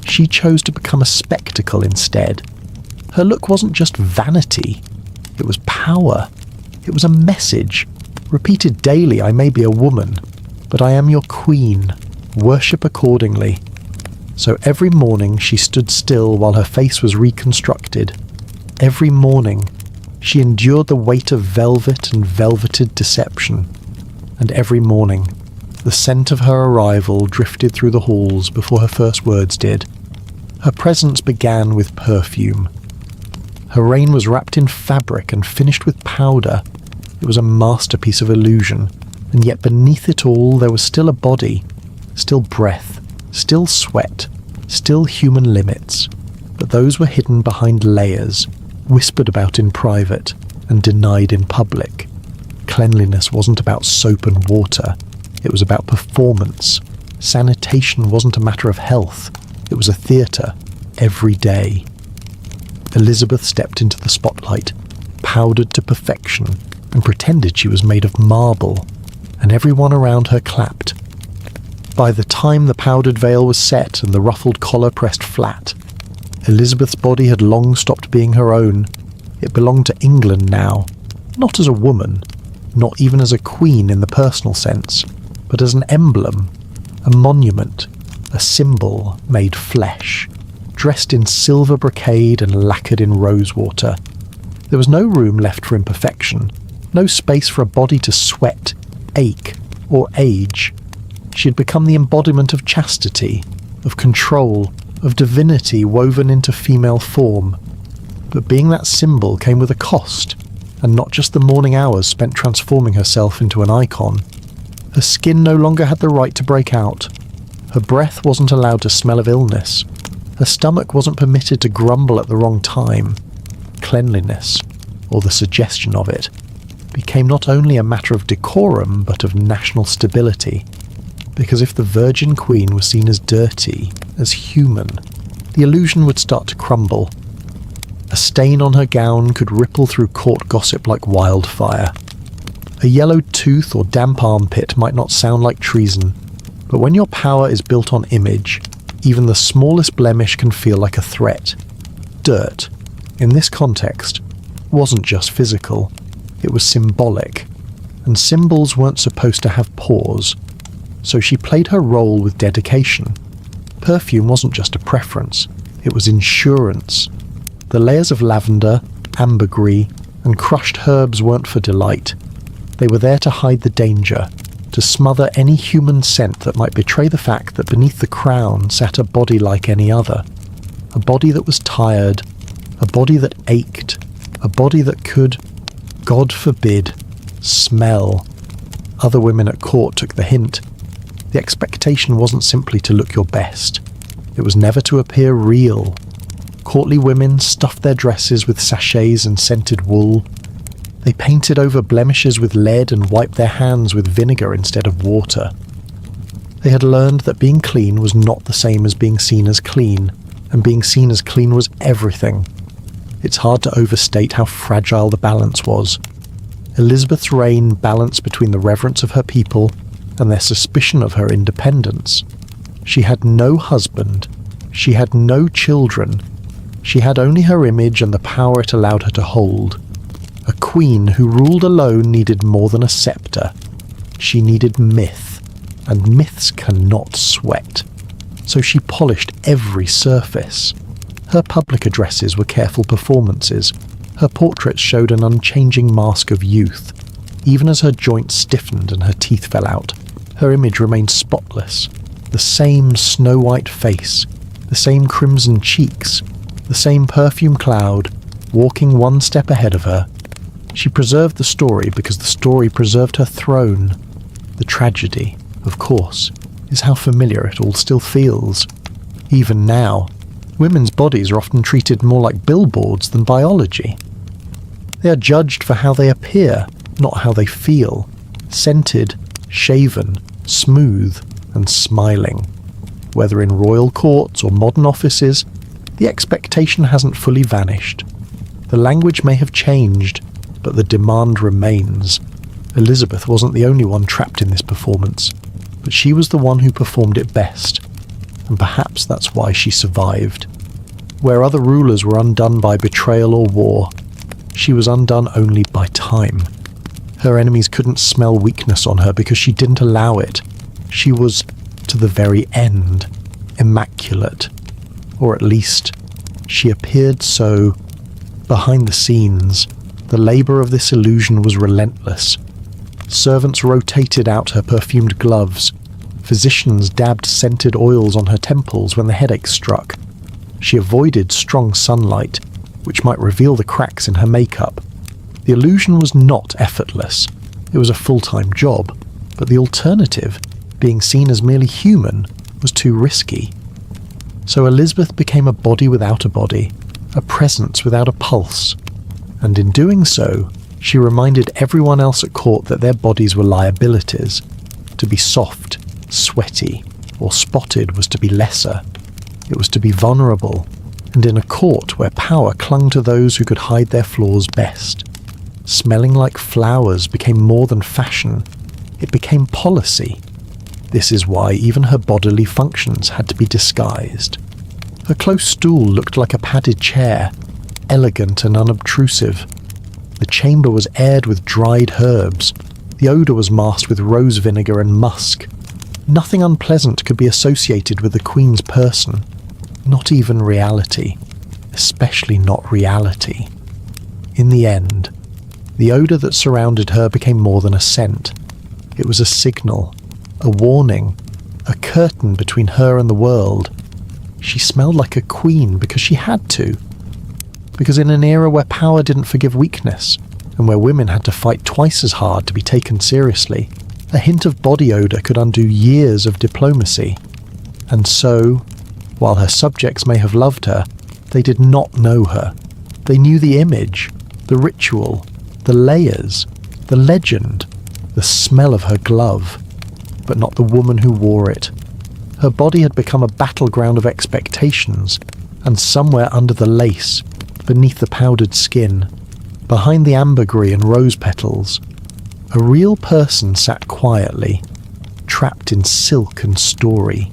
she chose to become a spectacle instead. Her look wasn't just vanity, it was power. It was a message. Repeated daily, I may be a woman, but I am your queen. Worship accordingly. So every morning she stood still while her face was reconstructed. Every morning she endured the weight of velvet and velveted deception. And every morning the scent of her arrival drifted through the halls before her first words did. Her presence began with perfume. Her reign was wrapped in fabric and finished with powder. It was a masterpiece of illusion, and yet beneath it all there was still a body, still breath, still sweat, still human limits. But those were hidden behind layers, whispered about in private, and denied in public. Cleanliness wasn't about soap and water, it was about performance. Sanitation wasn't a matter of health, it was a theatre, every day. Elizabeth stepped into the spotlight, powdered to perfection, and pretended she was made of marble, and everyone around her clapped. By the time the powdered veil was set and the ruffled collar pressed flat, Elizabeth's body had long stopped being her own. It belonged to England now, not as a woman, not even as a queen in the personal sense, but as an emblem, a monument, a symbol made flesh, dressed in silver brocade and lacquered in rosewater. There was no room left for imperfection, no space for a body to sweat, ache, or age. She had become the embodiment of chastity, of control, of divinity woven into female form. But being that symbol came with a cost, and not just the morning hours spent transforming herself into an icon. Her skin no longer had the right to break out. Her breath wasn't allowed to smell of illness. Her stomach wasn't permitted to grumble at the wrong time. Cleanliness, or the suggestion of it, became not only a matter of decorum but of national stability. Because if the Virgin Queen was seen as dirty, as human, the illusion would start to crumble. A stain on her gown could ripple through court gossip like wildfire. A yellowed tooth or damp armpit might not sound like treason, but when your power is built on image, even the smallest blemish can feel like a threat. Dirt, in this context, wasn't just physical, it was symbolic, and symbols weren't supposed to have pores, so she played her role with dedication. Perfume wasn't just a preference, it was insurance. The layers of lavender, ambergris, and crushed herbs weren't for delight. They were there to hide the danger, to smother any human scent that might betray the fact that beneath the crown sat a body like any other. A body that was tired, a body that ached, a body that could, God forbid, smell. Other women at court took the hint. The expectation wasn't simply to look your best. It was never to appear real. Courtly women stuffed their dresses with sachets and scented wool. They painted over blemishes with lead and wiped their hands with vinegar instead of water. They had learned that being clean was not the same as being seen as clean, and being seen as clean was everything. It's hard to overstate how fragile the balance was. Elizabeth's reign balanced between the reverence of her people and their suspicion of her independence. She had no husband. She had no children. She had only her image and the power it allowed her to hold. A queen who ruled alone needed more than a scepter. She needed myth, and myths cannot sweat. So she polished every surface. Her public addresses were careful performances. Her portraits showed an unchanging mask of youth. Even as her joints stiffened and her teeth fell out, her image remained spotless. The same snow-white face, the same crimson cheeks, the same perfume cloud, walking one step ahead of her. She preserved the story because the story preserved her throne. The tragedy, of course, is how familiar it all still feels. Even now, women's bodies are often treated more like billboards than biology. They are judged for how they appear, not how they feel. Scented, shaven, smooth, and smiling. Whether in royal courts or modern offices, the expectation hasn't fully vanished. The language may have changed, but the demand remains. Elizabeth wasn't the only one trapped in this performance, but she was the one who performed it best, and perhaps that's why she survived. Where other rulers were undone by betrayal or war, she was undone only by time. Her enemies couldn't smell weakness on her because she didn't allow it. She was, to the very end, immaculate. Or at least, she appeared so. Behind the scenes, the labour of this illusion was relentless. Servants rotated out her perfumed gloves. Physicians dabbed scented oils on her temples when the headache struck. She avoided strong sunlight, which might reveal the cracks in her makeup. The illusion was not effortless. It was a full-time job, but the alternative, being seen as merely human, was too risky. So Elizabeth became a body without a body, a presence without a pulse. And in doing so, she reminded everyone else at court that their bodies were liabilities. To be soft, sweaty, or spotted was to be lesser. It was to be vulnerable, and in a court where power clung to those who could hide their flaws best. Smelling like flowers became more than fashion. It became policy. This is why even her bodily functions had to be disguised. Her close stool looked like a padded chair, elegant and unobtrusive. The chamber was aired with dried herbs. The odour was masked with rose vinegar and musk. Nothing unpleasant could be associated with the Queen's person. Not even reality. Especially not reality. In the end, the odour that surrounded her became more than a scent. It was a signal, a warning, a curtain between her and the world. She smelled like a queen because she had to. Because in an era where power didn't forgive weakness, and where women had to fight twice as hard to be taken seriously, a hint of body odour could undo years of diplomacy. And so, while her subjects may have loved her, they did not know her. They knew the image, the ritual, the layers, the legend, the smell of her glove, but not the woman who wore it. Her body had become a battleground of expectations, and somewhere under the lace, beneath the powdered skin, behind the ambergris and rose petals, a real person sat quietly, trapped in silk and story.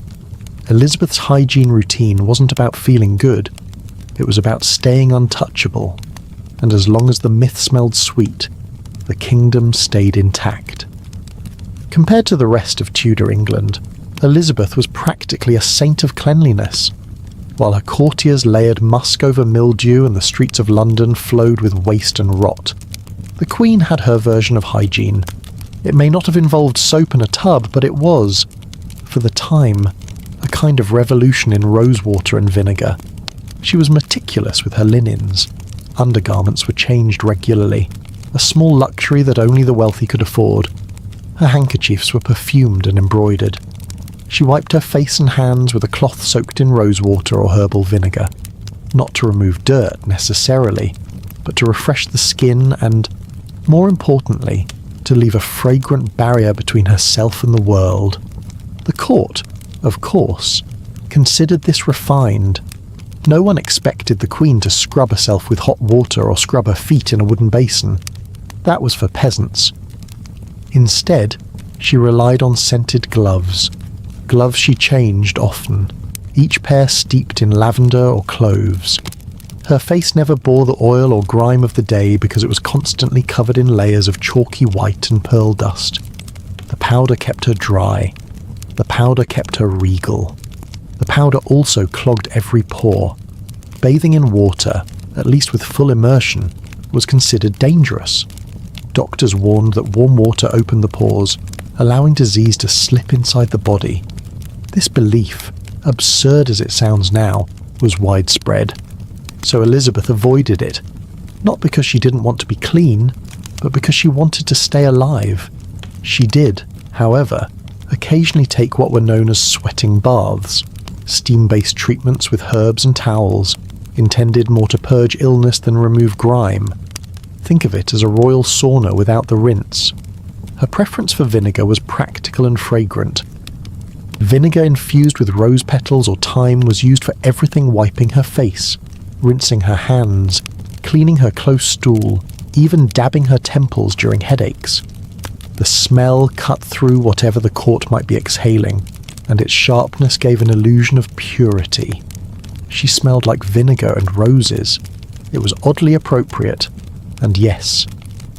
Elizabeth's hygiene routine wasn't about feeling good, it was about staying untouchable, and as long as the myth smelled sweet, the kingdom stayed intact. Compared to the rest of Tudor England, Elizabeth was practically a saint of cleanliness. While her courtiers layered musk over mildew and the streets of London flowed with waste and rot, the Queen had her version of hygiene. It may not have involved soap and a tub, but it was, for the time, a kind of revolution in rosewater and vinegar. She was meticulous with her linens. Undergarments were changed regularly, a small luxury that only the wealthy could afford. Her handkerchiefs were perfumed and embroidered. She wiped her face and hands with a cloth soaked in rosewater or herbal vinegar, not to remove dirt necessarily, but to refresh the skin and, more importantly, to leave a fragrant barrier between herself and the world. The court, of course, considered this refined. No one expected the Queen to scrub herself with hot water or scrub her feet in a wooden basin. That was for peasants. Instead, she relied on scented gloves. Gloves she changed often, each pair steeped in lavender or cloves. Her face never bore the oil or grime of the day because it was constantly covered in layers of chalky white and pearl dust. The powder kept her dry. The powder kept her regal. The powder also clogged every pore. Bathing in water, at least with full immersion, was considered dangerous. Doctors warned that warm water opened the pores, allowing disease to slip inside the body. This belief, absurd as it sounds now, was widespread. So Elizabeth avoided it, not because she didn't want to be clean, but because she wanted to stay alive. She did, however, occasionally take what were known as sweating baths, steam-based treatments with herbs and towels, intended more to purge illness than remove grime. Think of it as a royal sauna without the rinse. Her preference for vinegar was practical and fragrant. Vinegar infused with rose petals or thyme was used for everything, wiping her face, rinsing her hands, cleaning her close stool, even dabbing her temples during headaches. The smell cut through whatever the court might be exhaling, and its sharpness gave an illusion of purity. She smelled like vinegar and roses. It was oddly appropriate, and yes,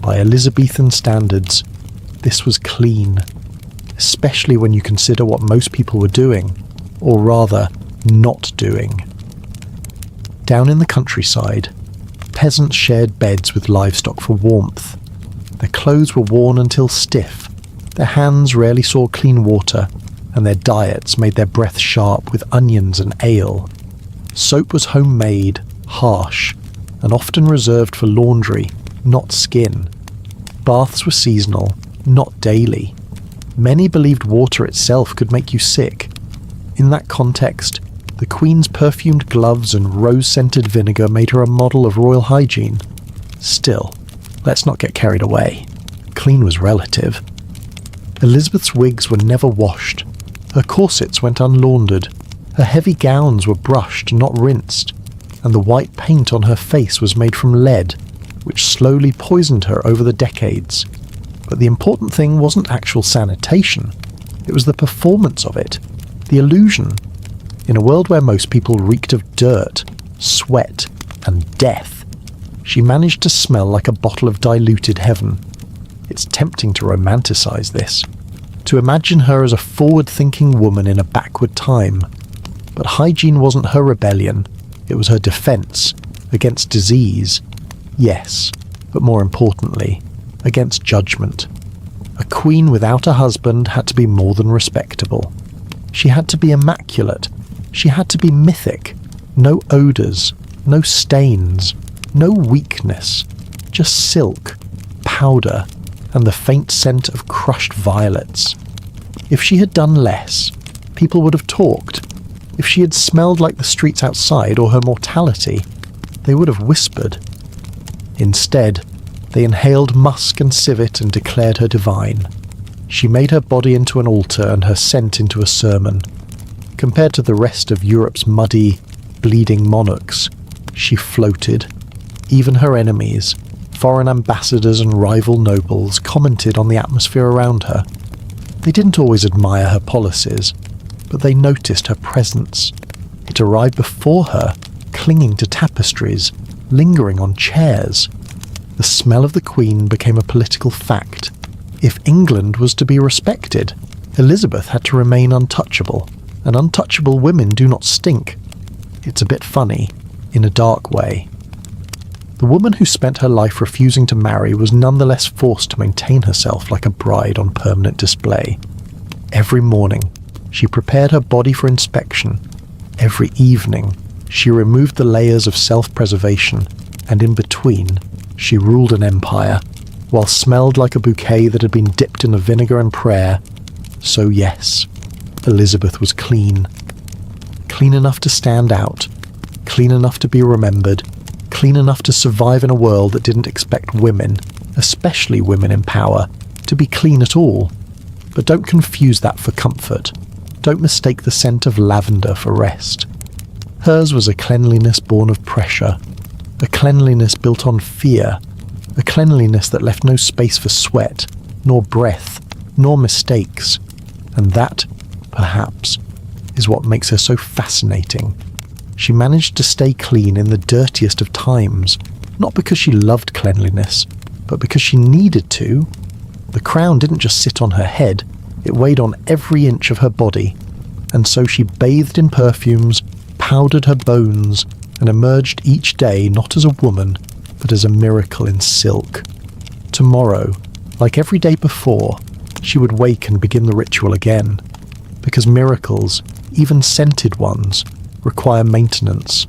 by Elizabethan standards, this was clean, especially when you consider what most people were doing, or rather, not doing. Down in the countryside, peasants shared beds with livestock for warmth. Their clothes were worn until stiff, their hands rarely saw clean water, and their diets made their breath sharp with onions and ale. Soap was homemade, harsh, and often reserved for laundry, not skin. Baths were seasonal, not daily. Many believed water itself could make you sick. In that context, the Queen's perfumed gloves and rose-scented vinegar made her a model of royal hygiene. Still, let's not get carried away. Clean was relative. Elizabeth's wigs were never washed. Her corsets went unlaundered. Her heavy gowns were brushed, not rinsed. And the white paint on her face was made from lead, which slowly poisoned her over the decades. But the important thing wasn't actual sanitation. It was the performance of it, the illusion. In a world where most people reeked of dirt, sweat, and death, she managed to smell like a bottle of diluted heaven. It's tempting to romanticize this, to imagine her as a forward-thinking woman in a backward time. But hygiene wasn't her rebellion, it was her defense against disease. Yes, but more importantly, against judgment. A queen without a husband had to be more than respectable. She had to be immaculate. She had to be mythic. No odours, no stains, no weakness, just silk, powder, and the faint scent of crushed violets. If she had done less, people would have talked. If she had smelled like the streets outside or her mortality, they would have whispered. Instead, they inhaled musk and civet and declared her divine. She made her body into an altar and her scent into a sermon. Compared to the rest of Europe's muddy, bleeding monarchs, she floated. Even her enemies, foreign ambassadors and rival nobles, commented on the atmosphere around her. They didn't always admire her policies, but they noticed her presence. It arrived before her, clinging to tapestries, lingering on chairs. The smell of the Queen became a political fact. If England was to be respected, Elizabeth had to remain untouchable, and untouchable women do not stink. It's a bit funny, in a dark way. The woman who spent her life refusing to marry was nonetheless forced to maintain herself like a bride on permanent display. Every morning, she prepared her body for inspection. Every evening, she removed the layers of self-preservation, and in between, she ruled an empire, while smelled like a bouquet that had been dipped in the vinegar and prayer. So yes, Elizabeth was clean. Clean enough to stand out, clean enough to be remembered, clean enough to survive in a world that didn't expect women, especially women in power, to be clean at all. But don't confuse that for comfort. Don't mistake the scent of lavender for rest. Hers was a cleanliness born of pressure, a cleanliness built on fear, a cleanliness that left no space for sweat, nor breath, nor mistakes. And that, perhaps, is what makes her so fascinating. She managed to stay clean in the dirtiest of times, not because she loved cleanliness, but because she needed to. The crown didn't just sit on her head, it weighed on every inch of her body, and so she bathed in perfumes, powdered her bones, and emerged each day not as a woman, but as a miracle in silk. Tomorrow, like every day before, she would wake and begin the ritual again, because miracles, even scented ones, require maintenance.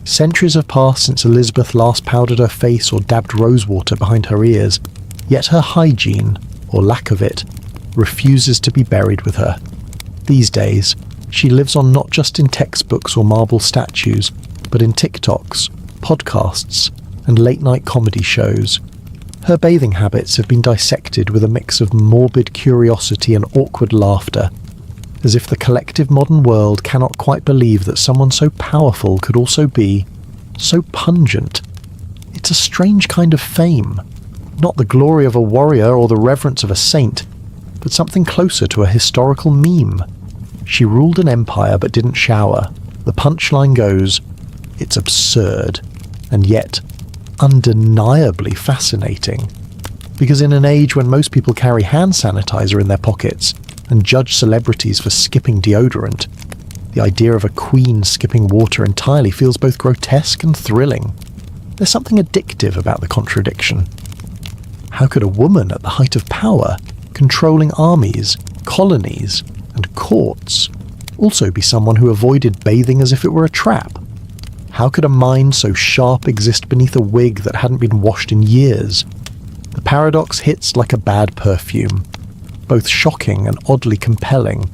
Centuries have passed since Elizabeth last powdered her face or dabbed rosewater behind her ears, yet her hygiene, or lack of it, refuses to be buried with her. These days, she lives on not just in textbooks or marble statues, but in TikToks, podcasts, and late-night comedy shows. Her bathing habits have been dissected with a mix of morbid curiosity and awkward laughter, as if the collective modern world cannot quite believe that someone so powerful could also be so pungent. It's a strange kind of fame, not the glory of a warrior or the reverence of a saint, but something closer to a historical meme. She ruled an empire but didn't shower. The punchline goes, it's absurd, and yet undeniably fascinating. Because in an age when most people carry hand sanitizer in their pockets and judge celebrities for skipping deodorant, the idea of a queen skipping water entirely feels both grotesque and thrilling. There's something addictive about the contradiction. How could a woman at the height of power, controlling armies, colonies, and courts, also be someone who avoided bathing as if it were a trap? How could a mind so sharp exist beneath a wig that hadn't been washed in years? The paradox hits like a bad perfume, both shocking and oddly compelling.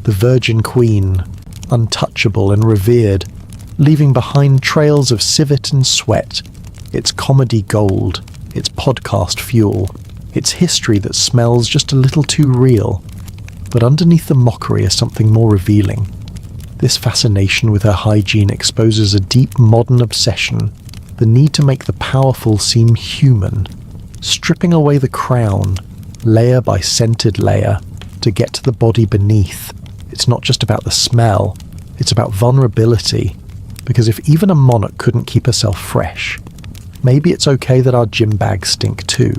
The Virgin Queen, untouchable and revered, leaving behind trails of civet and sweat, its comedy gold, its podcast fuel, its history that smells just a little too real. But underneath the mockery is something more revealing. This fascination with her hygiene exposes a deep modern obsession, the need to make the powerful seem human, stripping away the crown, layer by scented layer, to get to the body beneath. It's not just about the smell, It's about vulnerability, because if even a monarch couldn't keep herself fresh, maybe it's okay that our gym bags stink too.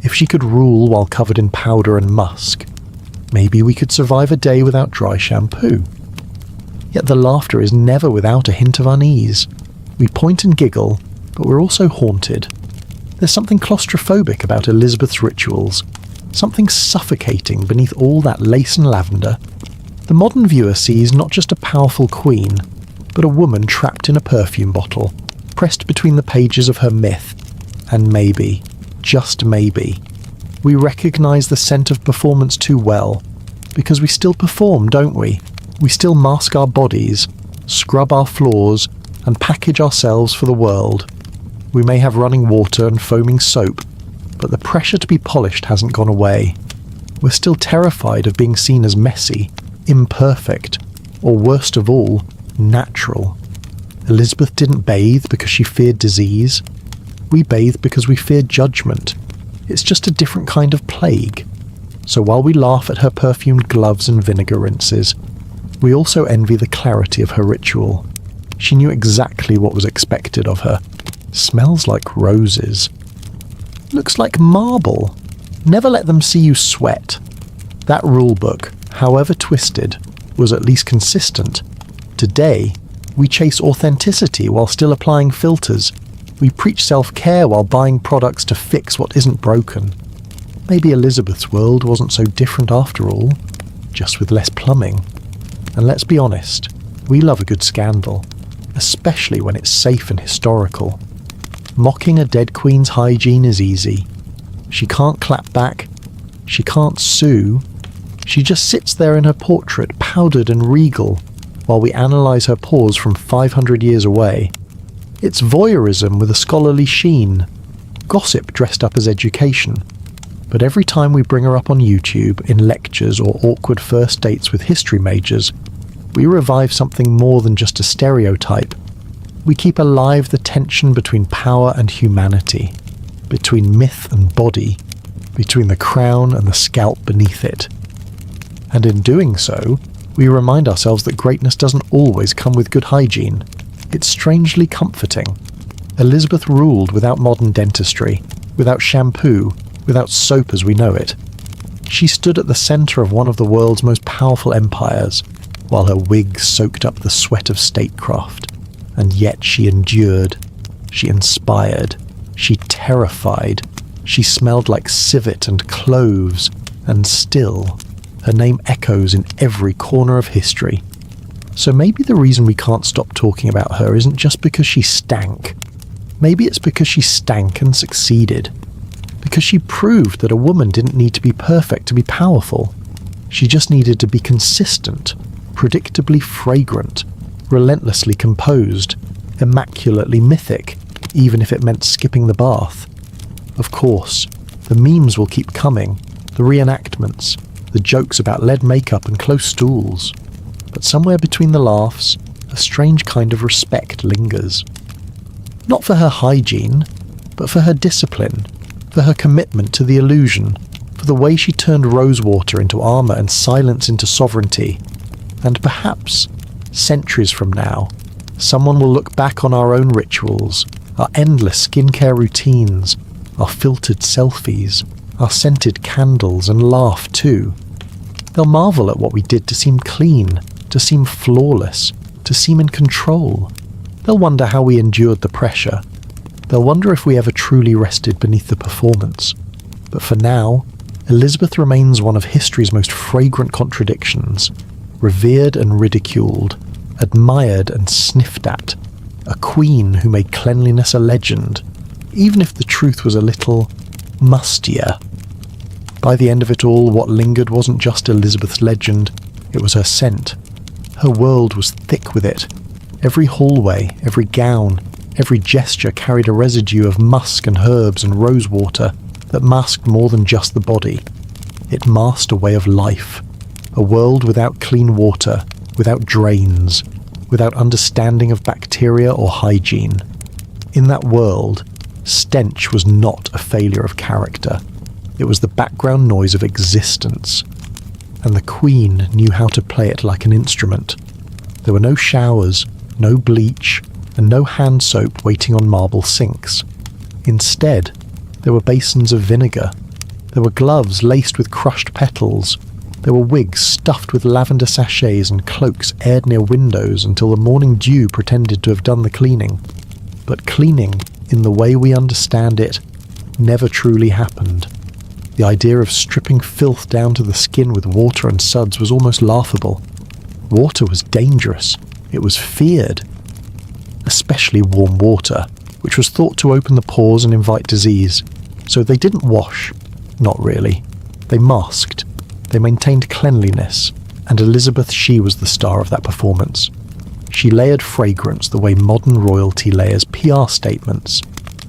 If she could rule while covered in powder and musk, maybe we could survive a day without dry shampoo. Yet the laughter is never without a hint of unease. We point and giggle, but we're also haunted. There's something claustrophobic about Elizabeth's rituals, something suffocating beneath all that lace and lavender. The modern viewer sees not just a powerful queen, but a woman trapped in a perfume bottle, pressed between the pages of her myth. And maybe, just maybe, we recognise the scent of performance too well, because we still perform, don't we? We still mask our bodies, scrub our floors, and package ourselves for the world. We may have running water and foaming soap, but the pressure to be polished hasn't gone away. We're still terrified of being seen as messy, imperfect, or worst of all, natural. Elizabeth didn't bathe because she feared disease. We bathe because we fear judgment. It's just a different kind of plague. So while we laugh at her perfumed gloves and vinegar rinses, we also envy the clarity of her ritual. She knew exactly what was expected of her. Smells like roses. Looks like marble. Never let them see you sweat. That rulebook, however twisted, was at least consistent. Today, we chase authenticity while still applying filters. We preach self-care while buying products to fix what isn't broken. Maybe Elizabeth's world wasn't so different after all, just with less plumbing. And let's be honest, we love a good scandal, especially when it's safe and historical. Mocking a dead queen's hygiene is easy. She can't clap back. She can't sue. She just sits there in her portrait, powdered and regal, while we analyse her pores from 500 years away. It's voyeurism with a scholarly sheen, gossip dressed up as education. But every time we bring her up on YouTube in lectures or awkward first dates with history majors, we revive something more than just a stereotype. We keep alive the tension between power and humanity, between myth and body, between the crown and the scalp beneath it. And in doing so, we remind ourselves that greatness doesn't always come with good hygiene. It's strangely comforting. Elizabeth ruled without modern dentistry, without shampoo, without soap as we know it. She stood at the centre of one of the world's most powerful empires, while her wig soaked up the sweat of statecraft. And yet she endured, she inspired, she terrified, she smelled like civet and cloves, and still, her name echoes in every corner of history. So maybe the reason we can't stop talking about her isn't just because she stank. Maybe it's because she stank and succeeded. Because she proved that a woman didn't need to be perfect to be powerful. She just needed to be consistent, predictably fragrant, relentlessly composed, immaculately mythic, even if it meant skipping the bath. Of course, the memes will keep coming, the reenactments, the jokes about lead makeup and close stools. But somewhere between the laughs, a strange kind of respect lingers. Not for her hygiene, but for her discipline, for her commitment to the illusion, for the way she turned rosewater into armour and silence into sovereignty. And perhaps, centuries from now, someone will look back on our own rituals, our endless skincare routines, our filtered selfies, our scented candles, and laugh too. They'll marvel at what we did to seem clean, to seem flawless, to seem in control. They'll wonder how we endured the pressure. They'll wonder if we ever truly rested beneath the performance. But for now, Elizabeth remains one of history's most fragrant contradictions, revered and ridiculed, admired and sniffed at, a queen who made cleanliness a legend, even if the truth was a little mustier. By the end of it all, what lingered wasn't just Elizabeth's legend, it was her scent. Her world was thick with it. Every hallway, every gown, every gesture carried a residue of musk and herbs and rosewater that masked more than just the body. It masked a way of life, a world without clean water, without drains, without understanding of bacteria or hygiene. In that world, stench was not a failure of character. It was the background noise of existence. And the Queen knew how to play it like an instrument. There were no showers, no bleach, and no hand soap waiting on marble sinks. Instead, there were basins of vinegar. There were gloves laced with crushed petals. There were wigs stuffed with lavender sachets and cloaks aired near windows until the morning dew pretended to have done the cleaning. But cleaning, in the way we understand it, never truly happened. The idea of stripping filth down to the skin with water and suds was almost laughable. Water was dangerous. It was feared. Especially warm water, which was thought to open the pores and invite disease. So they didn't wash. Not really. They masked. They maintained cleanliness, and Elizabeth, she was the star of that performance. She layered fragrance the way modern royalty layers PR statements.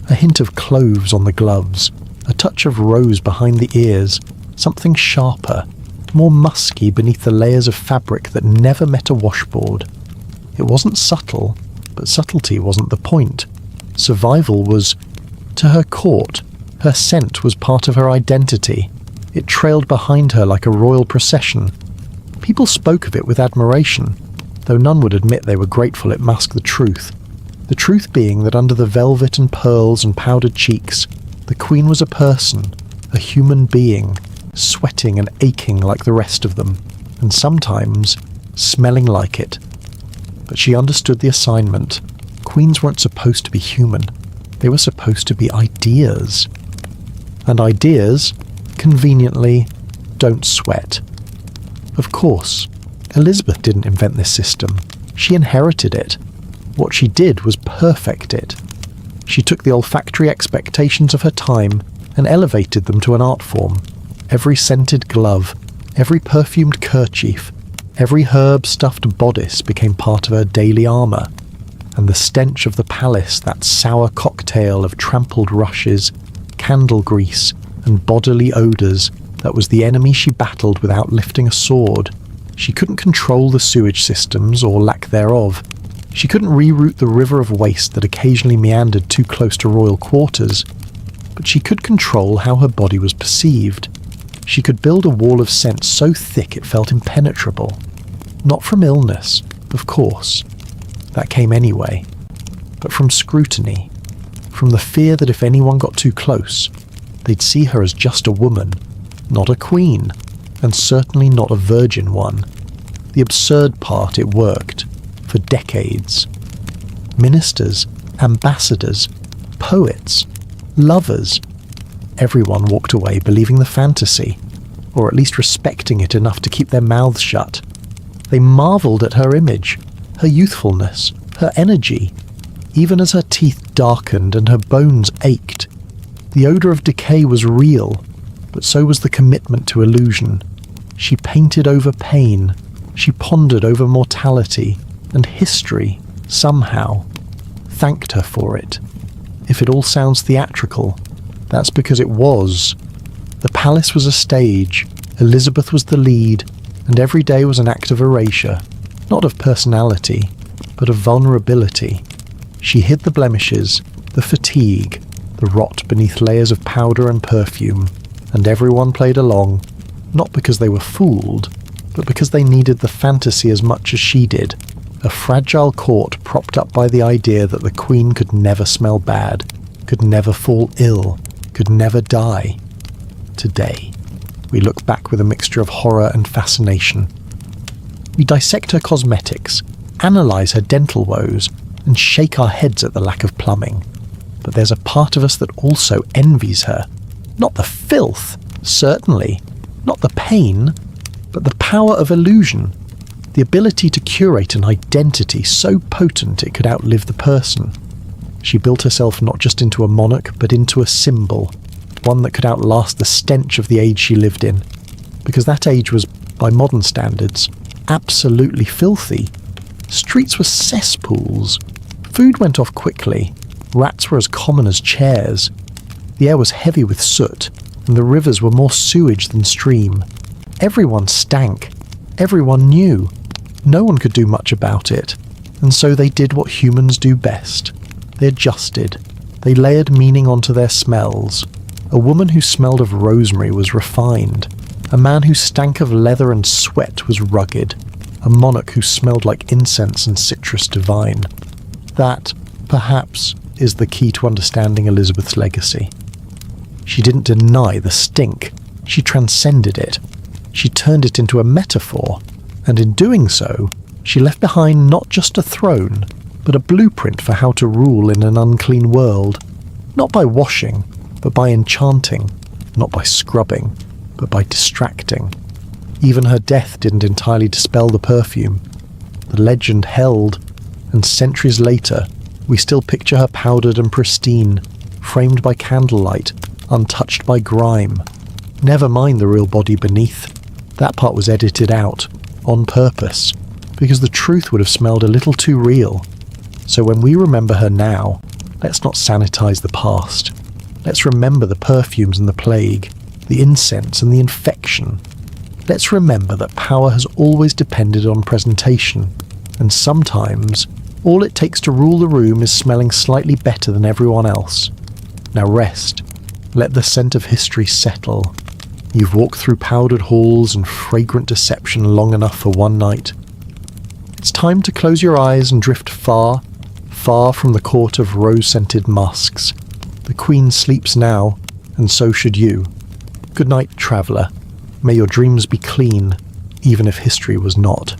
A hint of cloves on the gloves, a touch of rose behind the ears, something sharper, more musky beneath the layers of fabric that never met a washboard. It wasn't subtle, but subtlety wasn't the point. Survival was, to her court, her scent was part of her identity. It trailed behind her like a royal procession. People spoke of it with admiration, though none would admit they were grateful it masked the truth. The truth being that under the velvet and pearls and powdered cheeks, the Queen was a person, a human being, sweating and aching like the rest of them, and sometimes smelling like it. But she understood the assignment. Queens weren't supposed to be human. They were supposed to be ideas. And ideas, conveniently, don't sweat. Of course, Elizabeth didn't invent this system. She inherited it. What she did was perfect it. She took the olfactory expectations of her time and elevated them to an art form. Every scented glove, every perfumed kerchief, every herb-stuffed bodice became part of her daily armour. And the stench of the palace, that sour cocktail of trampled rushes, candle grease, and bodily odours, that was the enemy she battled without lifting a sword. She couldn't control the sewage systems, or lack thereof. She couldn't reroute the river of waste that occasionally meandered too close to royal quarters. But she could control how her body was perceived. She could build a wall of scent so thick it felt impenetrable. Not from illness, of course. That came anyway. But from scrutiny. From the fear that if anyone got too close, they'd see her as just a woman, not a queen, and certainly not a virgin one. The absurd part, it worked. For decades. Ministers, ambassadors, poets, lovers. Everyone walked away believing the fantasy, or at least respecting it enough to keep their mouths shut. They marvelled at her image, her youthfulness, her energy, even as her teeth darkened and her bones ached. The odour of decay was real, but so was the commitment to illusion. She painted over pain, she pondered over mortality, and history, somehow, thanked her for it. If it all sounds theatrical, that's because it was. The palace was a stage, Elizabeth was the lead, and every day was an act of erasure, not of personality, but of vulnerability. She hid the blemishes, the fatigue, the rot beneath layers of powder and perfume, and everyone played along, not because they were fooled, but because they needed the fantasy as much as she did. A fragile court propped up by the idea that the Queen could never smell bad, could never fall ill, could never die. Today, we look back with a mixture of horror and fascination. We dissect her cosmetics, analyse her dental woes, and shake our heads at the lack of plumbing. But there's a part of us that also envies her. Not the filth, certainly, not the pain, but the power of illusion. The ability to curate an identity so potent it could outlive the person. She built herself not just into a monarch, but into a symbol, one that could outlast the stench of the age she lived in. Because that age was, by modern standards, absolutely filthy. Streets were cesspools. Food went off quickly. Rats were as common as chairs. The air was heavy with soot, and the rivers were more sewage than stream. Everyone stank. Everyone knew. No one could do much about it, and so they did what humans do best. They adjusted. They layered meaning onto their smells. A woman who smelled of rosemary was refined. A man who stank of leather and sweat was rugged. a monarch who smelled like incense and citrus divine. That, perhaps, is the key to understanding Elizabeth's legacy. She didn't deny the stink, she transcended it. She turned it into a metaphor, and in doing so, she left behind not just a throne, but a blueprint for how to rule in an unclean world, not by washing, but by enchanting, not by scrubbing, but by distracting. Even her death didn't entirely dispel the perfume. The legend held, and centuries later, we still picture her powdered and pristine, framed by candlelight, untouched by grime. Never mind the real body beneath. That part was edited out, on purpose, because the truth would have smelled a little too real. So when we remember her now, let's not sanitize the past. Let's remember the perfumes and the plague, the incense and the infection. Let's remember that power has always depended on presentation, and sometimes all it takes to rule the room is smelling slightly better than everyone else. Now rest. Let the scent of history settle. You've walked through powdered halls and fragrant deception long enough for one night. It's time to close your eyes and drift far, far from the court of rose-scented musks. The Queen sleeps now, and so should you. Good night, traveller. May your dreams be clean, even if history was not.